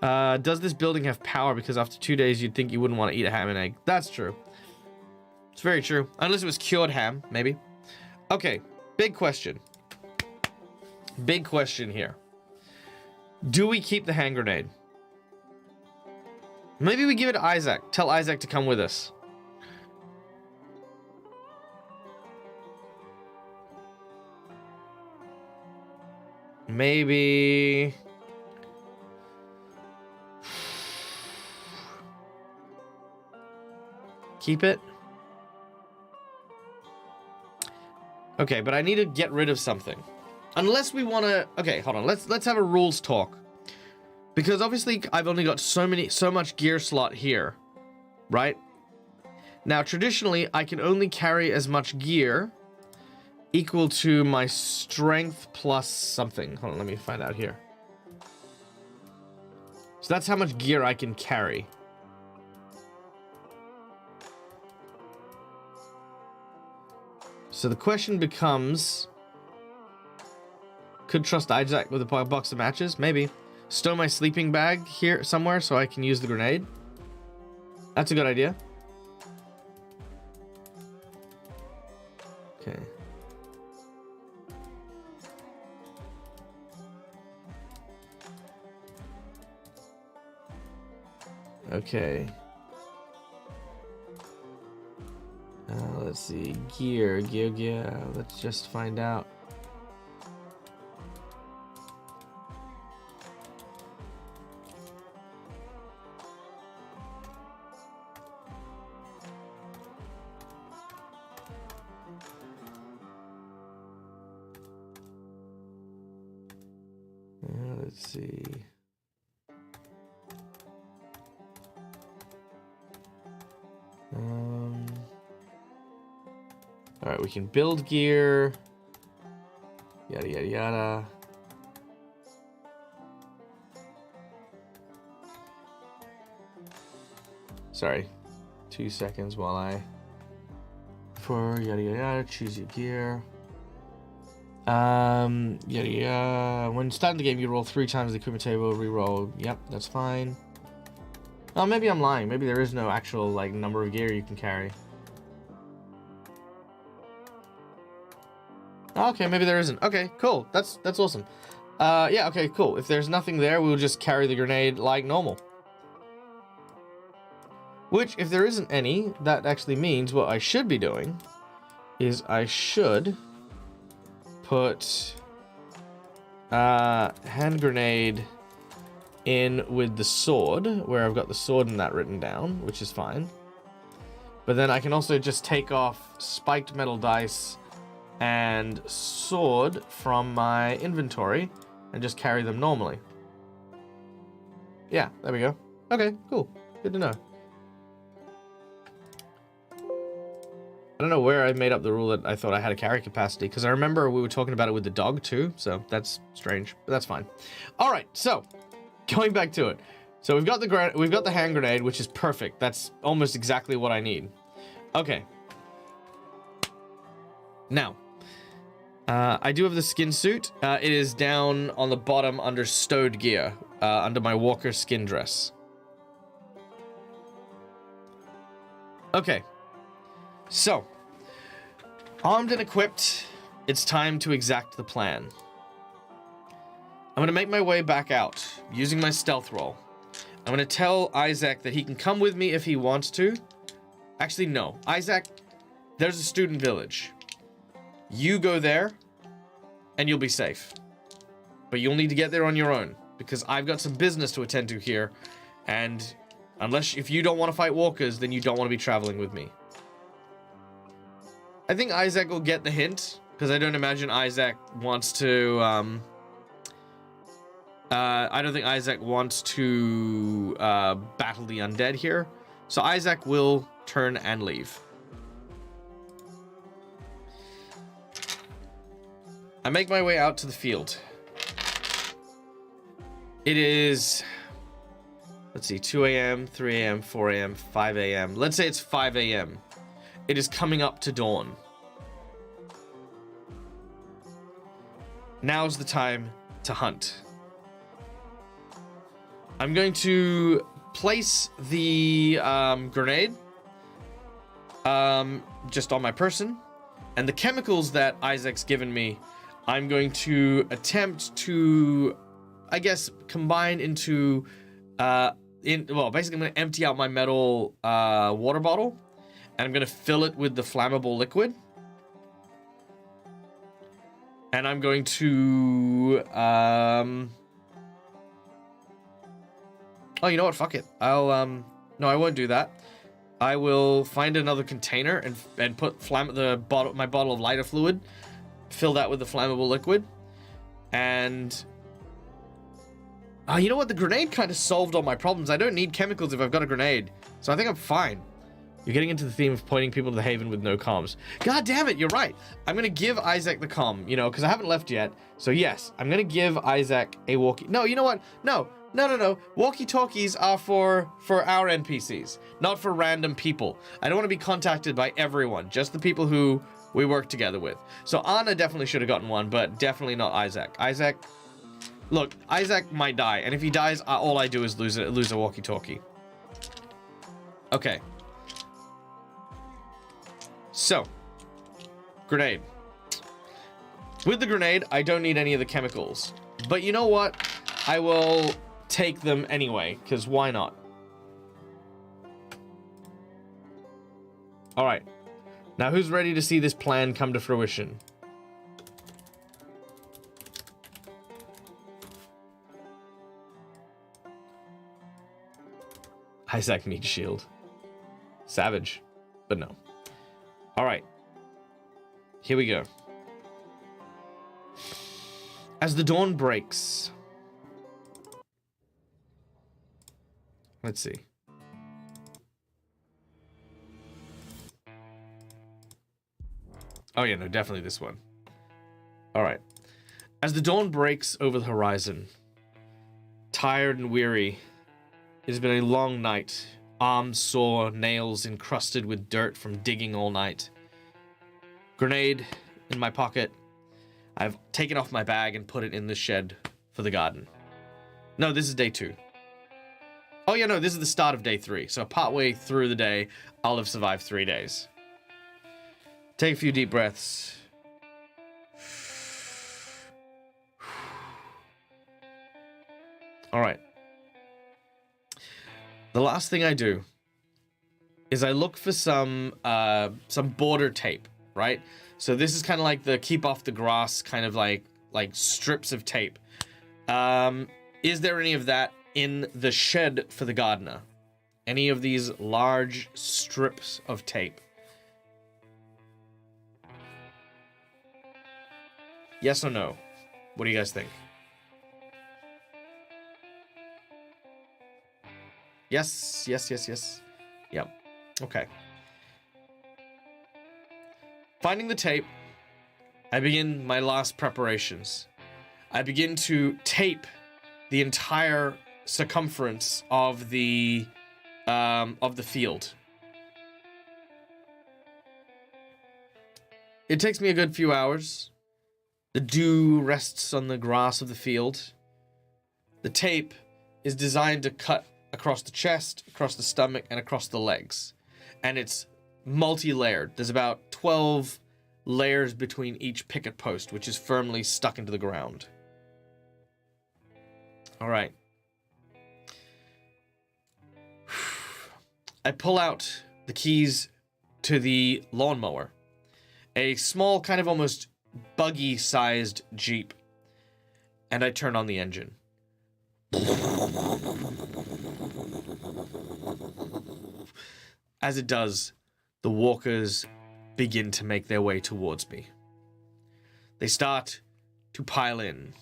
Does this building have power? Because after 2 days, you'd think you wouldn't want to eat a ham and egg. That's true. It's very true. Unless it was cured ham, maybe. Okay. Big question. Big question here. Do we keep the hand grenade? Maybe we give it to Isaac. Tell Isaac to come with us. Maybe... keep it? Okay, but I need to get rid of something. Unless we want to... Okay, hold on. Let's have a rules talk. Because obviously I've only got so much gear slot here. Right? Now, traditionally, I can only carry as much gear equal to my strength plus something. Hold on, let me find out here. So that's how much gear I can carry. So the question becomes... could trust Isaac with a box of matches? Maybe. Stow my sleeping bag here somewhere so I can use the grenade. That's a good idea. Okay. Okay. let's see. Gear. Let's just find out. Let's see. All right, we can build gear. Yada, yada, yada. Sorry. 2 seconds while I... For yada, yada, yada, choose your gear. Yada, yada. When starting the game, you roll 3 times the equipment table, re-roll. Yep, that's fine. Oh, maybe I'm lying. Maybe there is no actual, like, number of gear you can carry. Okay, maybe there isn't. Okay, cool. That's awesome. Yeah, okay, cool. If there's nothing there, we'll just carry the grenade like normal. Which, if there isn't any, that actually means what I should be doing is I should put hand grenade in with the sword, where I've got the sword and that written down, which is fine. But then I can also just take off spiked metal dice and sword from my inventory and just carry them normally. Yeah, there we go. Okay, cool. Good to know. I don't know where I made up the rule that I thought I had a carry capacity, because I remember we were talking about it with the dog too, so that's strange, but that's fine. All right, so going back to it. So we've got the hand grenade, which is perfect. That's almost exactly what I need. Okay. Now, I do have the skin suit. It is down on the bottom under stowed gear, under my walker skin dress. Okay. So, armed and equipped, it's time to exact the plan. I'm going to make my way back out, using my stealth roll. I'm going to tell Isaac that he can come with me if he wants to. Actually, no. Isaac, there's a student village. You go there, and you'll be safe. But you'll need to get there on your own, because I've got some business to attend to here, and if you don't want to fight walkers, then you don't want to be traveling with me. I think Isaac will get the hint, because I don't imagine Isaac wants to, I don't think Isaac wants to, battle the undead here. So Isaac will turn and leave. I make my way out to the field. It is, let's see, 2 a.m., 3 a.m., 4 a.m., 5 a.m. Let's say it's 5 a.m. It is coming up to dawn. Now's the time to hunt. I'm going to place the grenade just on my person, and the chemicals that Isaac's given me, I'm going to attempt to, I guess, combine into, well, basically I'm going to empty out my metal water bottle, and I'm going to fill it with the flammable liquid. And I'm going to, oh, you know what? Fuck it. I'll, no, I won't do that. I will find another container and put my bottle of lighter fluid, fill that with the flammable liquid, and you know what? The grenade kind of solved all my problems. I don't need chemicals if I've got a grenade, so I think I'm fine. You're getting into the theme of pointing people to the haven with no comms. God damn it, you're right. I'm gonna give Isaac the comm, you know, because I haven't left yet. So yes, I'm gonna give Isaac a walkie. No, you know what? No. Walkie-talkies are for our NPCs, not for random people. I don't want to be contacted by everyone, just the people who we work together with. So Anna definitely should have gotten one, but definitely not Isaac. Isaac, look, Isaac might die, and if he dies, all I do is lose a walkie-talkie. Okay. So, grenade. With the grenade, I don't need any of the chemicals. But you know what? I will take them anyway, because why not? Alright. Now, who's ready to see this plan come to fruition? Isaac Meat Shield. Savage. But no. Alright. Here we go. As the dawn breaks... Let's see. Oh yeah, no, definitely this one. Alright. As the dawn breaks over the horizon, tired and weary, it has been a long night. Arms sore, nails encrusted with dirt from digging all night. Grenade in my pocket. I've taken off my bag and put it in the shed for the garden. No, this is day 2. Oh yeah, no, this is the start of day 3. So partway through the day, I'll have survived 3 days. Take a few deep breaths. All right. The last thing I do is I look for some border tape, right? So this is kind of like the keep off the grass kind of like strips of tape. Is there any of that in the shed for the gardener? Any of these large strips of tape? Yes or no? What do you guys think? Yes, yes, yes, yes. Yep. Okay. Finding the tape, I begin my last preparations. I begin to tape the entire circumference of the field. It takes me a good few hours. The dew rests on the grass of the field. The tape is designed to cut across the chest, across the stomach, and across the legs. And it's multi-layered. There's about 12 layers between each picket post, which is firmly stuck into the ground. All right. I pull out the keys to the lawnmower. A small, kind of almost buggy-sized Jeep. And I turn on the engine. As it does, the walkers begin to make their way towards me. They start to pile in.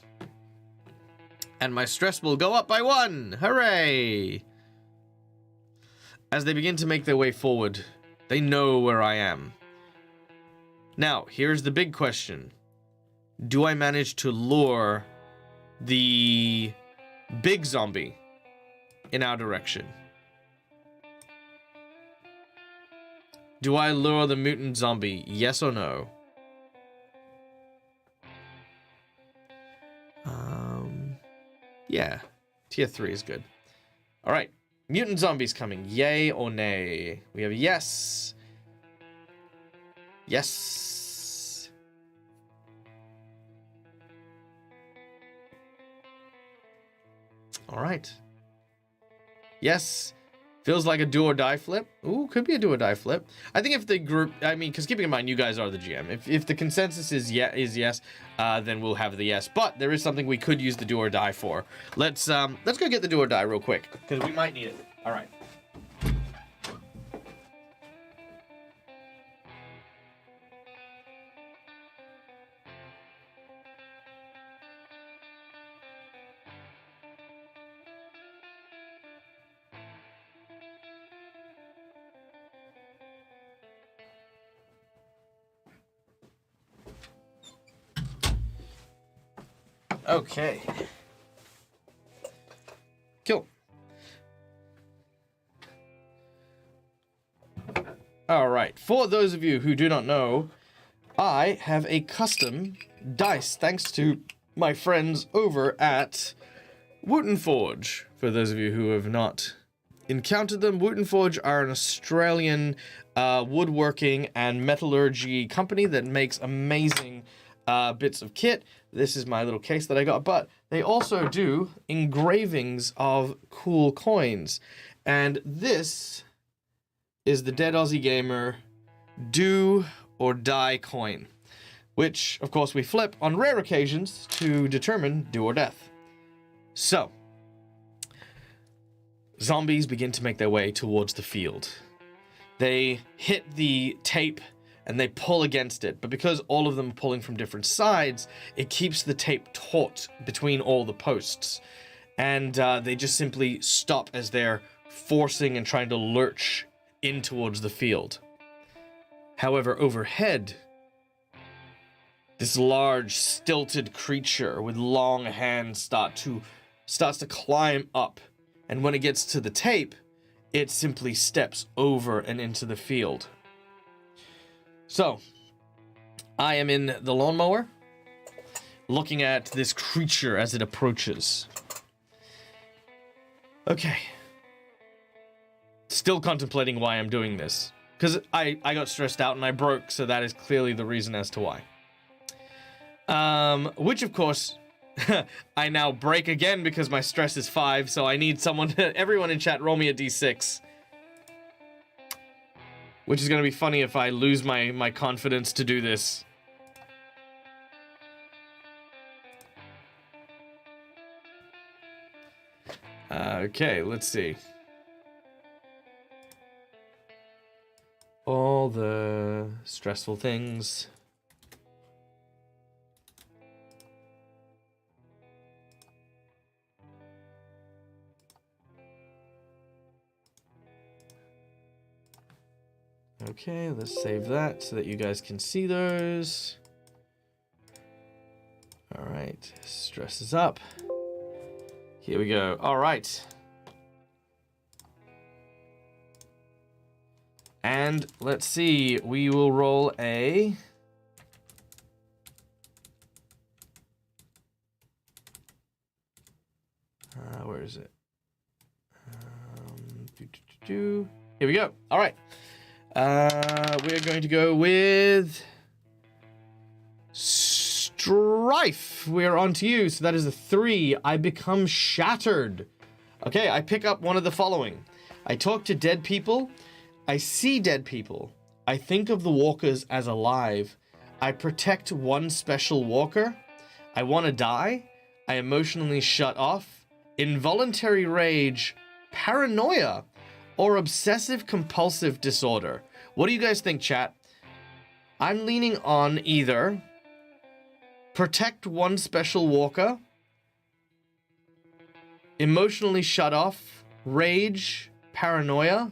And my stress will go up by 1! Hooray! As they begin to make their way forward, they know where I am. Now, here's the big question. Do I manage to lure the big zombie in our direction? Do I lure the mutant zombie? Yes or no? Yeah. Tier 3 is good. Alright. Mutant zombies coming. Yay or nay? We have a yes. Yes. Alright. Yes. Feels like a do or die flip. Ooh, could be a do or die flip. I think if the group, I mean, because keeping in mind you guys are the GM. If the consensus is yes, then we'll have the yes. But there is something we could use the do or die for. Let's go get the do or die real quick because we might need it. All right. Okay. Cool. All right. For those of you who do not know, I have a custom dice thanks to my friends over at Wooten Forge. For those of you who have not encountered them, Wooten Forge are an Australian woodworking and metallurgy company that makes amazing bits of kit. This is my little case that I got, but they also do engravings of cool coins. And this is the Dead Aussie Gamer do or die coin, which, of course, we flip on rare occasions to determine do or death. So, zombies begin to make their way towards the field. They hit the tape and they pull against it, but because all of them are pulling from different sides, it keeps the tape taut between all the posts. And they just simply stop as they're forcing and trying to lurch in towards the field. However, overhead, this large, stilted creature with long hands starts to climb up. And when it gets to the tape, it simply steps over and into the field. So, I am in the lawnmower, looking at this creature as it approaches. Okay. Still contemplating why I'm doing this. Because I got stressed out and I broke, so that is clearly the reason as to why. Which, of course, I now break again because my stress is 5, so I need someone to... Everyone in chat, roll me a d6. Which is going to be funny if I lose my confidence to do this. Okay, let's see. All the stressful things. Okay, let's save that so that you guys can see those. All right, stress is up. Here we go. All right. And let's see, we will roll a... where is it? Here we go. All right. We're going to go with Strife. We're on to you. So that is a 3. I become shattered. Okay, I pick up one of the following. I talk to dead people. I see dead people. I think of the walkers as alive. I protect one special walker. I want to die. I emotionally shut off. Involuntary rage. Paranoia. Or obsessive compulsive disorder. What do you guys think, chat? I'm leaning on either protect one special walker, emotionally shut off, rage, paranoia.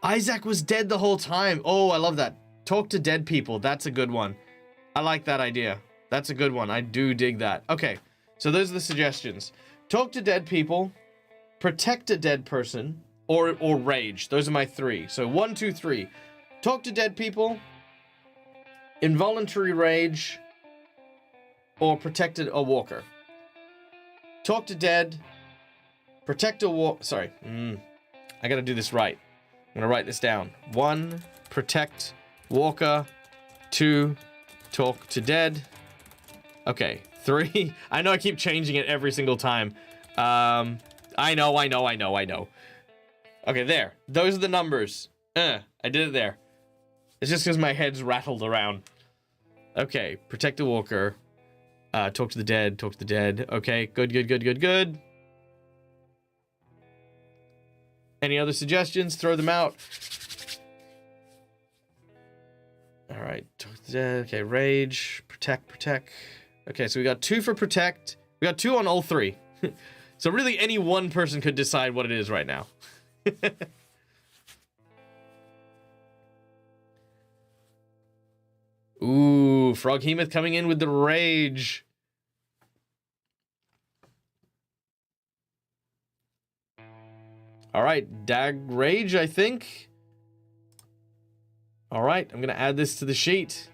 Isaac was dead the whole time. Oh, I love that. Talk to dead people. That's a good one. I like that idea. That's a good one. I do dig that. Okay, so those are the suggestions. Talk to dead people, protect a dead person, or rage. Those are my 3. So 1, 2, 3. Talk to dead people, involuntary rage, or protect a walker. Talk to dead, protect a walker. Sorry. I gotta do this right. I'm gonna write this down. 1, protect walker. 2, talk to dead. Okay. 3. I know I keep changing it every single time. I know. Okay, there. Those are the numbers. I did it there. It's just because my head's rattled around. Okay, protect a walker. Talk to the dead. Talk to the dead. Okay, good. Any other suggestions? Throw them out. All right, talk to the dead. Okay, rage. Protect. Okay, so we got 2 for protect. We got 2 on all 3. So really any one person could decide what it is right now. Ooh, Froghemoth coming in with the rage. All right, DAG rage, I think. All right, I'm gonna add this to the sheet.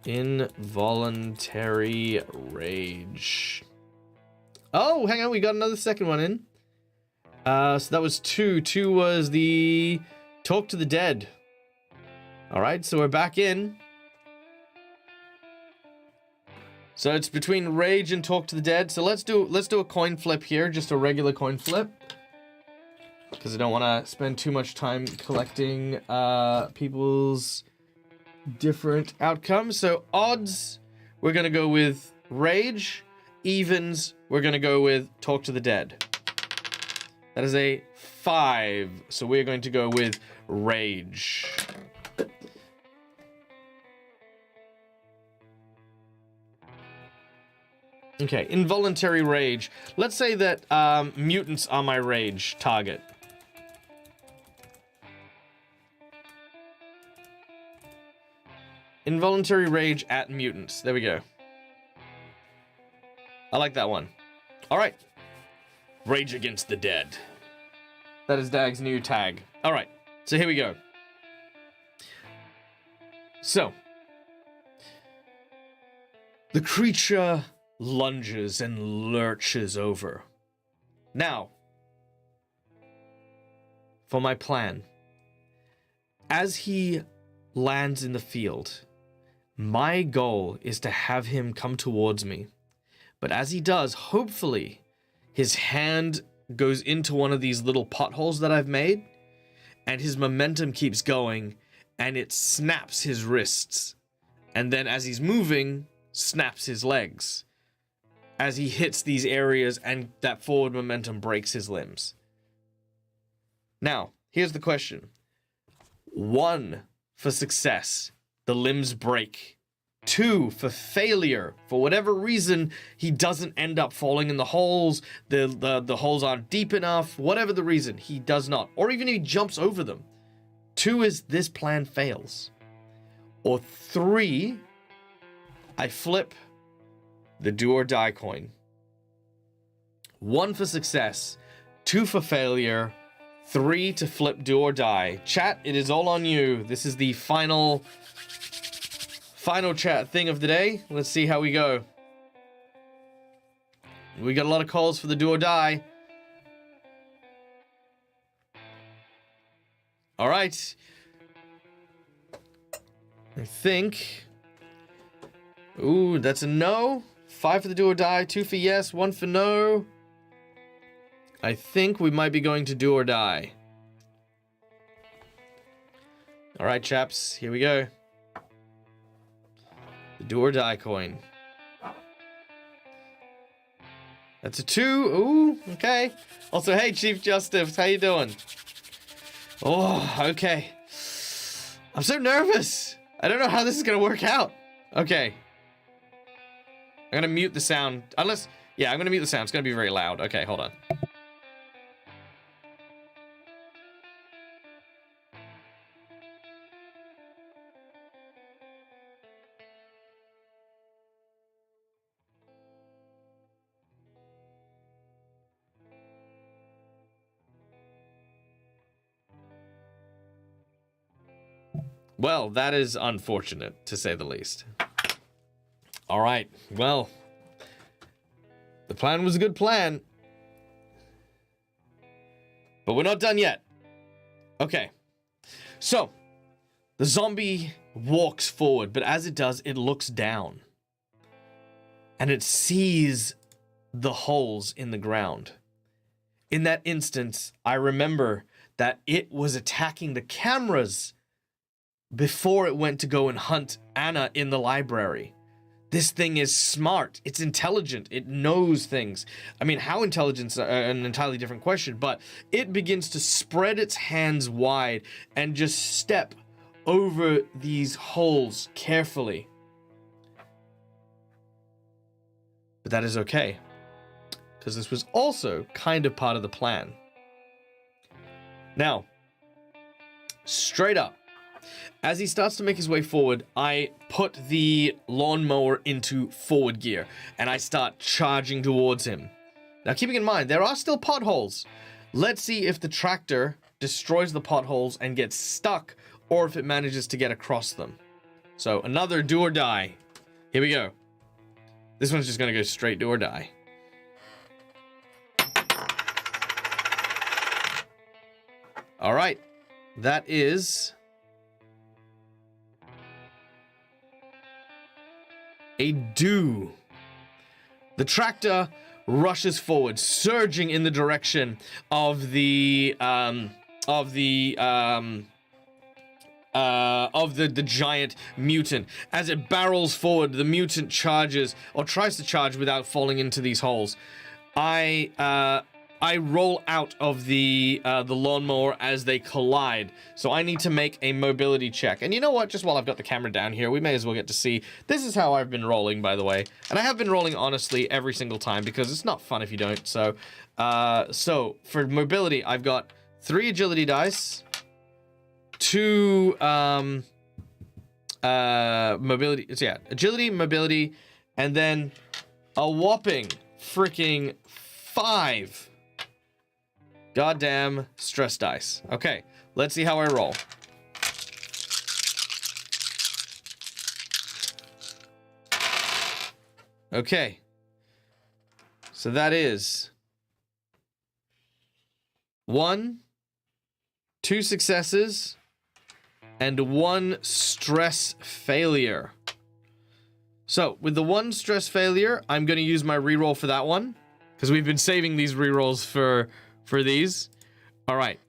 Involuntary rage. Oh, hang on, we got another second one in. So that was 2. 2 was the talk to the dead. All right, so we're back in. So it's between rage and talk to the dead. So let's do a coin flip here, just a regular coin flip. because I don't want to spend too much time collecting people's different outcomes. So odds, we're going to go with rage. Evens, we're going to go with talk to the dead. That is a 5. So we're going to go with rage. Okay, involuntary rage. Let's say that mutants are my rage target. Involuntary rage at mutants. There we go. I like that one. All right. Rage against the dead. That is DAG's new tag. All right, so here we go. So, the creature lunges and lurches over. Now, for my plan. As he lands in the field, my goal is to have him come towards me. But as he does, hopefully, his hand goes into one of these little potholes that I've made, and his momentum keeps going, and it snaps his wrists. And then as he's moving, snaps his legs. As he hits these areas, and that forward momentum breaks his limbs. Now, here's the question. 1, for success, the limbs break. 2, for failure. For whatever reason, he doesn't end up falling in the holes. The holes aren't deep enough. Whatever the reason, he does not. Or even if he jumps over them. 2 is this plan fails. Or 3, I flip the do or die coin. 1 for success, 2 for failure, 3 to flip do or die. Chat, it is all on you. This is the final chat thing of the day. Let's see how we go. We got a lot of calls for the do or die. All right. I think. Ooh, that's a no. 5 for the do or die, 2 for yes, 1 for no. I think we might be going to do or die. All right, chaps, here we go. The do or die coin. That's a 2. Ooh, okay. Also, hey, Chief Justice, how you doing? Oh, okay. I'm so nervous. I don't know how this is gonna work out. Okay. I'm gonna mute the sound. Unless, yeah, I'm gonna mute the sound. It's gonna be very loud. Okay, hold on. Well, that is unfortunate, to say the least. All right, well, the plan was a good plan. But we're not done yet. Okay, so the zombie walks forward, but as it does, it looks down. And it sees the holes in the ground. In that instance, I remember that it was attacking the cameras before it went to go and hunt Anna in the library. This thing is smart. It's intelligent. It knows things. I mean, how intelligent's an entirely different question, but it begins to spread its hands wide and just step over these holes carefully. But that is okay, because this was also kind of part of the plan. Now, straight up, as he starts to make his way forward, I put the lawnmower into forward gear, and I start charging towards him. Now, keeping in mind, there are still potholes. Let's see if the tractor destroys the potholes and gets stuck, or if it manages to get across them. So, another do or die. Here we go. This one's just gonna go straight do or die. All right, that is a do. The tractor rushes forward, surging in the direction of the giant mutant. As it barrels forward, the mutant charges, or tries to charge without falling into these holes. I roll out of the lawnmower as they collide. So I need to make a mobility check. And you know what? Just while I've got the camera down here, we may as well get to see. This is how I've been rolling, by the way. And I have been rolling honestly every single time because it's not fun if you don't. So for mobility, I've got 3 agility dice, 2 mobility. Yeah, agility, mobility, and then a whopping freaking 5 goddamn stress dice. Okay, let's see how I roll. Okay. So that is 1, 2 successes, and 1 stress failure. So, with the 1 stress failure, I'm going to use my reroll for that one, because we've been saving these rerolls for these. All right.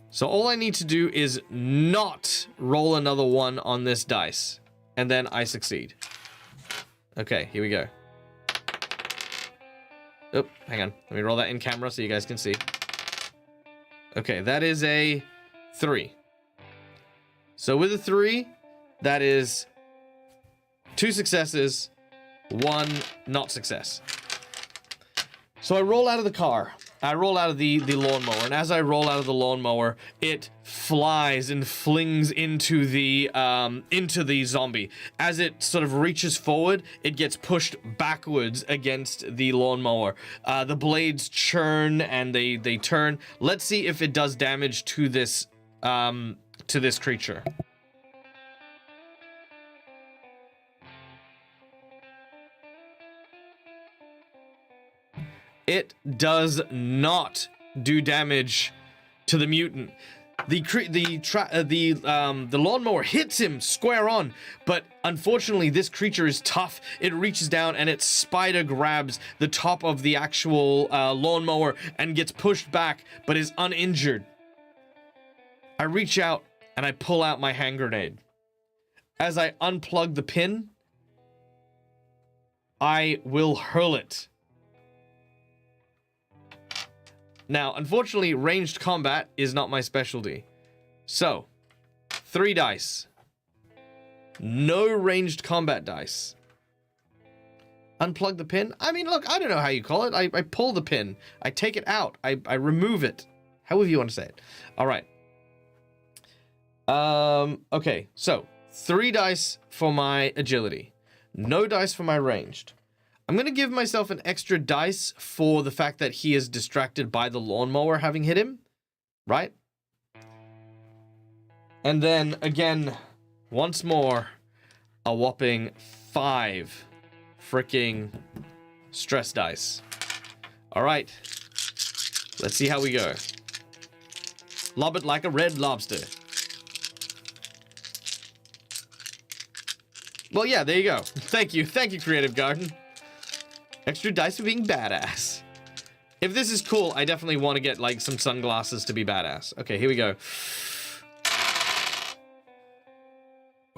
So all I need to do is not roll another 1 on this dice, and then I succeed. Okay, here we go. Oh, hang on. Let me roll that in camera so you guys can see. Okay, that is a 3. So with a 3, that is 2 successes, 1 not success. So I roll out of the car. I roll out of the lawnmower, and as I roll out of the lawnmower, it flies and flings into the zombie. As it sort of reaches forward, it gets pushed backwards against the lawnmower. The blades churn and they turn. Let's see if it does damage to this creature. It does not do damage to the mutant. The lawnmower hits him square on, but unfortunately this creature is tough. It reaches down and it spider grabs the top of the actual lawnmower and gets pushed back, but is uninjured. I reach out and I pull out my hand grenade. As I unplug the pin, I will hurl it. Now, unfortunately, ranged combat is not my specialty. So, 3 dice. No ranged combat dice. Unplug the pin? I mean, look, I don't know how you call it. I pull the pin. I take it out. I remove it. However you want to say it. All right. Okay, so 3 dice for my agility. No dice for my ranged. I'm going to give myself an extra dice for the fact that he is distracted by the lawnmower having hit him, right? And then, again, once more, a whopping 5 freaking stress dice. All right, let's see how we go. Lob it like a red lobster. Well, yeah, there you go. Thank you, Creative Garden. Extra dice for being badass. If this is cool, I definitely want to get, like, some sunglasses to be badass. Okay, here we go.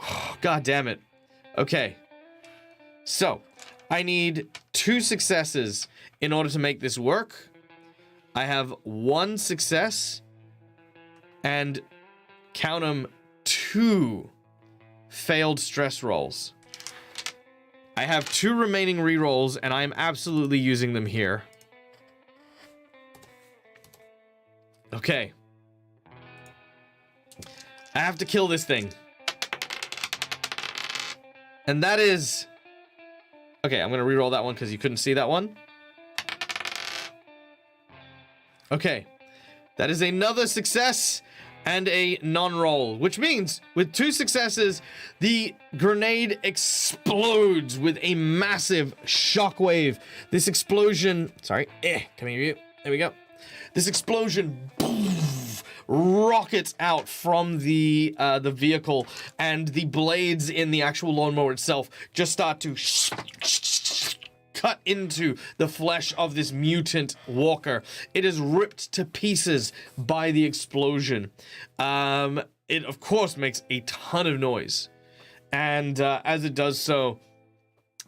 Oh, God damn it. Okay. So, I need 2 successes in order to make this work. I have 1 success and, count them, 2 failed stress rolls. I have 2 remaining rerolls, and I'm absolutely using them here. Okay. I have to kill this thing. And that is... Okay, I'm going to reroll that one because you couldn't see that one. Okay. That is another success and a non-roll, which means with 2 successes, the grenade explodes with a massive shockwave. This explosion, sorry, come here, there we go. This explosion rockets out from the vehicle, and the blades in the actual lawnmower itself just start to cut into the flesh of this mutant walker. It is ripped to pieces by the explosion. It, of course, makes a ton of noise. And as it does so,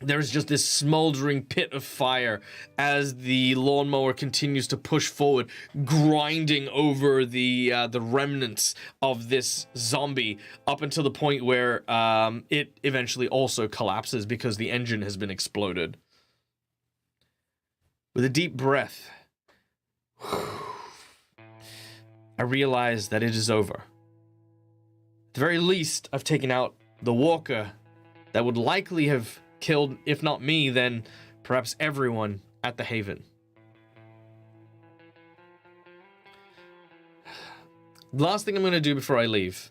there's just this smoldering pit of fire as the lawnmower continues to push forward, grinding over the remnants of this zombie up until the point where it eventually also collapses because the engine has been exploded. With a deep breath, I realize that it is over. At the very least, I've taken out the walker that would likely have killed, if not me, then perhaps everyone at the Haven. The last thing I'm going to do before I leave,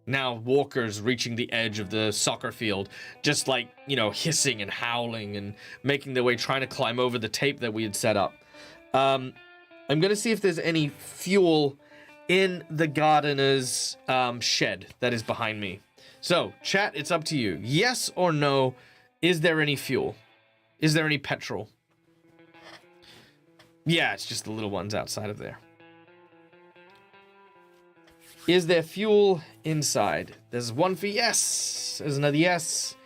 now walkers reaching the edge of the soccer field, just like, you know, hissing and howling and making their way, trying to climb over the tape that we had set up. I'm going to see if there's any fuel in the gardener's shed that is behind me. So, chat, it's up to you. Yes or no? Is there any fuel? Is there any petrol? Yeah, it's just the little ones outside of there. Is there fuel inside? There's one for yes. There's another yes.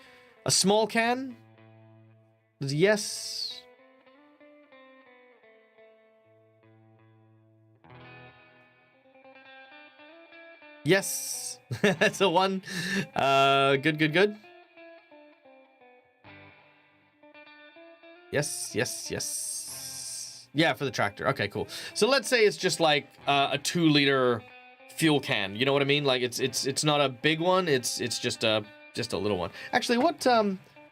A small can? There's a yes. Yes. That's a one. Good. Yes. Yeah, for the tractor. Okay, cool. So let's say it's just like a 2-liter fuel can. You know what I mean? Like it's not a big one. It's just a little one. Actually, what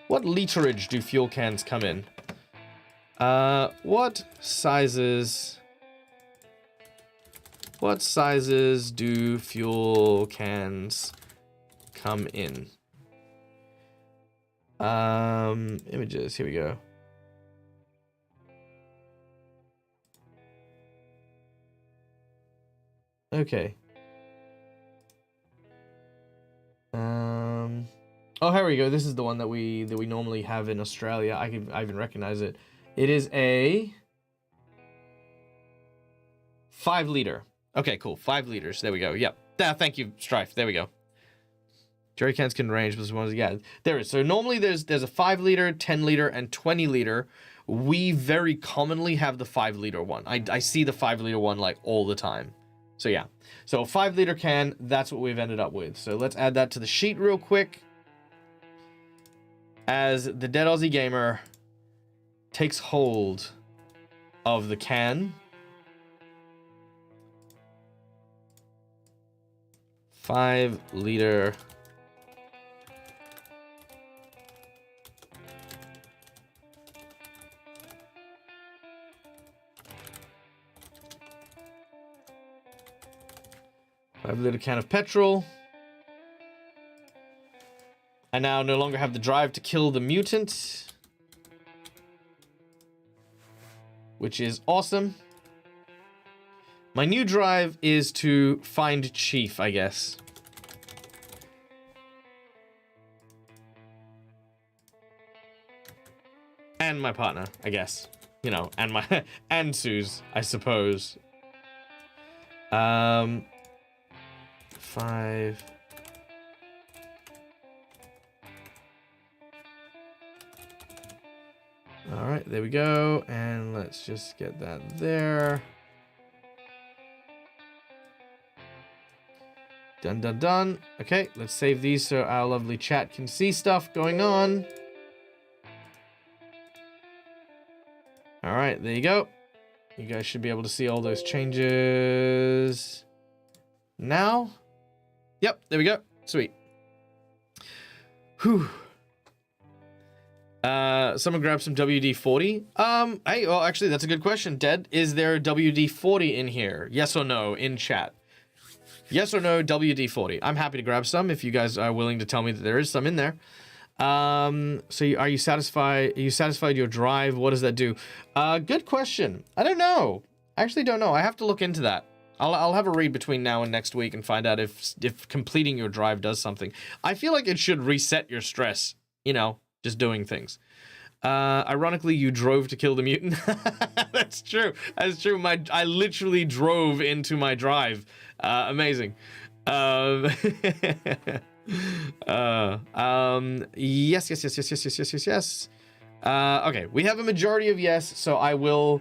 literage do fuel cans come in? What sizes do fuel cans come in? Images. Here we go. Okay. Oh, here we go. This is the one that we normally have in Australia. I even recognize it. It is a 5 liter. Okay, cool. 5 liters. There we go. Yep. Thank you, Strife. There we go. Jerry cans can range, but one, yeah, there is. So normally there's a 5 liter, 10 liter, and 20 liter. We very commonly have the 5 liter one. I see the 5 liter one like all the time. So yeah, so a 5 liter can, that's what we've ended up with. So let's add that to the sheet real quick. As the Dead Aussie Gamer takes hold of the can. 5 liter. I have a little can of petrol. I now no longer have the drive to kill the mutant, which is awesome. My new drive is to find Chief, I guess. And my partner, I guess. You know, and my and Sue's, I suppose. 5. All right, there we go. And let's just get that there. Done. Okay, let's save these so our lovely chat can see stuff going on. All right, there you go. You guys should be able to see all those changes now. Yep, there we go. Sweet. Whew. Someone grab some WD-40. Hey, well, actually, that's a good question, Dead. Is there WD-40 in here? Yes or no in chat? Yes or no, WD-40. I'm happy to grab some if you guys are willing to tell me that there is some in there. So are you satisfied? Are you satisfied your drive? What does that do? Good question. I don't know. I actually don't know. I have to look into that. I'll have a read between now and next week and find out if completing your drive does something. I feel like it should reset your stress, you know, just doing things. Ironically, you drove to kill the mutant. That's true. That's true. I literally drove into my drive. Amazing. Yes. Okay, we have a majority of yes, so I will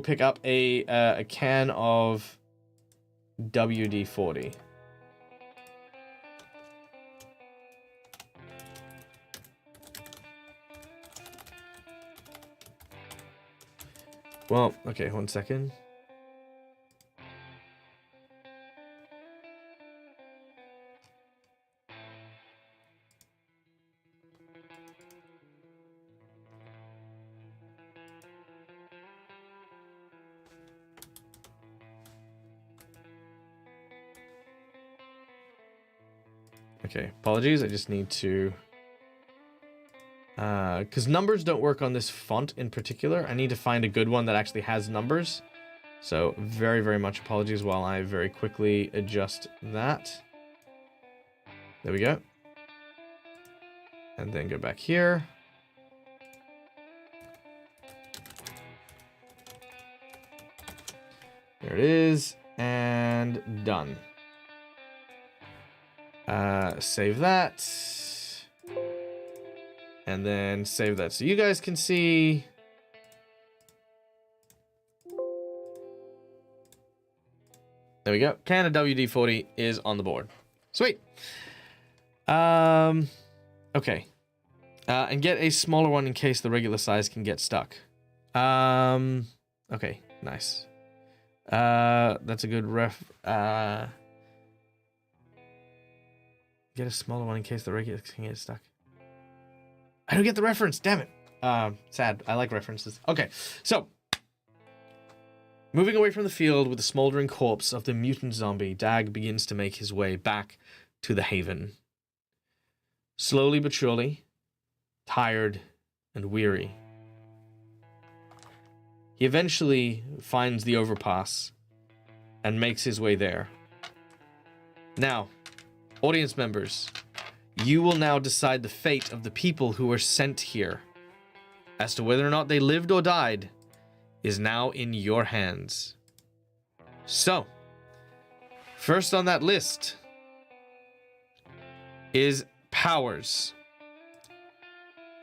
pick up a can of WD-40. Well, okay, 1 second. Okay, apologies, I just need to... because numbers don't work on this font in particular. I need to find a good one that actually has numbers. So very, very much apologies while I very quickly adjust that. There we go. And then go back here. There it is. And done. Save that. And then save that so you guys can see. There we go. Can of WD-40 is on the board. Sweet. Okay. And get a smaller one in case the regular size can get stuck. Okay, nice. That's a good ref. Get a smaller one in case the regular can get stuck. I don't get the reference, damn it. Sad. I like references. Okay, so moving away from the field with the smoldering corpse of the mutant zombie, DAG begins to make his way back to the haven. Slowly but surely, tired and weary. He eventually finds the overpass and makes his way there. Now, audience members, you will now decide the fate of the people who were sent here. As to whether or not they lived or died is now in your hands. So, first on that list is Powers,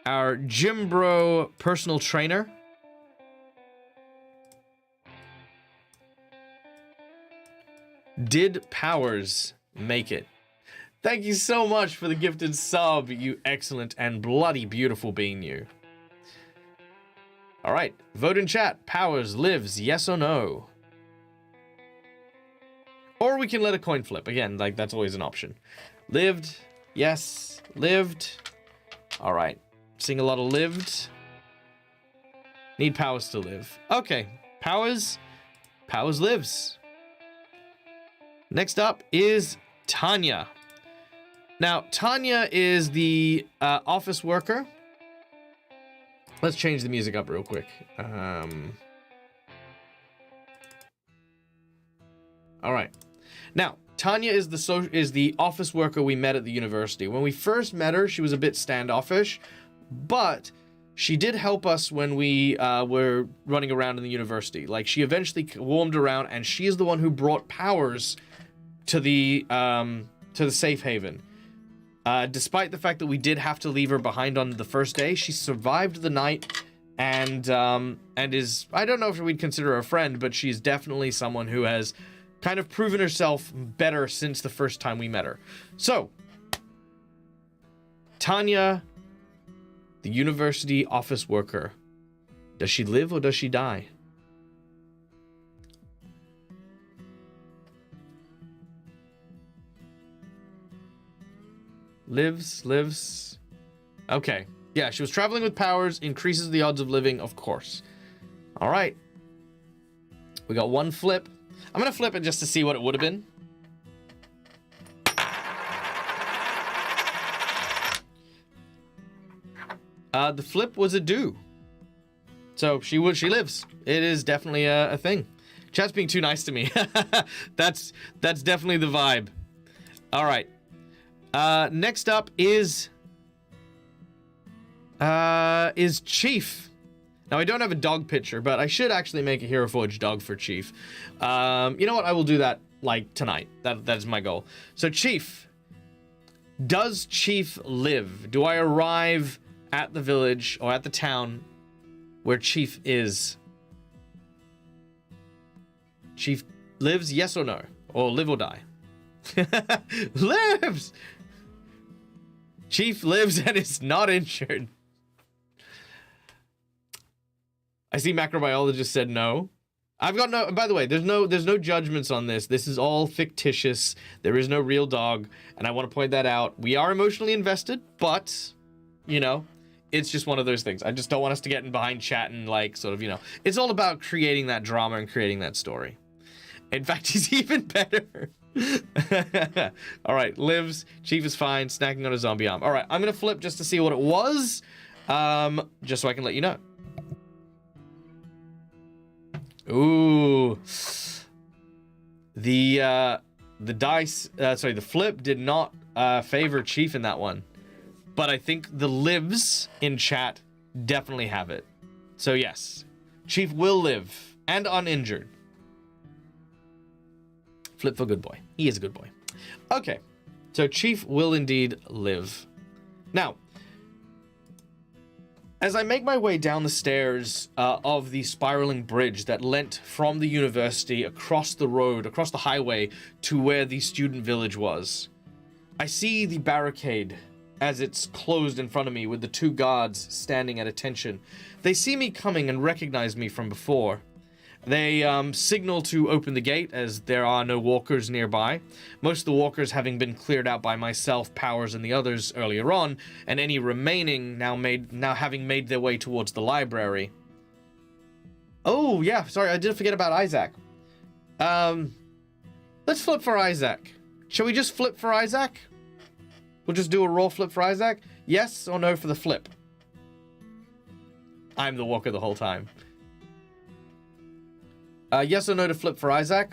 our gym bro personal trainer. Did Powers make it? Thank you so much for the gifted sub, you excellent and bloody beautiful being you. All right, vote in chat. Powers lives, yes or no? Or we can let a coin flip. Again, like that's always an option. Lived, yes, lived. All right, seeing a lot of lived. Need Powers to live. Okay, Powers lives. Next up is Tanya. Now, Tanya is the office worker. Let's change the music up real quick. All right. Now, Tanya is the office worker we met at the university. When we first met her, she was a bit standoffish, but she did help us when we were running around in the university. Like, she eventually warmed around, and she is the one who brought Powers to the safe haven. Despite the fact that we did have to leave her behind on the first day, she survived the night and is, I don't know if we'd consider her a friend, but she's definitely someone who has kind of proven herself better since the first time we met her. So, Tanya, the university office worker, does she live or does she die? Lives. Okay. Yeah, she was traveling with Powers, increases the odds of living, of course. All right. We got one flip. I'm going to flip it just to see what it would have been. The flip was a do. So she lives. It is definitely a thing. Chat's being too nice to me. That's definitely the vibe. All right. Next up is is Chief. Now, I don't have a dog picture, but I should actually make a Hero Forge dog for Chief. You know what? I will do that, like, tonight. That is my goal. So, Chief. Does Chief live? Do I arrive at the village or at the town where Chief is? Chief lives, yes or no? Or live or die? Lives! Chief lives and is not injured. I see macrobiologist said no. I've got no, by the way, there's no judgments on this. This is all fictitious. There is no real dog, and I want to point that out. We are emotionally invested, but, you know, it's just one of those things. I just don't want us to get in behind chat and, like, sort of, you know, it's all about creating that drama and creating that story. In fact, he's even better. All right, lives. Chief is fine. Snacking on a zombie arm. All right, I'm going to flip just to see what it was, just so I can let you know. Ooh. The dice, the flip did not favor Chief in that one. But I think the lives in chat definitely have it. So yes, Chief will live and uninjured. Flip for good boy. He is a good boy. Okay, so Chief will indeed live. Now, as I make my way down the stairs of the spiraling bridge that lent from the university across the road, across the highway to where the student village was, I see the barricade as it's closed in front of me with the two guards standing at attention. They see me coming and recognize me from before. They signal to open the gate as there are no walkers nearby. Most of the walkers having been cleared out by myself, Powers, and the others earlier on, and any remaining now having made their way towards the library. Oh yeah, sorry, I did forget about Isaac. Let's flip for Isaac. Shall we just flip for Isaac? We'll just do a roll flip for Isaac. Yes or no for the flip? I'm the walker the whole time. Yes or no to flip for Isaac?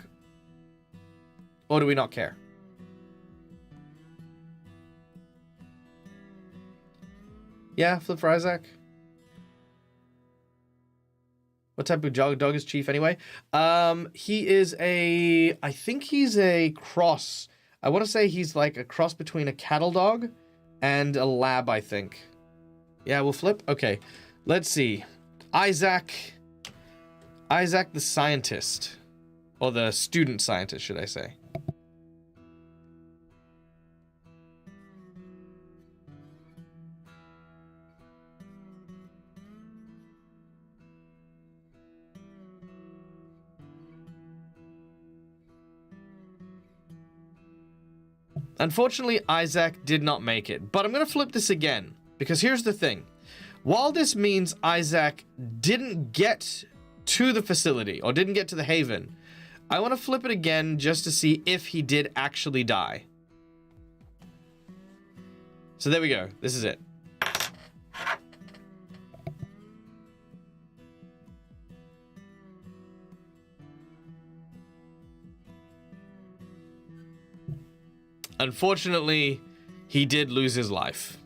Or do we not care? Yeah, flip for Isaac. What type of dog is Chief anyway? He is I think he's a cross. I want to say he's like a cross between a cattle dog and a lab, I think. Yeah, we'll flip? Okay. Let's see. Isaac the scientist. Or the student scientist, should I say. Unfortunately, Isaac did not make it, but I'm going to flip this again, because here's the thing. While this means Isaac didn't get to the facility, or didn't get to the haven, I want to flip it again just to see if he did actually die. So there we go. This is it. Unfortunately, he did lose his life.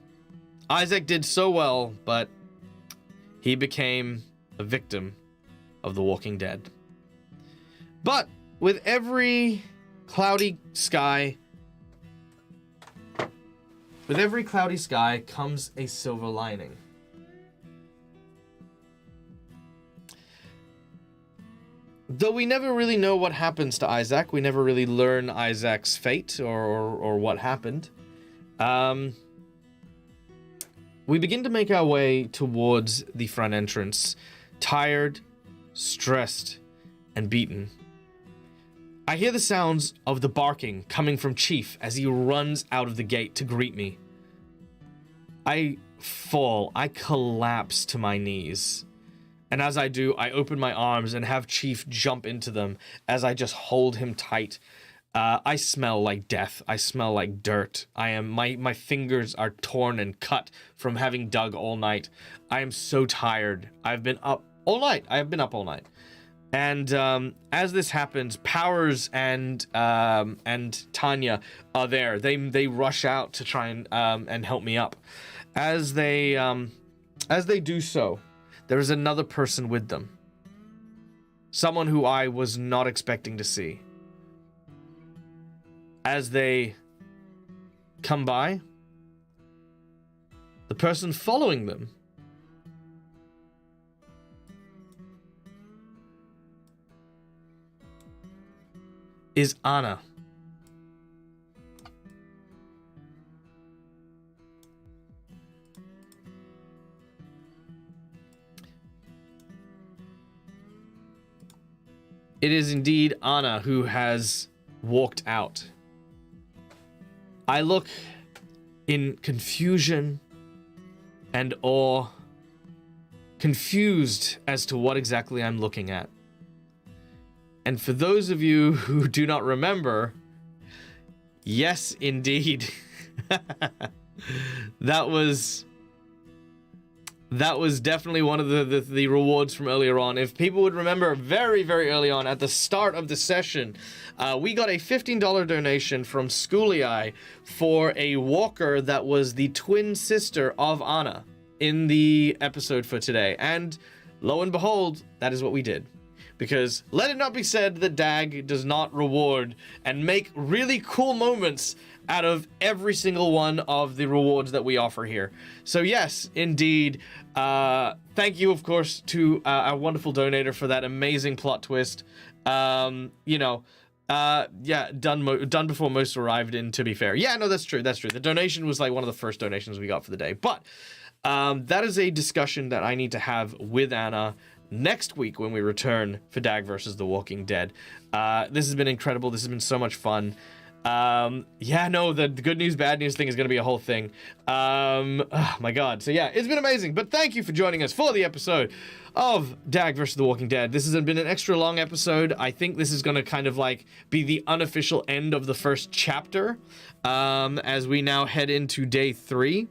Isaac did so well, but he became a victim of the Walking Dead. But with every cloudy sky comes a silver lining. Though we never really know what happens to Isaac, we never really learn Isaac's fate or what happened. We begin to make our way towards the front entrance, tired, stressed, and beaten. I hear the sounds of the barking coming from Chief as he runs out of the gate to greet me. I collapse to my knees. And as I do, I open my arms and have Chief jump into them as I just hold him tight. I smell like death. I smell like dirt. My fingers are torn and cut from having dug all night. I am so tired. I've been up all night. And as this happens, Powers and Tanya are there. They rush out to try and help me up. As they As they do so, there is another person with them. Someone who I was not expecting to see. As they come by, the person following them is Anna. It is indeed Anna who has walked out. I look in confusion and awe, confused as to what exactly I'm looking at. And for those of you who do not remember, yes, indeed, that was definitely one of the rewards from earlier on. If people would remember, very, very early on at the start of the session, we got a $15 donation from Schoolie for a walker that was the twin sister of Anna in the episode for today. And lo and behold, that is what we did. Because let it not be said that DAG does not reward and make really cool moments out of every single one of the rewards that we offer here. So yes, indeed, thank you, of course, to our wonderful donator for that amazing plot twist. Yeah, done before most arrived in, to be fair. Yeah, no, that's true. The donation was like one of the first donations we got for the day. But that is a discussion that I need to have with Anna next week when we return for DAG versus The Walking Dead. This has been incredible. This has been so much fun. Yeah, no, the good news, bad news thing is going to be a whole thing. Oh my God. So yeah, it's been amazing, but thank you for joining us for the episode of DAG versus The Walking Dead. This has been an extra long episode. I think this is going to kind of like be the unofficial end of the first chapter, as we now head into day 3.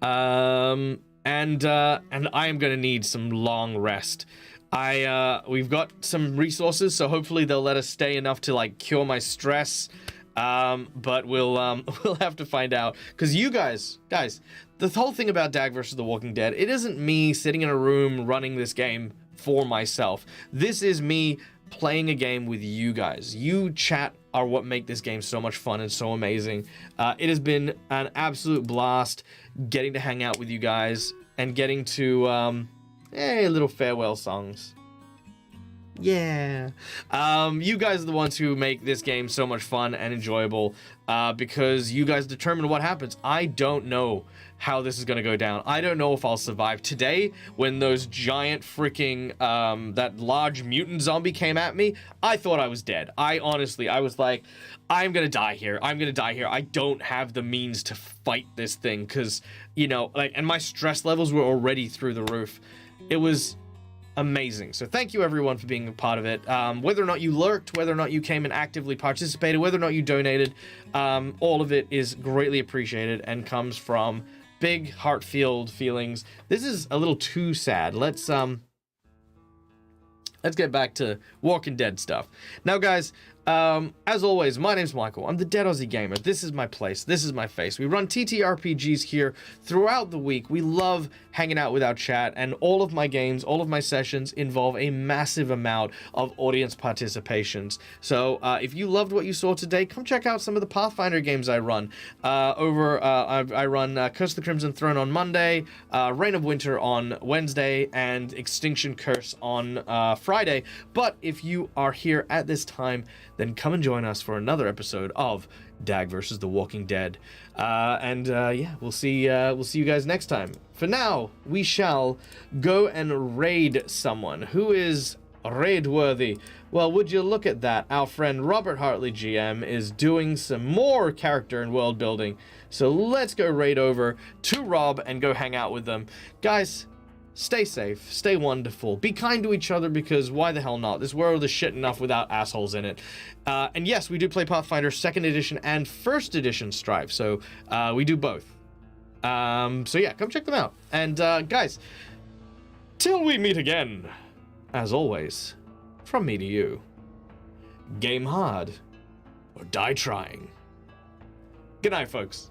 And I am going to need some long rest. We've got some resources, so hopefully they'll let us stay enough to like cure my stress. But we'll have to find out, because you guys, the whole thing about DAG versus The Walking Dead, it isn't me sitting in a room running this game for myself. This is me playing a game with you guys. You chat are what make this game so much fun and so amazing. It has been an absolute blast getting to hang out with you guys and getting to little farewell songs. Yeah. You guys are the ones who make this game so much fun and enjoyable, because you guys determine what happens. I don't know how this is going to go down. I don't know if I'll survive today. When those giant freaking that large mutant zombie came at me, I thought I was dead. I was like, I'm gonna die here. I don't have the means to fight this thing, because and my stress levels were already through the roof. It was amazing. So thank you everyone for being a part of it. Whether or not you lurked, whether or not you came and actively participated, whether or not you donated, all of it is greatly appreciated and comes from big heart-filled feelings. This is a little too sad. Let's get back to Walking Dead stuff. Now guys, as always, my name's Michael. I'm the Dead Aussie Gamer. This is my place. This is my face. We run TTRPGs here throughout the week. We love hanging out with our chat, and all of my games, all of my sessions involve a massive amount of audience participations. So if you loved what you saw today, come check out some of the Pathfinder games I run. I run Curse of the Crimson Throne on Monday, Reign of Winter on Wednesday, and Extinction Curse on Friday. But if you are here at this time, then come and join us for another episode of DAG versus The Walking Dead. Yeah, we'll see you guys next time. For now, we shall go and raid someone. Who is raid worthy? Well, would you look at that? Our friend Robert Hartley GM is doing some more character and world building. So let's go raid over to Rob and go hang out with them. Guys, stay safe, stay wonderful, be kind to each other, because why the hell not? This world is shit enough without assholes in it. And yes, we do play Pathfinder 2nd edition and 1st edition Strive, so we do both. So yeah, come check them out. And guys, till we meet again, as always, from me to you, game hard or die trying. Good night, folks.